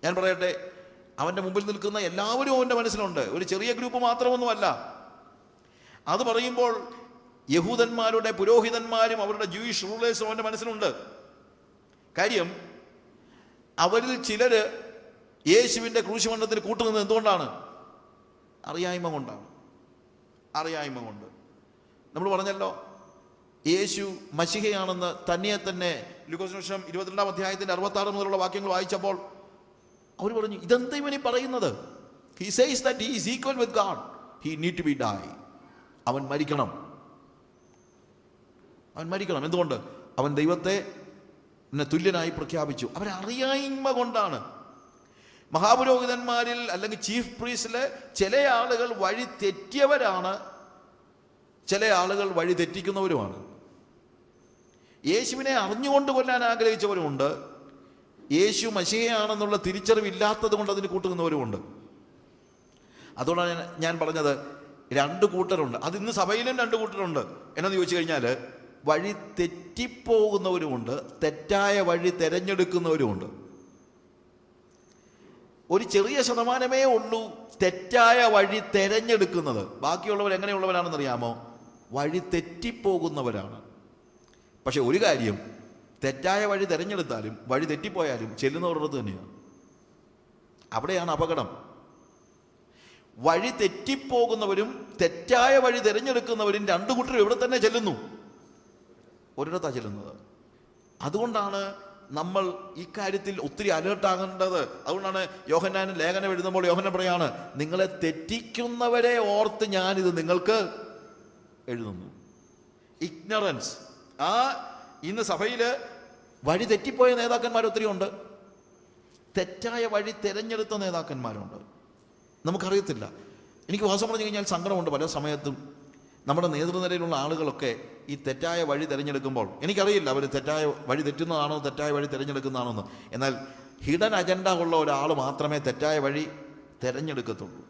ഞാൻ പറയട്ടെ, അവൻ്റെ മുമ്പിൽ നിൽക്കുന്ന എല്ലാവരും അവൻ്റെ മനസ്സിലുണ്ട്. ഒരു ചെറിയ ഗ്രൂപ്പ് മാത്രമൊന്നുമല്ല. അത് പറയുമ്പോൾ യഹൂദന്മാരുടെ പുരോഹിതന്മാരും അവരുടെ ജൂയിഷ് റൂളേഴ്സും അവൻ്റെ മനസ്സിലുണ്ട്. കാര്യം, അവരിൽ ചിലര് യേശുവിൻ്റെ ക്രൂശുമരണത്തിന് കൂട്ടുനിന്നത് എന്തുകൊണ്ടാണ്? അറിയായ്മ കൊണ്ട്. നമ്മൾ പറഞ്ഞല്ലോ, യേശു മശിഹയാണെന്ന് തന്നെ ലൂക്കോസ് സുവിശേഷം 22-ാം അധ്യായത്തിൻ്റെ 66 മുതലുള്ള വാക്യങ്ങൾ വായിച്ചപ്പോൾ അവർ പറഞ്ഞു, ഇതെന്താ ഇവനീ പറയുന്നത്? He says that he is equal with God. He need to be die. അവൻ മരിക്കണം. എന്തുകൊണ്ട്? അവൻ ദൈവത്തെ തുല്യനായി പ്രഖ്യാപിച്ചു. അവരറിയായ്മ കൊണ്ടാണ്. മഹാപുരോഹിതന്മാരിൽ അല്ലെങ്കിൽ ചീഫ് പ്രീസ്റ്റിലെ ചില ആളുകൾ വഴി തെറ്റിയവരാണ്, ചില ആളുകൾ വഴി തെറ്റിക്കുന്നവരുമാണ്. യേശുവിനെ അറിഞ്ഞുകൊണ്ട് കൊല്ലാൻ ആഗ്രഹിച്ചവരുമുണ്ട്. യേശു മശിഹയാണെന്നുള്ള തിരിച്ചറിവില്ലാത്തത് കൊണ്ട് അതിന് കൂട്ടുനിന്നവരുമുണ്ട്. അതുകൊണ്ടാണ് ഞാൻ പറഞ്ഞത്, രണ്ട് കൂട്ടരുണ്ട്. അതിന്ന് സഭയിലും രണ്ട് കൂട്ടരുണ്ട്. എന്നു ചോദിച്ചു കഴിഞ്ഞാൽ, വഴി തെറ്റിപ്പോകുന്നവരുമുണ്ട്, തെറ്റായ വഴി തിരഞ്ഞെടുക്കുന്നവരുമുണ്ട്. ഒരു ചെറിയ ശതമാനമേ ഉള്ളൂ തെറ്റായ വഴി തിരഞ്ഞെടുക്കുന്നത്. ബാക്കിയുള്ളവർ എങ്ങനെയുള്ളവരാണെന്നറിയാമോ? വഴി തെറ്റിപ്പോകുന്നവരാണ്. പക്ഷെ ഒരു കാര്യം, തെറ്റായ വഴി തിരഞ്ഞെടുത്താലും വഴി തെറ്റിപ്പോയാലും ചെല്ലുന്നവരുടെ അടുത്ത് തന്നെയാണ്. അവിടെയാണ് അപകടം. വഴി തെറ്റിപ്പോകുന്നവരും തെറ്റായ വഴി തിരഞ്ഞെടുക്കുന്നവരും രണ്ടു കൂട്ടരും ഇവിടെ തന്നെ ചെല്ലുന്നു, ഒരിടത്താണ് ചെല്ലുന്നത്. അതുകൊണ്ടാണ് നമ്മൾ ഇക്കാര്യത്തിൽ ഒത്തിരി അലേർട്ടാകേണ്ടത്. അതുകൊണ്ടാണ് യോഹന്നാൻ ലേഖനം എഴുതുമ്പോൾ യോഹന്നാൻ പറയാണ്, നിങ്ങളെ തെറ്റിക്കുന്നവരെ ഓർത്ത് ഞാനിത് നിങ്ങൾക്ക് എഴുതുന്നു. ഇഗ്നറൻസ്. ഇന്ന് സഭയിൽ വഴി തെറ്റിപ്പോയ നേതാക്കന്മാർ ഒത്തിരി ഉണ്ട്, തെറ്റായ വഴി തിരഞ്ഞെടുത്ത നേതാക്കന്മാരുണ്ട്. നമുക്കറിയത്തില്ല. എനിക്ക് വാസം പറഞ്ഞു കഴിഞ്ഞാൽ സങ്കടമുണ്ട്. പല സമയത്തും നമ്മുടെ നേതൃനിരയിലുള്ള ആളുകളൊക്കെ ഈ തെറ്റായ വഴി തിരഞ്ഞെടുക്കുമ്പോൾ, എനിക്കറിയില്ല അവർ തെറ്റായ വഴി തെറ്റുന്നതാണോ തെറ്റായ വഴി തിരഞ്ഞെടുക്കുന്നതാണോ എന്ന്. എന്നാൽ ഹിഡൻ അജണ്ട ഉള്ള ഒരാൾ മാത്രമേ തെറ്റായ വഴി തിരഞ്ഞെടുക്കത്തുള്ളൂ.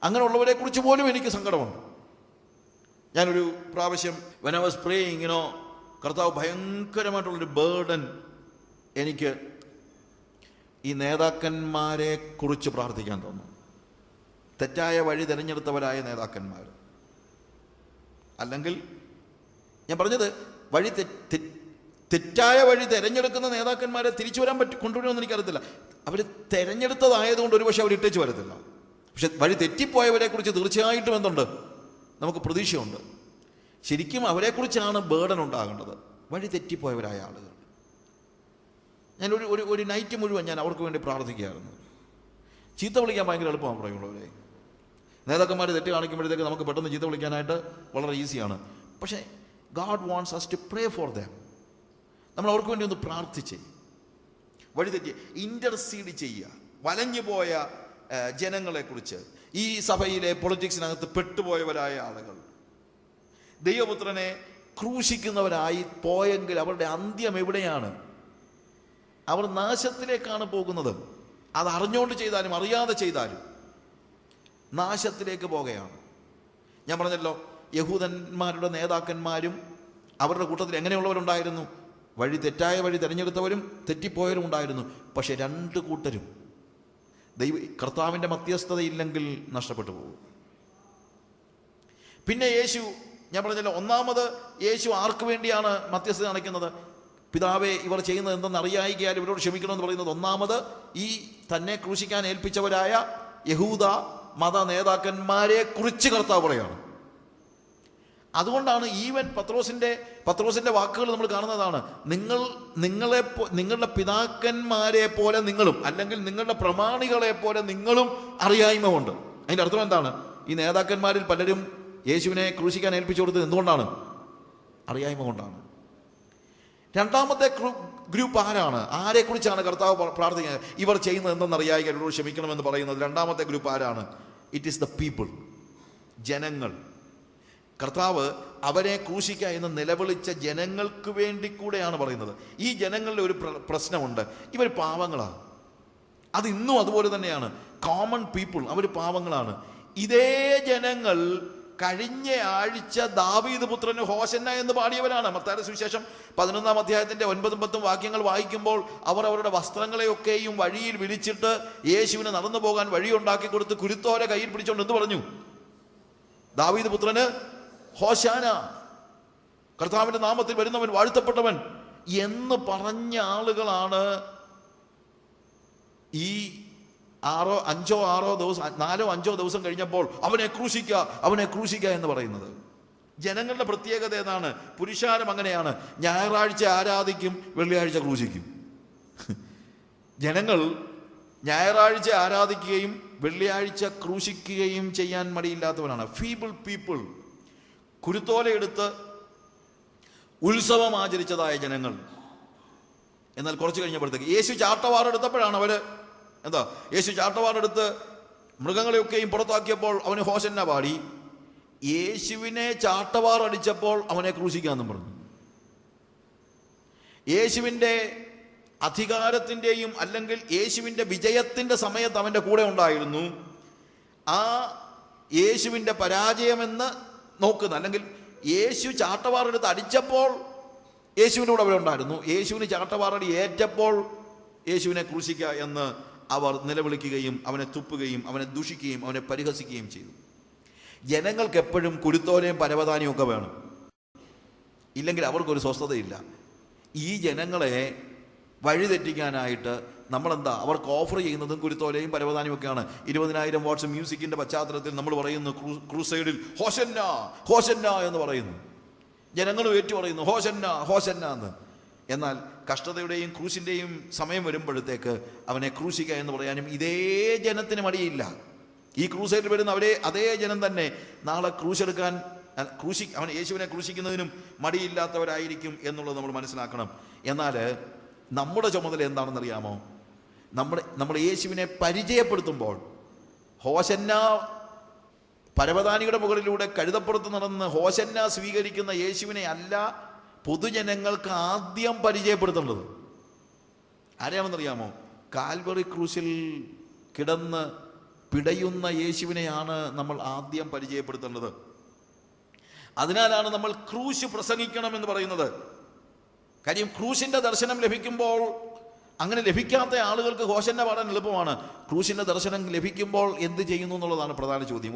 അങ്ങനെയുള്ളവരെ കുറിച്ച് പോലും എനിക്ക് സങ്കടമുണ്ട്. ഞാനൊരു പ്രാവശ്യം when I was praying, കർത്താവ് ഭയങ്കരമായിട്ടുള്ളൊരു ബേർഡൻ എനിക്ക് ഈ നേതാക്കന്മാരെ കുറിച്ച് പ്രാർത്ഥിക്കാൻ തോന്നുന്നു. തെറ്റായ വഴി തിരഞ്ഞെടുത്തവരായ നേതാക്കന്മാർ, അല്ലെങ്കിൽ ഞാൻ പറഞ്ഞത് തെറ്റായ വഴി തിരഞ്ഞെടുക്കുന്ന നേതാക്കന്മാരെ തിരിച്ചു വരാൻ കൊണ്ടുവരുമെന്ന് എനിക്കറിയത്തില്ല. അവർ തിരഞ്ഞെടുത്തതായതുകൊണ്ട് ഒരുപക്ഷെ അവർ ഇട്ടേച്ച് വരത്തില്ല. പക്ഷെ വഴി തെറ്റിപ്പോയവരെ കുറിച്ച് തീർച്ചയായിട്ടും എന്തുണ്ട്? നമുക്ക് പ്രതീക്ഷയുണ്ട്. ശരിക്കും അവരെക്കുറിച്ചാണ് ബേർഡൻ ഉണ്ടാകേണ്ടത്, വഴി തെറ്റിപ്പോയവരായ ആളുകൾ. ഞാൻ ഒരു നൈറ്റ് മുഴുവൻ ഞാൻ അവർക്ക് വേണ്ടി പ്രാർത്ഥിക്കുകയായിരുന്നു. ചീത്ത വിളിക്കാൻ ഭയങ്കര എളുപ്പമാണ് പറയുള്ളവരെ. നേതാക്കന്മാർ തെറ്റ് കാണിക്കുമ്പോഴത്തേക്ക് നമുക്ക് പെട്ടെന്ന് ചീത്ത വിളിക്കാനായിട്ട് വളരെ ഈസിയാണ്. പക്ഷേ God wants us to pray for them. നമ്മൾ അവർക്ക് വേണ്ടി ഒന്ന് പ്രാർത്ഥിച്ച് വഴിതെറ്റി ഇൻ്റർസീഡ് ചെയ്യുക. വലഞ്ഞു പോയ ജനങ്ങളെക്കുറിച്ച്, ഈ സഭയിലെ പൊളിറ്റിക്സിനകത്ത് പെട്ടുപോയവരായ ആളുകൾ, ദൈവപുത്രനെ ക്രൂശിക്കുന്നവരായി പോയെങ്കിൽ അവരുടെ അന്ത്യം എവിടെയാണ്? അവർ നാശത്തിലേക്കാണ് പോകുന്നത്. അത് അറിഞ്ഞുകൊണ്ട് ചെയ്താലും അറിയാതെ ചെയ്താലും നാശത്തിലേക്ക് പോകുകയാണ്. ഞാൻ പറഞ്ഞല്ലോ, യഹൂദന്മാരുടെ നേതാക്കന്മാരും അവരുടെ കൂട്ടത്തിൽ എങ്ങനെയുള്ളവരുണ്ടായിരുന്നു? തെറ്റായ വഴി തിരഞ്ഞെടുത്തവരും തെറ്റിപ്പോയവരും ഉണ്ടായിരുന്നു. പക്ഷെ രണ്ട് കൂട്ടരും കർത്താവിൻ്റെ മധ്യസ്ഥതയില്ലെങ്കിൽ നഷ്ടപ്പെട്ടു പോകും. പിന്നെ യേശു, ഞാൻ പറഞ്ഞല്ലോ, ഒന്നാമത് യേശു ആർക്ക് വേണ്ടിയാണ് മധ്യസ്ഥത കാണിക്കുന്നത്? പിതാവേ, ഇവർ ചെയ്യുന്നത് എന്തെന്ന് അറിയായികയാൽ ഇവരോട് ക്ഷമിക്കണമെന്ന് പറയുന്നത് ഒന്നാമത് ഈ തന്നെ ക്രൂശിക്കാൻ ഏൽപ്പിച്ചവരായ യഹൂദ മത നേതാക്കന്മാരെ കുറിച്ച് കർത്താവ് പറയാണ്. അതുകൊണ്ടാണ് ഈവൻ പത്രോസിന്റെ വാക്കുകൾ നമ്മൾ കാണുന്നതാണ്. നിങ്ങളുടെ പിതാക്കന്മാരെ പോലെ നിങ്ങളും, അല്ലെങ്കിൽ നിങ്ങളുടെ പ്രമാണികളെ പോലെ നിങ്ങളും അറിയായ്മ കൊണ്ട്. അതിൻ്റെ അർത്ഥം എന്താണ്? ഈ നേതാക്കന്മാരിൽ പലരും യേശുവിനെ ക്രൂശിക്കാൻ ഏൽപ്പിച്ചു കൊടുത്തത് എന്തുകൊണ്ടാണ്? അറിയായ്മ കൊണ്ടാണ്. രണ്ടാമത്തെ ഗ്രൂപ്പ് ആരാണ്? ആരെക്കുറിച്ചാണ് കർത്താവ് പ്രാർത്ഥിക്കുന്നത്? ഇവർ ചെയ്യുന്നത് എന്തെന്നറിയായി അവരോട് ക്ഷമിക്കണമെന്ന് പറയുന്നത് രണ്ടാമത്തെ ഗ്രൂപ്പ് ആരാണ്? ഇറ്റ് ഈസ് ദ പീപ്പിൾ, ജനങ്ങൾ. കർത്താവ് അവരെ ക്രൂശിക്കുക എന്ന് നിലവിളിച്ച ജനങ്ങൾക്ക് വേണ്ടി കൂടെയാണ് പറയുന്നത്. ഈ ജനങ്ങളുടെ ഒരു പ്രശ്നമുണ്ട്, ഇവർ പാവങ്ങളാണ്. അത് ഇന്നും അതുപോലെ തന്നെയാണ്. കോമൺ പീപ്പിൾ, അവർ പാവങ്ങളാണ്. ഇതേ ജനങ്ങൾ കഴിഞ്ഞ ആഴ്ച ദാവീദ് പുത്രന് ഹോശന്ന എന്ന് പാടിയവരാണ്. മത്തായിയുടെ സുവിശേഷം 11-ാം അധ്യായത്തിന്റെ 9-10 വാക്യങ്ങൾ വായിക്കുമ്പോൾ അവർ അവരുടെ വസ്ത്രങ്ങളെയൊക്കെയും വഴിയിൽ വിരിച്ചിട്ട് യേശുവിന് നടന്നു പോകാൻ വഴിയുണ്ടാക്കി കൊടുത്ത് കുരുത്തോരെ കയ്യിൽ പിടിച്ചുകൊണ്ട് എന്ത് പറഞ്ഞു? ദാവീദ് പുത്രന് ഹോശാന, കർത്താവിന്റെ നാമത്തിൽ വരുന്നവൻ വാഴ്ത്തപ്പെട്ടവൻ എന്ന് പറഞ്ഞ ആളുകളാണ് ഈ 4-5 ദിവസം കഴിഞ്ഞപ്പോൾ അവനെ ക്രൂശിക്കുക എന്ന് പറയുന്നത്. ജനങ്ങളുടെ പ്രത്യേകത ഏതാണ്? പുരുഷാരം അങ്ങനെയാണ്. ഞായറാഴ്ച ആരാധിക്കും, വെള്ളിയാഴ്ച ക്രൂശിക്കും. ജനങ്ങൾ ഞായറാഴ്ച ആരാധിക്കുകയും വെള്ളിയാഴ്ച ക്രൂശിക്കുകയും ചെയ്യാൻ മടിയില്ലാത്തവരാണ്. Feeble people. കുരുത്തോലയെടുത്ത് ഉത്സവം ആചരിച്ചതായ ജനങ്ങൾ. എന്നാൽ കുറച്ച് കഴിഞ്ഞപ്പോഴത്തേക്ക് യേശു ചാട്ടവാറെടുത്തപ്പോഴാണ് അവര് യേശു ചാട്ടവാറെടുത്ത് മൃഗങ്ങളെയൊക്കെയും പുറത്താക്കിയപ്പോൾ അവന് ഹോശന്ന പാടി. യേശുവിനെ ചാട്ടവാറടിച്ചപ്പോൾ അവനെ ക്രൂശിക്കാമെന്നും പറഞ്ഞു. യേശുവിൻ്റെ അധികാരത്തിൻ്റെയും അല്ലെങ്കിൽ യേശുവിൻ്റെ വിജയത്തിൻ്റെ സമയത്ത് അവൻ്റെ കൂടെ ഉണ്ടായിരുന്നു. ആ യേശുവിൻ്റെ പരാജയമെന്ന് നോക്കുന്ന, അല്ലെങ്കിൽ യേശു ചാട്ടവാറെടുത്ത് അടിച്ചപ്പോൾ യേശുവിൻ്റെ കൂടെ അവിടെ ഉണ്ടായിരുന്നു. യേശുവിന് ചാട്ടവാറടി ഏറ്റപ്പോൾ യേശുവിനെ ക്രൂശിക്കുക എന്ന് അവർ നിലവിളിക്കുകയും അവനെ തുപ്പുകയും അവനെ ദുഷിക്കുകയും അവനെ പരിഹസിക്കുകയും ചെയ്തു. ജനങ്ങൾക്ക് എപ്പോഴും കുരുത്തോലയും പരവതാനിയും ഒക്കെ വേണം, ഇല്ലെങ്കിൽ അവർക്കൊരു സ്വസ്ഥതയില്ല. ഈ ജനങ്ങളെ വഴിതെറ്റിക്കാനായിട്ട് അവർക്ക് ഓഫർ ചെയ്യുന്നതും കുരുത്തോലയും പരവതാനിയും ഒക്കെയാണ്. 20,000 വാട്ട്സ് മ്യൂസിക്കിന്റെ പശ്ചാത്തലത്തിൽ നമ്മൾ പറയുന്നു ക്രൂസൈഡിൽ ഹോശന്ന ഹോശന്ന എന്ന് പറയുന്നു. ജനങ്ങളും ഏറ്റു പറയുന്നു ഹോശന്ന ഹോശന്ന എന്ന്. എന്നാൽ കഷ്ടതയുടെയും ക്രൂശിൻ്റെയും സമയം വരുമ്പോഴത്തേക്ക് അവനെ ക്രൂശിക്കുക എന്ന് പറയാനും ഇതേ ജനത്തിന് മടിയില്ല. ഈ ക്രൂസൈഡിൽ വരുന്ന അതേ ജനം തന്നെ നാളെ അവൻ യേശുവിനെ ക്രൂശിക്കുന്നതിനും മടിയില്ലാത്തവരായിരിക്കും എന്നുള്ളത് നമ്മൾ മനസ്സിലാക്കണം. എന്നാൽ നമ്മുടെ ചുമതല എന്താണെന്നറിയാമോ? നമ്മൾ യേശുവിനെ പരിചയപ്പെടുത്തുമ്പോൾ ഹോശന്ന പരവതാനിയുടെ മുകളിലൂടെ കഴുതപ്പുറത്ത് നടന്ന് ഹോശന്ന സ്വീകരിക്കുന്ന യേശുവിനെ അല്ല പൊതുജനങ്ങൾക്ക് ആദ്യം പരിചയപ്പെടുത്തേണ്ടത്. ആരെയാണെന്നറിയാമോ? കാൽവറി ക്രൂശിൽ കിടന്ന് പിടയുന്ന യേശുവിനെയാണ് നമ്മൾ ആദ്യം പരിചയപ്പെടുത്തേണ്ടത്. അതിനാലാണ് നമ്മൾ ക്രൂശ് പ്രസംഗിക്കണം എന്ന് പറയുന്നത്. കാര്യം ക്രൂശിന്റെ ദർശനം ലഭിക്കുമ്പോൾ, അങ്ങനെ ലഭിക്കാത്ത ആളുകൾക്ക് ഹോശന്ന പാടാൻ എളുപ്പമാണ്. ക്രൂശിന്റെ ദർശനം ലഭിക്കുമ്പോൾ എന്ത് ചെയ്യുന്നു എന്നുള്ളതാണ് പ്രധാന ചോദ്യം.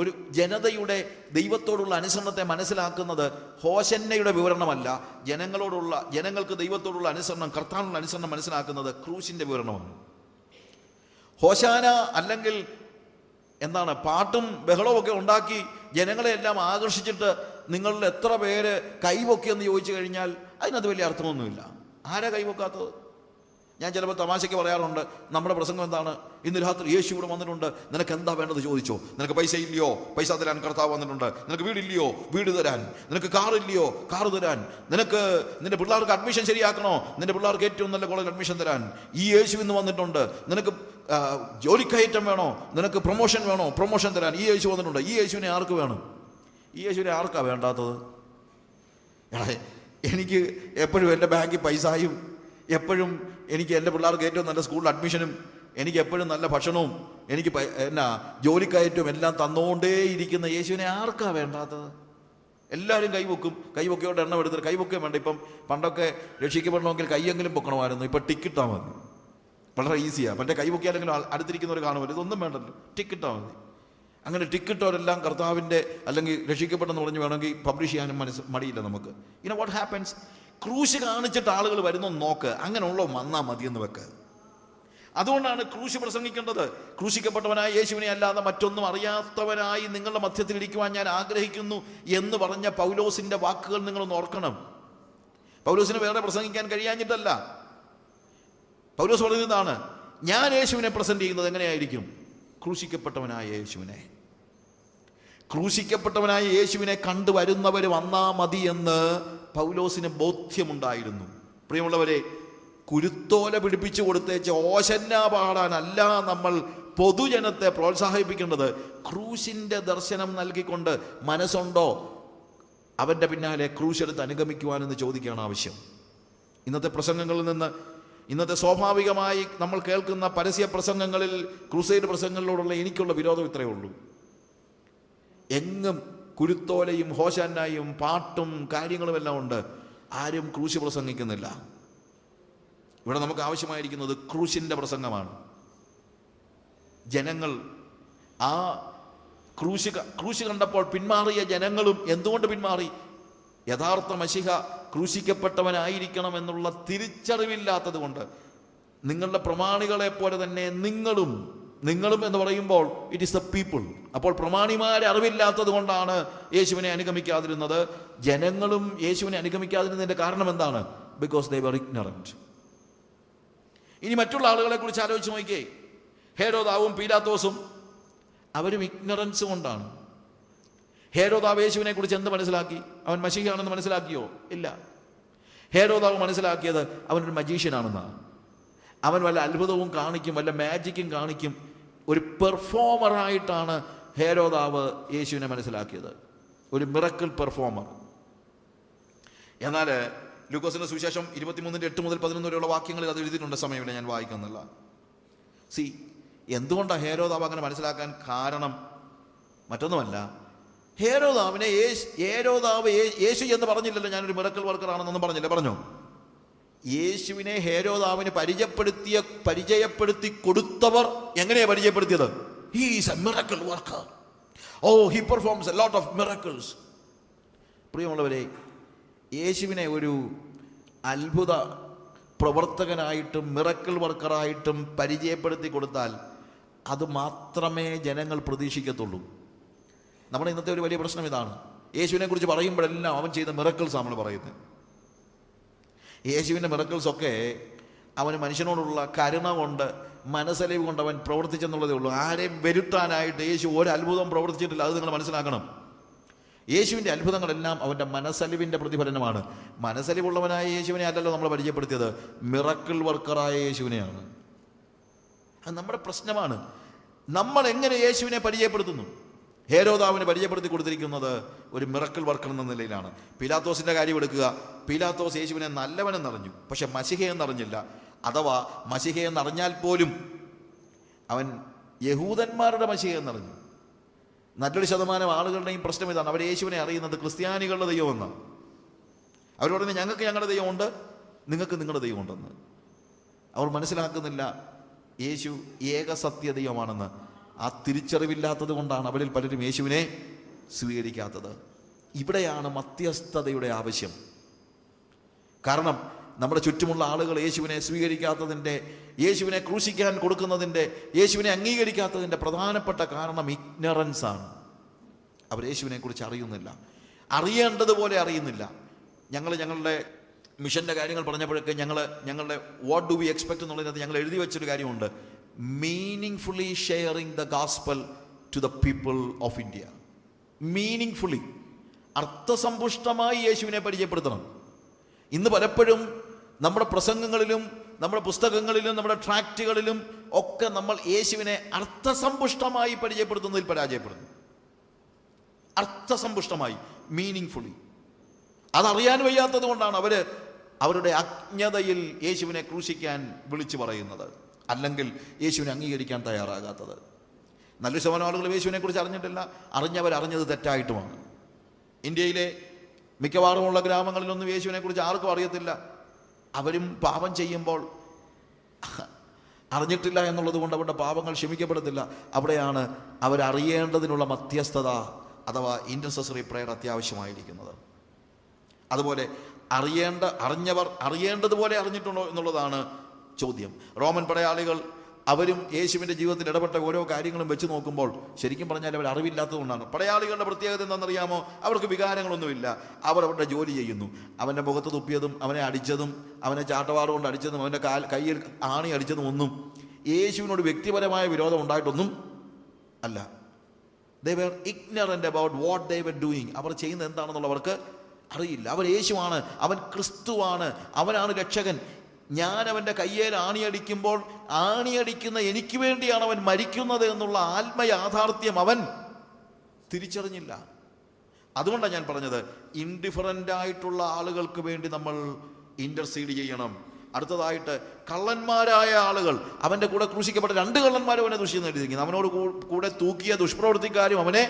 ഒരു ജനതയുടെ ദൈവത്തോടുള്ള അനുസരണത്തെ മനസ്സിലാക്കുന്നത് ഹോശന്നയുടെ വിവരണമല്ല. ജനങ്ങൾക്ക് ദൈവത്തോടുള്ള അനുസരണം, കർത്താവിനുള്ള അനുസരണം മനസ്സിലാക്കുന്നത് ക്രൂശിന്റെ വിവരണമാണ്. ഹോശാന അല്ലെങ്കിൽ പാട്ടും ബഹളവും ഒക്കെ ഉണ്ടാക്കി ജനങ്ങളെല്ലാം ആകർഷിച്ചിട്ട് നിങ്ങളിൽ എത്ര പേര് കൈവൊക്കിയെന്ന് ചോദിച്ചു കഴിഞ്ഞാൽ അതിനകത്ത് വലിയ അർത്ഥമൊന്നുമില്ല. ആരാ കൈവക്കാത്തത്? ഞാൻ ചിലപ്പോൾ തമാശയ്ക്ക് പറയാറുണ്ട്, നമ്മുടെ പ്രസംഗം എന്താണ്, ഇന്ന് രാത്രി യേശു ഇവിടെ വന്നിട്ടുണ്ട്, നിനക്ക് എന്താ വേണ്ടത് ചോദിച്ചോ. നിനക്ക് പൈസ ഇല്ലയോ, പൈസ തരാൻ കർത്താവ് വന്നിട്ടുണ്ട്. നിനക്ക് വീടില്ലയോ, വീട് തരാൻ. നിനക്ക് കാറില്ലയോ, കാറ് തരാൻ. നിനക്ക് നിന്റെ പിള്ളേർക്ക് അഡ്മിഷൻ ശരിയാക്കണോ, നിന്റെ പിള്ളേർക്ക് ഏറ്റവും നല്ല കോളേജ് അഡ്മിഷൻ തരാൻ ഈ യേശു ഇന്ന് വന്നിട്ടുണ്ട്. നിനക്ക് ജോലിക്കയറ്റം വേണോ, നിനക്ക് പ്രൊമോഷൻ വേണോ, പ്രൊമോഷൻ തരാൻ ഈ യേശു വന്നിട്ടുണ്ട്. ഈ യേശുവിനെ ആർക്ക് വേണം? ഈ യേശുവിനെ ആർക്കാ വേണ്ടാത്തത്? എനിക്ക് എപ്പോഴും എൻ്റെ ബാങ്കിൽ പൈസയും, എപ്പോഴും എനിക്ക് എൻ്റെ പിള്ളേർക്ക് ഏറ്റവും നല്ല സ്കൂളിൽ അഡ്മിഷനും, എനിക്ക് എപ്പോഴും നല്ല ഭക്ഷണവും, എനിക്ക് ജോലിക്കയറ്റവും എല്ലാം തന്നുകൊണ്ടേയിരിക്കുന്ന യേശുവിനെ ആർക്കാ വേണ്ടാത്തത്? എല്ലാവരും കൈവൊക്കെയോടെ എണ്ണം എടുത്തിട്ട് കൈവൊക്കെ വേണ്ട. ഇപ്പം പണ്ടൊക്കെ രക്ഷിക്കപ്പെടണമെങ്കിൽ കൈയെങ്കിലും പൊക്കണമായിരുന്നു. ഇപ്പം ടിക്കിട്ടാൽ മതി, വളരെ ഈസിയാണ്. മറ്റേ കൈവൊക്കെയാലെങ്കിലും അടുത്തിരിക്കുന്നവർ കാണുമല്ലോ, ഇതൊന്നും വേണ്ടല്ലോ, ടിക്കിട്ടാൽ മതി. അങ്ങനെ ടിക്കറ്റോരെല്ലാം കർത്താവിൻ്റെ അല്ലെങ്കിൽ രക്ഷിക്കപ്പെട്ടെന്ന് പറഞ്ഞ് വേണമെങ്കിൽ പബ്ലിഷ് ചെയ്യാനും മടിയില്ല നമുക്ക്. ഇനി വാട്ട് ഹാപ്പൻസ്? ക്രൂശ് കാണിച്ചിട്ട് ആളുകൾ വരുന്നു നോക്ക്, അങ്ങനെയുള്ള വന്നാൽ മതിയെന്ന് വെക്ക്. അതുകൊണ്ടാണ് ക്രൂശ് പ്രസംഗിക്കേണ്ടത്. ക്രൂശിക്കപ്പെട്ടവനായ യേശുവിനെ അല്ലാതെ മറ്റൊന്നും അറിയാത്തവനായി നിങ്ങളുടെ മധ്യത്തിൽ ഇരിക്കുവാൻ ഞാൻ ആഗ്രഹിക്കുന്നു എന്ന് പറഞ്ഞ പൗലോസിന്റെ വാക്കുകൾ നിങ്ങളൊന്ന് ഓർക്കണം. പൗലോസിന് വേറെ പ്രസംഗിക്കാൻ കഴിയാഞ്ഞിട്ടല്ല. പൗലോസ് പറയുന്നതാണ്, ഞാൻ യേശുവിനെ പ്രസന്റ് ചെയ്യുന്നത് എങ്ങനെയായിരിക്കും? ക്രൂശിക്കപ്പെട്ടവനായ യേശുവിനെ. ക്രൂശിക്കപ്പെട്ടവനായ യേശുവിനെ കണ്ടുവരുന്നവർ വന്നാ മതി എന്ന് പൗലോസിന് ബോധ്യമുണ്ടായിരുന്നു. പ്രിയമുള്ളവരെ, കുരുത്തോല പിടിപ്പിച്ചു കൊടുത്തേച്ച് ഓശന്ന പാടാനല്ല നമ്മൾ പൊതുജനത്തെ പ്രോത്സാഹിപ്പിക്കേണ്ടത്. ക്രൂശിന്റെ ദർശനം നൽകിക്കൊണ്ട് മനസ്സുണ്ടോ അവൻ്റെ പിന്നാലെ ക്രൂശെടുത്ത് അനുഗമിക്കുവാനെന്ന് ചോദിക്കുകയാണ് ആവശ്യം. ഇന്നത്തെ പ്രസംഗങ്ങളിൽ നിന്ന്, ഇന്നത്തെ സ്വാഭാവികമായി നമ്മൾ കേൾക്കുന്ന പരസ്യ പ്രസംഗങ്ങളിൽ, ക്രൂസൈഡ് പ്രസംഗങ്ങളിലോടുള്ള എനിക്കുള്ള വിരോധം ഇത്രയേ ഉള്ളൂ. എങ്ങും കുരുത്തോലയും ഹോശാനായും പാട്ടും കാര്യങ്ങളും എല്ലാം ഉണ്ട്, ആരും ക്രൂശ് പ്രസംഗിക്കുന്നില്ല. ഇവിടെ നമുക്ക് ആവശ്യമായിരിക്കുന്നത് ക്രൂശിന്റെ പ്രസംഗമാണ്. ജനങ്ങൾ ആ ക്രൂശ് കണ്ടപ്പോൾ പിന്മാറിയ ജനങ്ങളും എന്തുകൊണ്ട് പിന്മാറി? യഥാർത്ഥ മശിഹ ക്രൂശിക്കപ്പെട്ടവനായിരിക്കണം എന്നുള്ള തിരിച്ചറിവില്ലാത്തത് കൊണ്ട്. നിങ്ങളുടെ പ്രമാണികളെ പോലെ തന്നെ നിങ്ങളും എന്ന് പറയുമ്പോൾ ഇറ്റ് ഈസ് ദ പീപ്പിൾ. അപ്പോൾ പ്രമാണിമാരെ അറിവില്ലാത്തത് കൊണ്ടാണ് യേശുവിനെ അനുഗമിക്കാതിരുന്നത്. ജനങ്ങളും യേശുവിനെ അനുഗമിക്കാതിരുന്നതിന്റെ കാരണം എന്താണ്? Because they were ignorant. ഇനി മറ്റുള്ള ആളുകളെ കുറിച്ച് ആലോചിച്ച് നോക്കിയേ. ഹേരോദാവും പീലാത്തോസും അവരും ഇഗ്നറൻസ് കൊണ്ടാണ്. ഹേരോദാവ് യേശുവിനെ കുറിച്ച് എന്ത് മനസ്സിലാക്കി? അവൻ മശീഹാണെന്ന് മനസ്സിലാക്കിയോ? ഇല്ല. ഹേരോദാവ് മനസ്സിലാക്കിയത് അവനൊരു മജീഷ്യനാണെന്നാണ്. അവൻ വല്ല അത്ഭുതവും കാണിക്കും, വല്ല മാജിക്കും കാണിക്കും. ഒരു പെർഫോമറായിട്ടാണ് ഹേരോദാവ് യേശുവിനെ മനസ്സിലാക്കിയത്, ഒരു മിറക്കിൾ പെർഫോമർ. എന്നാൽ ലൂക്കോസിന്റെ സുവിശേഷം 23:8 മുതൽ 11 വരെയുള്ള വാക്യങ്ങളിൽ അത് എഴുതിയിട്ടുണ്ട്. സമയമില്ല, ഞാൻ വായിക്കുന്നില്ല. എന്തുകൊണ്ടാണ് ഹേരോദാവ് അങ്ങനെ മനസ്സിലാക്കാൻ കാരണം? മറ്റൊന്നുമല്ല, ഹേരോദാവ് യേശു എന്ന് പറഞ്ഞില്ലല്ലോ, ഞാനൊരു മിറക്കിൾ വർക്കർ ആണെന്നൊന്നും പറഞ്ഞില്ല. പറഞ്ഞോ? യേശുവിനെ ഹേരോദാവിന് പരിചയപ്പെടുത്തി കൊടുത്തവർ എങ്ങനെയാ പരിചയപ്പെടുത്തിയത്? He is A miracle worker. He performs a lot of miracles. പ്രിയമുള്ളവരെ, യേശുവിനെ ഒരു അത്ഭുത പ്രവർത്തകനായിട്ടും മിറക്കിൾ വർക്കറായിട്ടും പരിചയപ്പെടുത്തി കൊടുത്താൽ അത് മാത്രമേ ജനങ്ങൾ പ്രതീക്ഷിക്കത്തുള്ളൂ. നമ്മുടെ ഇന്നത്തെ ഒരു വലിയ പ്രശ്നം ഇതാണ്. യേശുവിനെ കുറിച്ച് പറയുമ്പോഴെല്ലാം അവൻ ചെയ്ത മിറക്കിൾസ് നമ്മൾ പറയുന്നത്. യേശുവിൻ്റെ മിറക്കിൾസൊക്കെ അവന് മനുഷ്യനോടുള്ള കരുണ കൊണ്ട്, മനസ്സലിവ് കൊണ്ട് അവൻ പ്രവർത്തിച്ചെന്നുള്ളതേ ഉള്ളൂ. ആരെയും വരുത്താനായിട്ട് യേശു ഒരു അത്ഭുതം പ്രവർത്തിച്ചിട്ടില്ല. അത് നിങ്ങൾ മനസ്സിലാക്കണം. യേശുവിൻ്റെ അത്ഭുതങ്ങളെല്ലാം അവൻ്റെ മനസ്സലിവിൻ്റെ പ്രതിഫലനമാണ്. മനസ്സലിവുള്ളവനായ യേശുവിനെ അല്ലല്ലോ നമ്മൾ പരിചയപ്പെടുത്തിയത്, മിറക്കിൾ വർക്കറായ യേശുവിനെയാണ്. അത് നമ്മുടെ പ്രശ്നമാണ്. നമ്മൾ എങ്ങനെ യേശുവിനെ പരിചയപ്പെടുത്തുന്നു? ഹേരോദാവിനെ പരിചയപ്പെടുത്തി കൊടുത്തിരിക്കുന്നത് ഒരു മിറക്കിൾ വർക്കർ എന്ന നിലയിലാണ്. പീലാത്തോസിന്റെ കാര്യം എടുക്കുക. പീലാത്തോസ് യേശുവിനെ നല്ലവനെന്നറിഞ്ഞു, പക്ഷെ മശിഹയെന്നറിഞ്ഞില്ല. അഥവാ മശിഹയെന്നറിഞ്ഞാൽ പോലും അവൻ യഹൂദന്മാരുടെ മശിഹയെന്നറിഞ്ഞു. നല്ലൊരു ശതമാനം ആളുകളുടെയും പ്രശ്നം ഇതാണ്. അവർ യേശുവിനെ അറിയുന്നത് ക്രിസ്ത്യാനികളുടെ ദൈവമെന്നാണ്. അവർ പറയുന്നത് ഞങ്ങൾക്ക് ഞങ്ങളുടെ ദൈവമുണ്ട്, നിങ്ങൾക്ക് നിങ്ങളുടെ ദൈവമുണ്ടെന്ന്. അവർ മനസ്സിലാക്കുന്നില്ല യേശു ഏകസത്യ ദൈവമാണെന്ന്. ആ തിരിച്ചറിവില്ലാത്തത് കൊണ്ടാണ് അവരിൽ പലരും യേശുവിനെ സ്വീകരിക്കാത്തത്. ഇവിടെയാണ് മധ്യസ്ഥതയുടെ ആവശ്യം. കാരണം നമ്മുടെ ചുറ്റുമുള്ള ആളുകൾ യേശുവിനെ സ്വീകരിക്കാത്തതിൻ്റെ, യേശുവിനെ ക്രൂശിക്കാൻ കൊടുക്കുന്നതിൻ്റെ, യേശുവിനെ അംഗീകരിക്കാത്തതിൻ്റെ പ്രധാനപ്പെട്ട കാരണം ഇഗ്നറൻസ് ആണ്. അവർ യേശുവിനെ കുറിച്ച് അറിയുന്നില്ല, അറിയേണ്ടതുപോലെ അറിയുന്നില്ല. ഞങ്ങളുടെ മിഷൻ്റെ കാര്യങ്ങൾ പറഞ്ഞപ്പോഴൊക്കെ ഞങ്ങളുടെ വാട്ട് ഡു വി എക്സ്പെക്ട് എന്നുള്ളതിനകത്ത് ഞങ്ങൾ എഴുതി വെച്ചൊരു കാര്യമുണ്ട്, meaning sharing the gospel to the people of India. Meaning അർത്ഥസമ്പുഷ്ടമായി യേശുവിനെ പരിചയപ്പെടുത്തണം. ഇന്ന് പലപ്പോഴും നമ്മുടെ പ്രസംഗങ്ങളിലും നമ്മുടെ പുസ്തകങ്ങളിലും നമ്മുടെ ട്രാക്റ്റുകളിലും ഒക്കെ നമ്മൾ യേശുവിനെ അർത്ഥസമ്പുഷ്ടമായി പരിചയപ്പെടുത്തുന്നതിൽ പരാജയപ്പെടുന്നു. അർത്ഥസമ്പുഷ്ടമായി, മീനിങ് അതറിയാൻ വയ്യാത്തത് കൊണ്ടാണ് അവരുടെ അജ്ഞതയിൽ യേശുവിനെ ക്രൂശിക്കാൻ വിളിച്ചു പറയുന്നത്, അല്ലെങ്കിൽ യേശുവിനെ അംഗീകരിക്കാൻ തയ്യാറാകാത്തത്. നല്ല ശതമാനം ആളുകൾ യേശുവിനെ കുറിച്ച് അറിഞ്ഞിട്ടില്ല, അറിഞ്ഞത് തെറ്റായിട്ടുമാണ്. ഇന്ത്യയിലെ മിക്കവാറുമുള്ള ഗ്രാമങ്ങളിലൊന്നും യേശുവിനെ കുറിച്ച് ആർക്കും അറിയത്തില്ല. അവരും പാപം ചെയ്യുമ്പോൾ അറിഞ്ഞിട്ടില്ല എന്നുള്ളത് കൊണ്ട് അവരുടെ പാപങ്ങൾ ക്ഷമിക്കപ്പെടത്തില്ല. അവിടെയാണ് അവരറിയേണ്ടതിനുള്ള മധ്യസ്ഥത അഥവാ ഇൻ്റർസെസറി പ്രെയർ അത്യാവശ്യമായിരിക്കുന്നത്. അതുപോലെ അറിഞ്ഞവർ അറിയേണ്ടതുപോലെ അറിഞ്ഞിട്ടുണ്ടോ എന്നുള്ളതാണ് ചോദ്യം. റോമൻ പടയാളികൾ അവരും യേശുവിൻ്റെ ജീവിതത്തിൽ ഇടപെട്ട ഓരോ കാര്യങ്ങളും വെച്ച് നോക്കുമ്പോൾ ശരിക്കും പറഞ്ഞാൽ അവർ അറിവില്ലാത്തതുകൊണ്ടാണ്. പടയാളികളുടെ പ്രത്യേകത എന്താണെന്നറിയാമോ? അവർക്ക് വികാരങ്ങളൊന്നുമില്ല. അവരുടെ ജോലി ചെയ്യുന്നു. അവൻ്റെ മുഖത്ത് തുപ്പിയതും അവനെ അടിച്ചതും അവനെ ചാട്ടവാറ് കൊണ്ട് അടിച്ചതും അവൻ്റെ കയ്യിൽ ആണി അടിച്ചതും ഒന്നും യേശുവിനോട് വ്യക്തിപരമായ വിരോധം ഉണ്ടായിട്ടൊന്നും അല്ല. They were ignorant about what they were doing. അവർ ചെയ്യുന്നത് എന്താണെന്നുള്ളവർക്ക് അറിയില്ല. അവൻ യേശുവാണ്, അവൻ ക്രിസ്തുവാണ്, അവനാണ് രക്ഷകൻ. ഞാൻ അവൻ്റെ കയ്യേൽ ആണിയടിക്കുമ്പോൾ ആണിയടിക്കുന്ന എനിക്ക് വേണ്ടിയാണ് അവൻ മരിക്കുന്നത് എന്നുള്ള ആത്മയാഥാർത്ഥ്യം അവൻ തിരിച്ചറിഞ്ഞില്ല. അതുകൊണ്ടാണ് ഞാൻ പറഞ്ഞത്, ഇൻഡിഫറൻ്റ് ആയിട്ടുള്ള ആളുകൾക്ക് വേണ്ടി നമ്മൾ ഇൻ്റർസീഡ് ചെയ്യണം. അടുത്തതായിട്ട് കള്ളന്മാരായ ആളുകൾ, അവൻ്റെ കൂടെ ക്രൂശിക്കപ്പെട്ട 2 കള്ളന്മാരും അവനെ ദുഷിച്ചു എഴുതിയിരിക്കുന്നത്. അവനോട് കൂടെ തൂക്കിയ ദുഷ്പ്രവൃത്തിക്കാരും അവനെ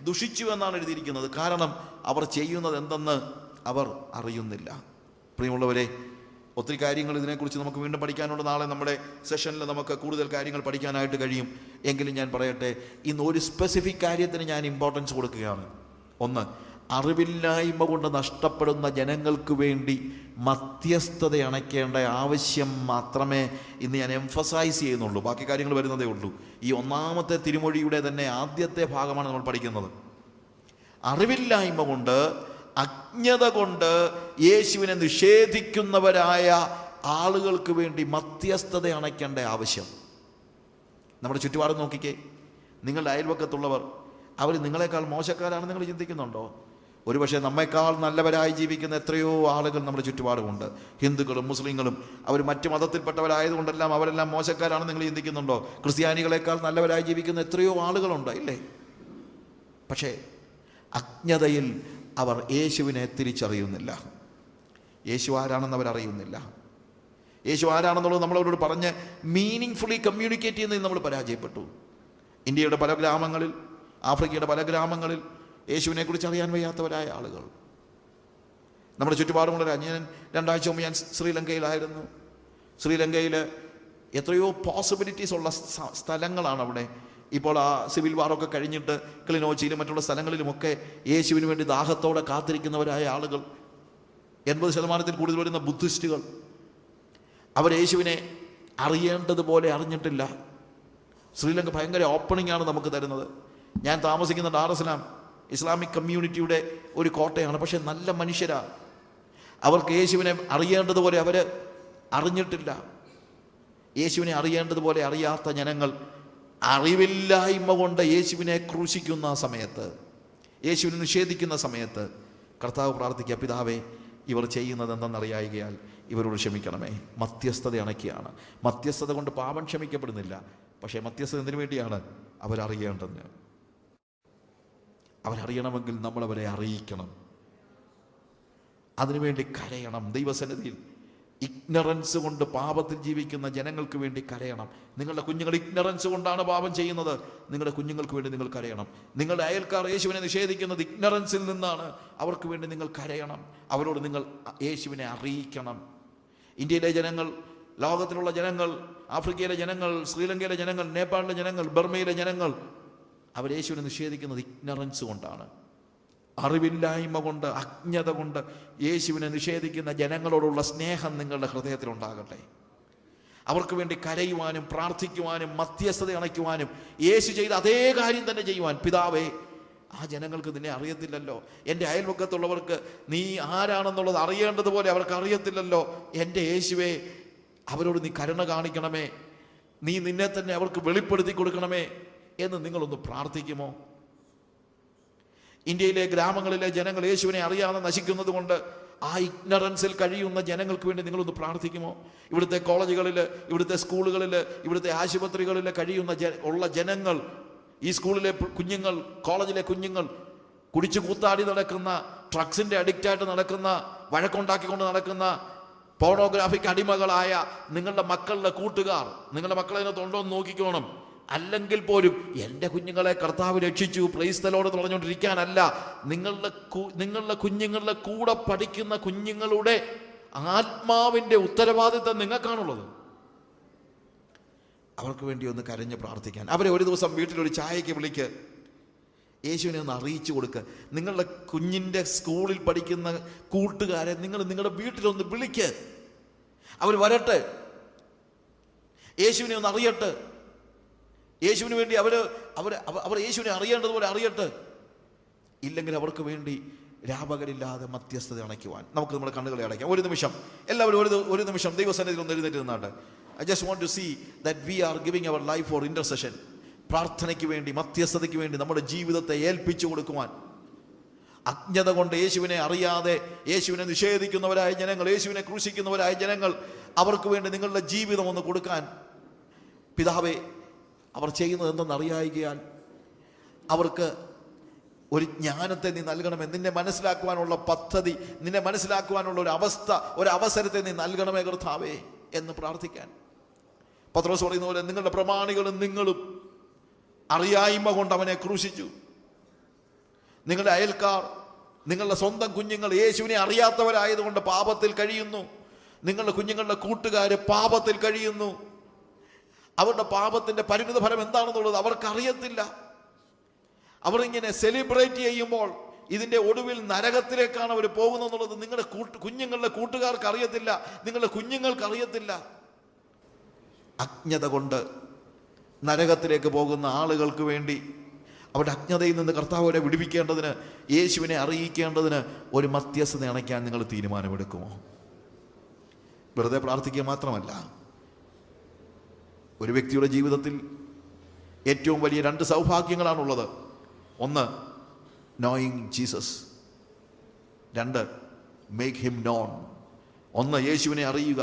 ദുഷിച്ചു എന്നാണ് എഴുതിയിരിക്കുന്നത്. കാരണം അവർ ചെയ്യുന്നത് എന്തെന്ന് അവർ അറിയുന്നില്ല. പ്രിയമുള്ളവരെ, ഒത്തിരി കാര്യങ്ങൾ ഇതിനെക്കുറിച്ച് നമുക്ക് വീണ്ടും പഠിക്കാനുണ്ട്. നാളെ നമ്മുടെ സെഷനിൽ നമുക്ക് കൂടുതൽ കാര്യങ്ങൾ പഠിക്കാനായിട്ട് കഴിയും. എങ്കിലും ഞാൻ പറയട്ടെ, ഇന്ന് ഒരു സ്പെസിഫിക് കാര്യത്തിന് ഞാൻ ഇമ്പോർട്ടൻസ് കൊടുക്കുകയാണ്. ഒന്ന്, അറിവില്ലായ്മ കൊണ്ട് നഷ്ടപ്പെടുന്ന ജനങ്ങൾക്ക് വേണ്ടി മധ്യസ്ഥത അണയ്ക്കേണ്ട ആവശ്യം മാത്രമേ ഇന്ന് ഞാൻ എംഫസൈസ് ചെയ്യുന്നുള്ളൂ. ബാക്കി കാര്യങ്ങൾ വരുന്നതേ ഉള്ളൂ. ഈ 1-ാമത്തെ തിരുമൊഴിയുടെ തന്നെ ആദ്യത്തെ ഭാഗമാണ് നമ്മൾ പഠിക്കുന്നത്. അറിവില്ലായ്മ കൊണ്ട്, അജ്ഞത കൊണ്ട് യേശുവിനെ നിഷേധിക്കുന്നവരായ ആളുകൾക്ക് വേണ്ടി മധ്യസ്ഥത അണയ്ക്കേണ്ട ആവശ്യം. നമ്മുടെ ചുറ്റുപാട് നോക്കിക്കേ. നിങ്ങളുടെ അയൽവക്കത്തുള്ളവർ അവർ നിങ്ങളെക്കാൾ മോശക്കാരാണെന്ന് നിങ്ങൾ ചിന്തിക്കുന്നുണ്ടോ? ഒരുപക്ഷെ നമ്മെക്കാൾ നല്ലവരായി ജീവിക്കുന്ന എത്രയോ ആളുകൾ നമ്മുടെ ചുറ്റുപാടുമുണ്ട്. ഹിന്ദുക്കളും മുസ്ലിങ്ങളും അവർ മറ്റു മതത്തിൽപ്പെട്ടവരായതുകൊണ്ടെല്ലാം അവരെല്ലാം മോശക്കാരാണെന്ന് നിങ്ങൾ ചിന്തിക്കുന്നുണ്ടോ? ക്രിസ്ത്യാനികളെക്കാൾ നല്ലവരായി ജീവിക്കുന്ന എത്രയോ ആളുകളുണ്ട്, ഇല്ലേ? പക്ഷേ അജ്ഞതയിൽ അവർ യേശുവിനെ തിരിച്ചറിയുന്നില്ല. യേശു ആരാണെന്ന് അവരറിയുന്നില്ല. യേശു ആരാണെന്നുള്ളത് നമ്മളവരോട് പറഞ്ഞ് മീനിങ് കമ്മ്യൂണിക്കേറ്റ് ചെയ്യുന്നതിൽ നമ്മൾ പരാജയപ്പെട്ടു. ഇന്ത്യയുടെ പല ഗ്രാമങ്ങളിൽ, ആഫ്രിക്കയുടെ പല ഗ്രാമങ്ങളിൽ യേശുവിനെ കുറിച്ച് അറിയാൻ വയ്യാത്തവരായ ആളുകൾ. നമ്മുടെ ചുറ്റുപാടുമുള്ള ഞാൻ 2 ആഴ്ച മുമ്പ് ഞാൻ ശ്രീലങ്കയിലായിരുന്നു. ശ്രീലങ്കയിൽ എത്രയോ പോസിബിലിറ്റീസ് ഉള്ള സ്ഥലങ്ങളാണ് അവിടെ. ഇപ്പോൾ ആ സിവിൽ വാറൊക്കെ കഴിഞ്ഞിട്ട് ക്ലിനോച്ചിയിലും മറ്റുള്ള സ്ഥലങ്ങളിലുമൊക്കെ യേശുവിന് വേണ്ടി ദാഹത്തോടെ കാത്തിരിക്കുന്നവരായ ആളുകൾ. 80% കൂടുതൽ വരുന്ന ബുദ്ധിസ്റ്റുകൾ. അവർ യേശുവിനെ അറിയേണ്ടതുപോലെ അറിഞ്ഞിട്ടില്ല. ശ്രീലങ്ക ഭയങ്കര ഓപ്പണിംഗ് ആണ് നമുക്ക് തരുന്നത്. ഞാൻ താമസിക്കുന്ന ഡാറസ്സലാം ഇസ്ലാമിക് കമ്മ്യൂണിറ്റിയുടെ ഒരു കോട്ടയാണ്. പക്ഷെ നല്ല മനുഷ്യരാ. അവർക്ക് യേശുവിനെ അറിയേണ്ടതുപോലെ അവർ അറിഞ്ഞിട്ടില്ല. യേശുവിനെ അറിയേണ്ടതുപോലെ അറിയാത്ത ജനങ്ങൾ അറിവില്ലായ്മ കൊണ്ട് യേശുവിനെ ക്രൂശിക്കുന്ന സമയത്ത്, യേശുവിനെ നിഷേധിക്കുന്ന സമയത്ത് കർത്താവ് പ്രാർത്ഥിക്കുക, പിതാവേ, ഇവർ ചെയ്യുന്നത് എന്തെന്നറിയായികയാൽ ഇവരോട് ക്ഷമിക്കണമേ. മധ്യസ്ഥത അണയ്ക്കുകയാണ്. മധ്യസ്ഥത കൊണ്ട് പാപം ക്ഷമിക്കപ്പെടുന്നില്ല. പക്ഷേ മധ്യസ്ഥത എന്തിനു വേണ്ടിയാണ്? അവരറിയേണ്ടതിന്. അവരറിയണമെങ്കിൽ നമ്മളവരെ അറിയിക്കണം. അതിനുവേണ്ടി കരയണം. ദൈവസന്നിധിയിൽ ഇഗ്നറൻസ് കൊണ്ട് പാപത്തിൽ ജീവിക്കുന്ന ജനങ്ങൾക്ക് വേണ്ടി കരയണം. നിങ്ങളുടെ കുഞ്ഞുങ്ങൾ ഇഗ്നറൻസ് കൊണ്ടാണ് പാപം ചെയ്യുന്നത്. നിങ്ങളുടെ കുഞ്ഞുങ്ങൾക്ക് വേണ്ടി നിങ്ങൾ കരയണം. നിങ്ങളുടെ അയൽക്കാർ യേശുവിനെ നിഷേധിക്കുന്നത് ഇഗ്നറൻസിൽ നിന്നാണ്. അവർക്ക് വേണ്ടി നിങ്ങൾ കരയണം. അവരോട് നിങ്ങൾ യേശുവിനെ അറിയിക്കണം. ഇന്ത്യയിലെ ജനങ്ങൾ, ലോകത്തിലുള്ള ജനങ്ങൾ, ആഫ്രിക്കയിലെ ജനങ്ങൾ, ശ്രീലങ്കയിലെ ജനങ്ങൾ, നേപ്പാളിലെ ജനങ്ങൾ, ബർമയിലെ ജനങ്ങൾ അവർ യേശുവിനെ നിഷേധിക്കുന്നത് ഇഗ്നറൻസ് കൊണ്ടാണ്. അറിവില്ലായ്മ കൊണ്ട്, അജ്ഞത കൊണ്ട് യേശുവിനെ നിഷേധിക്കുന്ന ജനങ്ങളോടുള്ള സ്നേഹം നിങ്ങളുടെ ഹൃദയത്തിലുണ്ടാകട്ടെ. അവർക്ക് വേണ്ടി കരയുവാനും പ്രാർത്ഥിക്കുവാനും മധ്യസ്ഥത അണയ്ക്കുവാനും യേശു ചെയ്ത അതേ കാര്യം തന്നെ ചെയ്യുവാൻ, പിതാവേ, ആ ജനങ്ങൾക്ക് നിന്നെ അറിയത്തില്ലല്ലോ. എൻ്റെ അയൽപക്കത്തുള്ളവർക്ക് നീ ആരാണെന്നുള്ളത് അറിയേണ്ടതുപോലെ അവർക്ക് അറിയത്തില്ലല്ലോ. എൻ്റെ യേശുവേ, അവരോട് നീ കരുണ കാണിക്കണമേ, നീ നിന്നെ തന്നെ അവർക്ക് വെളിപ്പെടുത്തി കൊടുക്കണമേ എന്ന് നിങ്ങളൊന്ന് പ്രാർത്ഥിക്കുമോ? ഇന്ത്യയിലെ ഗ്രാമങ്ങളിലെ ജനങ്ങൾ യേശുവിനെ അറിയാതെ നശിക്കുന്നത് കൊണ്ട് ആ ഇഗ്നറൻസിൽ കഴിയുന്ന ജനങ്ങൾക്ക് വേണ്ടി നിങ്ങളൊന്ന് പ്രാർത്ഥിക്കുമോ? ഇവിടുത്തെ കോളേജുകളിൽ, ഇവിടുത്തെ സ്കൂളുകളിൽ, ഇവിടുത്തെ ആശുപത്രികളിൽ കഴിയുന്ന ഉള്ള ജനങ്ങൾ, ഈ സ്കൂളിലെ കുഞ്ഞുങ്ങൾ, കോളേജിലെ കുഞ്ഞുങ്ങൾ, കുടിച്ചു കൂത്താടി നടക്കുന്ന, ഡ്രഗ്സിൻ്റെ അഡിക്റ്റായിട്ട് നടക്കുന്ന, വഴക്കുണ്ടാക്കിക്കൊണ്ട് നടക്കുന്ന, പോർണോഗ്രാഫിക് അടിമകളായ നിങ്ങളുടെ മക്കളുടെ കൂട്ടുകാർ, നിങ്ങളുടെ മക്കളെ അതിനകത്ത് ഉണ്ടോ എന്ന് നോക്കിക്കോണം. അല്ലെങ്കിൽ പോലും എൻ്റെ കുഞ്ഞുങ്ങളെ കർത്താവ് രക്ഷിച്ചു, പ്രൈസ് ദി ലോർഡ് പറഞ്ഞുകൊണ്ടിരിക്കാനല്ല, നിങ്ങളുടെ കുഞ്ഞുങ്ങളുടെ കൂടെ പഠിക്കുന്ന കുഞ്ഞുങ്ങളുടെ ആത്മാവിൻ്റെ ഉത്തരവാദിത്തം നിങ്ങൾക്കാണുള്ളത്. അവർക്ക് വേണ്ടി ഒന്ന് കരഞ്ഞ് പ്രാർത്ഥിക്കാൻ. അവരെ ഒരു ദിവസം വീട്ടിലൊരു ചായയ്ക്ക് വിളിക്ക്, യേശുവിനെ ഒന്ന് അറിയിച്ചു കൊടുക്കുക. നിങ്ങളുടെ കുഞ്ഞിൻ്റെ സ്കൂളിൽ പഠിക്കുന്ന കൂട്ടുകാരെ നിങ്ങളുടെ വീട്ടിലൊന്ന് വിളിക്ക്. അവർ വരട്ടെ, യേശുവിനെ ഒന്ന് അറിയട്ടെ. യേശുവിന് വേണ്ടി അവർ യേശുവിനെ അറിയേണ്ടതുപോലെ അറിയട്ടെ. ഇല്ലെങ്കിൽ അവർക്ക് വേണ്ടി രാപകലില്ലാതെ മധ്യസ്ഥത അണയ്ക്കുവാൻ നമുക്ക് നമ്മുടെ കണ്ണുകളെ അടയ്ക്കാം. ഒരു നിമിഷം എല്ലാവരും ഒരു നിമിഷം ദൈവസന്നിധിയിൽ ഒന്ന് എഴുന്നേറ്റ് നിന്നാട്ടെ. I just want to see that we are giving our life for intercession. പ്രാർത്ഥനയ്ക്ക് വേണ്ടി, മധ്യസ്ഥതയ്ക്ക് വേണ്ടി നമ്മുടെ ജീവിതത്തെ ഏൽപ്പിച്ചു കൊടുക്കുവാൻ. അജ്ഞത കൊണ്ട് യേശുവിനെ അറിയാതെ യേശുവിനെ നിഷേധിക്കുന്നവരായ ജനങ്ങൾ, യേശുവിനെ ക്രൂശിക്കുന്നവരായ ജനങ്ങൾ, അവർക്ക് വേണ്ടി നിങ്ങളുടെ ജീവിതം ഒന്ന് കൊടുക്കാൻ പിതാവേ, അവർ ചെയ്യുന്നത് എന്തെന്നറിയായികയാൽ അവർക്ക് ഒരു ജ്ഞാനത്തെ നീ നൽകണമേ. നിന്നെ മനസ്സിലാക്കുവാനുള്ള പദ്ധതി, നിന്നെ മനസ്സിലാക്കുവാനുള്ള ഒരു അവസ്ഥ, ഒരു അവസരത്തെ നീ നൽകണമേ കർത്താവേ എന്ന് പ്രാർത്ഥിക്കാൻ. പത്രോസ് പറയുന്ന പോലെ നിങ്ങളുടെ പ്രമാണികളും നിങ്ങളും അറിയായ്മ കൊണ്ട് അവനെ ക്രൂശിച്ചു. നിങ്ങളുടെ അയൽക്കാർ, നിങ്ങളുടെ സ്വന്തം കുഞ്ഞുങ്ങൾ യേശുവിനെ അറിയാത്തവരായതുകൊണ്ട് പാപത്തിൽ കഴിയുന്നു. നിങ്ങളുടെ കുഞ്ഞുങ്ങളുടെ കൂട്ടുകാർ പാപത്തിൽ കഴിയുന്നു. അവരുടെ പാപത്തിന്റെ പരിണിത ഫലം എന്താണെന്നുള്ളത് അവർക്കറിയത്തില്ല. അവരിങ്ങനെ സെലിബ്രേറ്റ് ചെയ്യുമ്പോൾ ഇതിന്റെ ഒടുവിൽ നരകത്തിലേക്കാണ് അവർ പോകുന്നതെന്നുള്ളത് നിങ്ങളുടെ കുഞ്ഞുങ്ങളുടെ കൂട്ടുകാർക്ക് അറിയത്തില്ല, നിങ്ങളുടെ കുഞ്ഞുങ്ങൾക്ക് അറിയത്തില്ല. അജ്ഞത കൊണ്ട് നരകത്തിലേക്ക് പോകുന്ന ആളുകൾക്ക് വേണ്ടി അവരുടെ അജ്ഞതയിൽ നിന്ന് കർത്താവിനെ വിടുവിക്കേണ്ടതിന്, യേശുവിനെ അറിയിക്കേണ്ടതിന് ഒരു മധ്യസ്ഥത അണയ്ക്കാൻ നിങ്ങൾ തീരുമാനമെടുക്കുമോ? വെറുതെ പ്രാർത്ഥിക്കുക മാത്രമല്ല, ഒരു വ്യക്തിയുടെ ജീവിതത്തിൽ ഏറ്റവും വലിയ 2 സൗഭാഗ്യങ്ങളാണുള്ളത്. ഒന്ന്, knowing Jesus. 2, make him non. 1, യേശുവിനെ അറിയുക.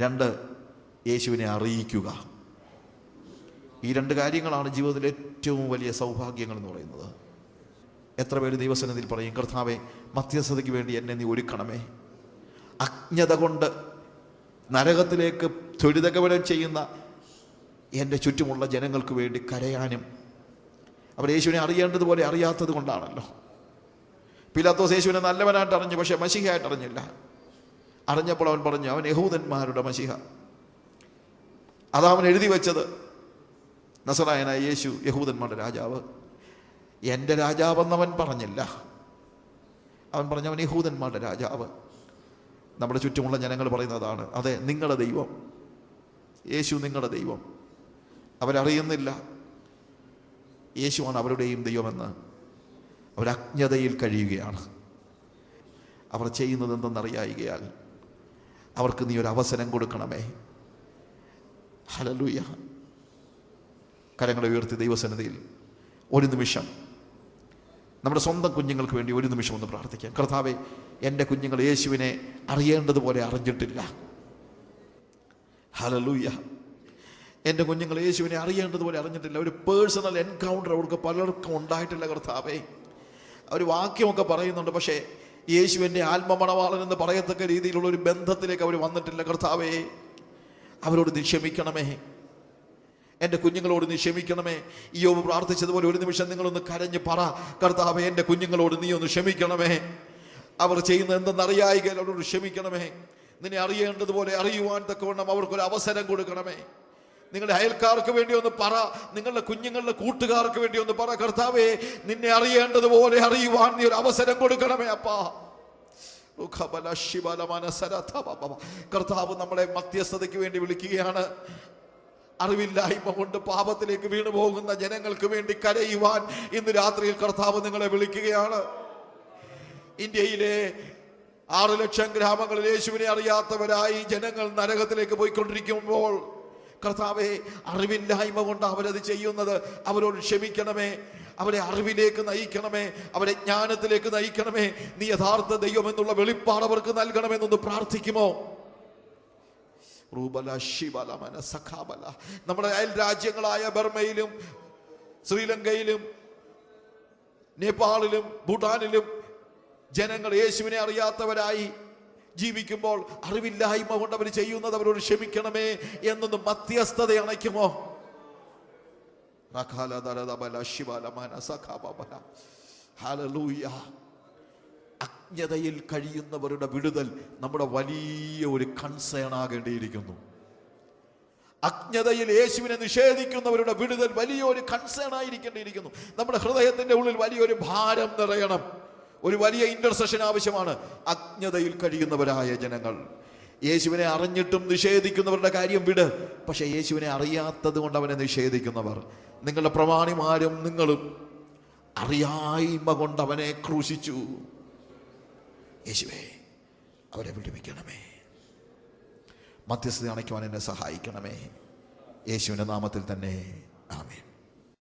2, യേശുവിനെ അറിയിക്കുക. ഈ 2 കാര്യങ്ങളാണ് ജീവിതത്തിലെ ഏറ്റവും വലിയ സൗഭാഗ്യങ്ങൾ എന്ന് പറയുന്നത്. എത്ര പേര് ദൈവസന്നിധിയിൽ പറയും, കർത്താവേ, മധ്യസ്ഥതയ്ക്ക് വേണ്ടി എന്നെ നീ ഒരുക്കണമേ. അജ്ഞത കൊണ്ട് നരകത്തിലേക്ക് ത്വരിതഗമനം ചെയ്യുന്ന എൻ്റെ ചുറ്റുമുള്ള ജനങ്ങൾക്ക് വേണ്ടി കരയാനും, അവർ യേശുവിനെ അറിയേണ്ടതുപോലെ അറിയാത്തത് കൊണ്ടാണല്ലോ. പീലാത്തോസ് യേശുവിനെ നല്ലവനായിട്ട് അറിഞ്ഞു, പക്ഷെ മശിഹയായിട്ട് അറിഞ്ഞില്ല. അറിഞ്ഞപ്പോൾ അവൻ പറഞ്ഞു, അവൻ യഹൂദന്മാരുടെ മശിഹ. അതവൻ എഴുതി വെച്ചത്. നസറായനായ യേശു യഹൂദന്മാരുടെ രാജാവ്. എൻ്റെ രാജാവെന്നവൻ പറഞ്ഞില്ല, അവൻ പറഞ്ഞു അവൻ യഹൂദന്മാരുടെ രാജാവ്. നമ്മുടെ ചുറ്റുമുള്ള ജനങ്ങൾ പറയുന്നതാണ്, അതെ, നിങ്ങളുടെ ദൈവം യേശു, നിങ്ങളുടെ ദൈവം. അവരറിയുന്നില്ല യേശുവാണ് അവരുടെയും ദൈവമെന്ന്. അവരജ്ഞതയിൽ കഴിയുകയാണ്. അവർ ചെയ്യുന്നത് എന്തെന്നറിയായികയാൽ അവർക്ക് നീ ഒരു അവസരം കൊടുക്കണമേ. ഹല്ലേലൂയ. കരങ്ങളെ ഉയർത്തി ദൈവസന്നിധിയിൽ ഒരു നിമിഷം നമ്മുടെ സ്വന്തം കുഞ്ഞുങ്ങൾക്ക് വേണ്ടി ഒരു നിമിഷം ഒന്ന് പ്രാർത്ഥിക്കാം. കർത്താവേ, എൻ്റെ കുഞ്ഞുങ്ങൾ യേശുവിനെ അറിയേണ്ടതുപോലെ അറിഞ്ഞിട്ടില്ല. ഹല്ലേലൂയ. എൻ്റെ കുഞ്ഞുങ്ങൾ യേശുവിനെ അറിയേണ്ടതുപോലെ അറിഞ്ഞിട്ടില്ല. ഒരു പേഴ്സണൽ എൻകൗണ്ടർ അവർക്ക് പലർക്കും ഉണ്ടായിട്ടില്ല കർത്താവേ. അവർ വാക്യമൊക്കെ പറയുന്നുണ്ട്, പക്ഷേ യേശുവിൻ്റെ ആത്മമണവാളൻ എന്ന് പറയത്തക്ക രീതിയിലുള്ള ഒരു ബന്ധത്തിലേക്ക് അവർ വന്നിട്ടില്ല കർത്താവേ. അവരോട് നീ ക്ഷമിക്കണമേ, എൻ്റെ കുഞ്ഞുങ്ങളോട് നീ ക്ഷമിക്കണമേ. യോബ് പ്രാർത്ഥിച്ചതുപോലെ ഒരു നിമിഷം നിങ്ങളൊന്ന് കരഞ്ഞ് പറ, കർത്താവേ, എൻ്റെ കുഞ്ഞുങ്ങളോട് നീ ഒന്ന് ക്ഷമിക്കണമേ. അവർ ചെയ്യുന്നത് എന്തെന്നറിയായികയാൽ അവരോട് ക്ഷമിക്കണമേ. നിന്നെ അറിയേണ്ടതുപോലെ അറിയുവാൻ തക്കവണ്ണം അവർക്കൊരു അവസരം കൊടുക്കണമേ. നിങ്ങളുടെ അയൽക്കാർക്ക് വേണ്ടി ഒന്ന് പറ, നിങ്ങളുടെ കുഞ്ഞുങ്ങളുടെ കൂട്ടുകാർക്ക് വേണ്ടി ഒന്ന് പറ, കർത്താവേ, നിന്നെ അറിയേണ്ടതുപോലെ അറിയുവാൻ നീ ഒരു അവസരം കൊടുക്കണമേ അപ്പാ. കർത്താവ് നമ്മളെ മധ്യസ്ഥതയ്ക്ക് വേണ്ടി വിളിക്കുകയാണ്. അറിവില്ലായ്മ കൊണ്ട് പാപത്തിലേക്ക് വീണു പോകുന്ന ജനങ്ങൾക്ക് വേണ്ടി കരയുവാൻ ഇന്ന് രാത്രിയിൽ കർത്താവ് നിങ്ങളെ വിളിക്കുകയാണ്. ഇന്ത്യയിലെ 6 ലക്ഷം ഗ്രാമങ്ങളിൽ യേശുവിനെ അറിയാത്തവരായി ജനങ്ങൾ നരകത്തിലേക്ക് പോയിക്കൊണ്ടിരിക്കുമ്പോൾ കർത്താവേ, അറിവില്ലായ്മ കൊണ്ട് അവരത് ചെയ്യുന്നത് അവരോട് ക്ഷമിക്കണമേ, അവരെ അറിവിലേക്ക് നയിക്കണമേ, അവരെ ജ്ഞാനത്തിലേക്ക് നയിക്കണമേ, നീ യഥാർത്ഥ ദൈവം എന്നുള്ള വെളിപ്പാട് അവർക്ക് നൽകണമെന്നൊന്ന് പ്രാർത്ഥിക്കുമോ? നമ്മുടെ അയൽ രാജ്യങ്ങളായ ബർമയിലും ശ്രീലങ്കയിലും നേപ്പാളിലും ഭൂട്ടാനിലും ജനങ്ങൾ യേശുവിനെ അറിയാത്തവരായി ജീവിക്കുമ്പോൾ അറിവില്ലായ്മ കൊണ്ട് അവർ ചെയ്യുന്നത് അവരോട് ക്ഷമിക്കണമേ എന്നൊന്ന് മധ്യസ്ഥത അണയ്ക്കുമോ? അജ്ഞതയിൽ കഴിയുന്നവരുടെ വിടുതൽ നമ്മുടെ വലിയ ഒരു കൺസേൺ ആകേണ്ടിയിരിക്കുന്നു. അജ്ഞതയിൽ യേശുവിനെ നിഷേധിക്കുന്നവരുടെ വിടുതൽ വലിയൊരു കൺസേൺ ആയിരിക്കേണ്ടിയിരിക്കുന്നു. നമ്മുടെ ഹൃദയത്തിന്റെ ഉള്ളിൽ വലിയൊരു ഭാരം നിറയണം. ഒരു വലിയ ഇന്റർസെഷൻ ആവശ്യമാണ്. അജ്ഞതയിൽ കഴിയുന്നവരായ ജനങ്ങൾ, യേശുവിനെ അറിഞ്ഞിട്ടും നിഷേധിക്കുന്നവരുടെ കാര്യം വിട്. പക്ഷെ യേശുവിനെ അറിയാത്തത് കൊണ്ട് അവനെ നിഷേധിക്കുന്നവർ, നിങ്ങളുടെ പ്രമാണിമാരും നിങ്ങളും അറിയായ്മ കൊണ്ട് അവനെ ക്രൂശിച്ചു. യേശുവേ, അവരെ വിടുവിക്കണമേ, മധ്യസ്ഥത അണയ്ക്കുവാൻ എന്നെ സഹായിക്കണമേ. യേശുവിന്റെ നാമത്തിൽ തന്നെ ആമേൻ.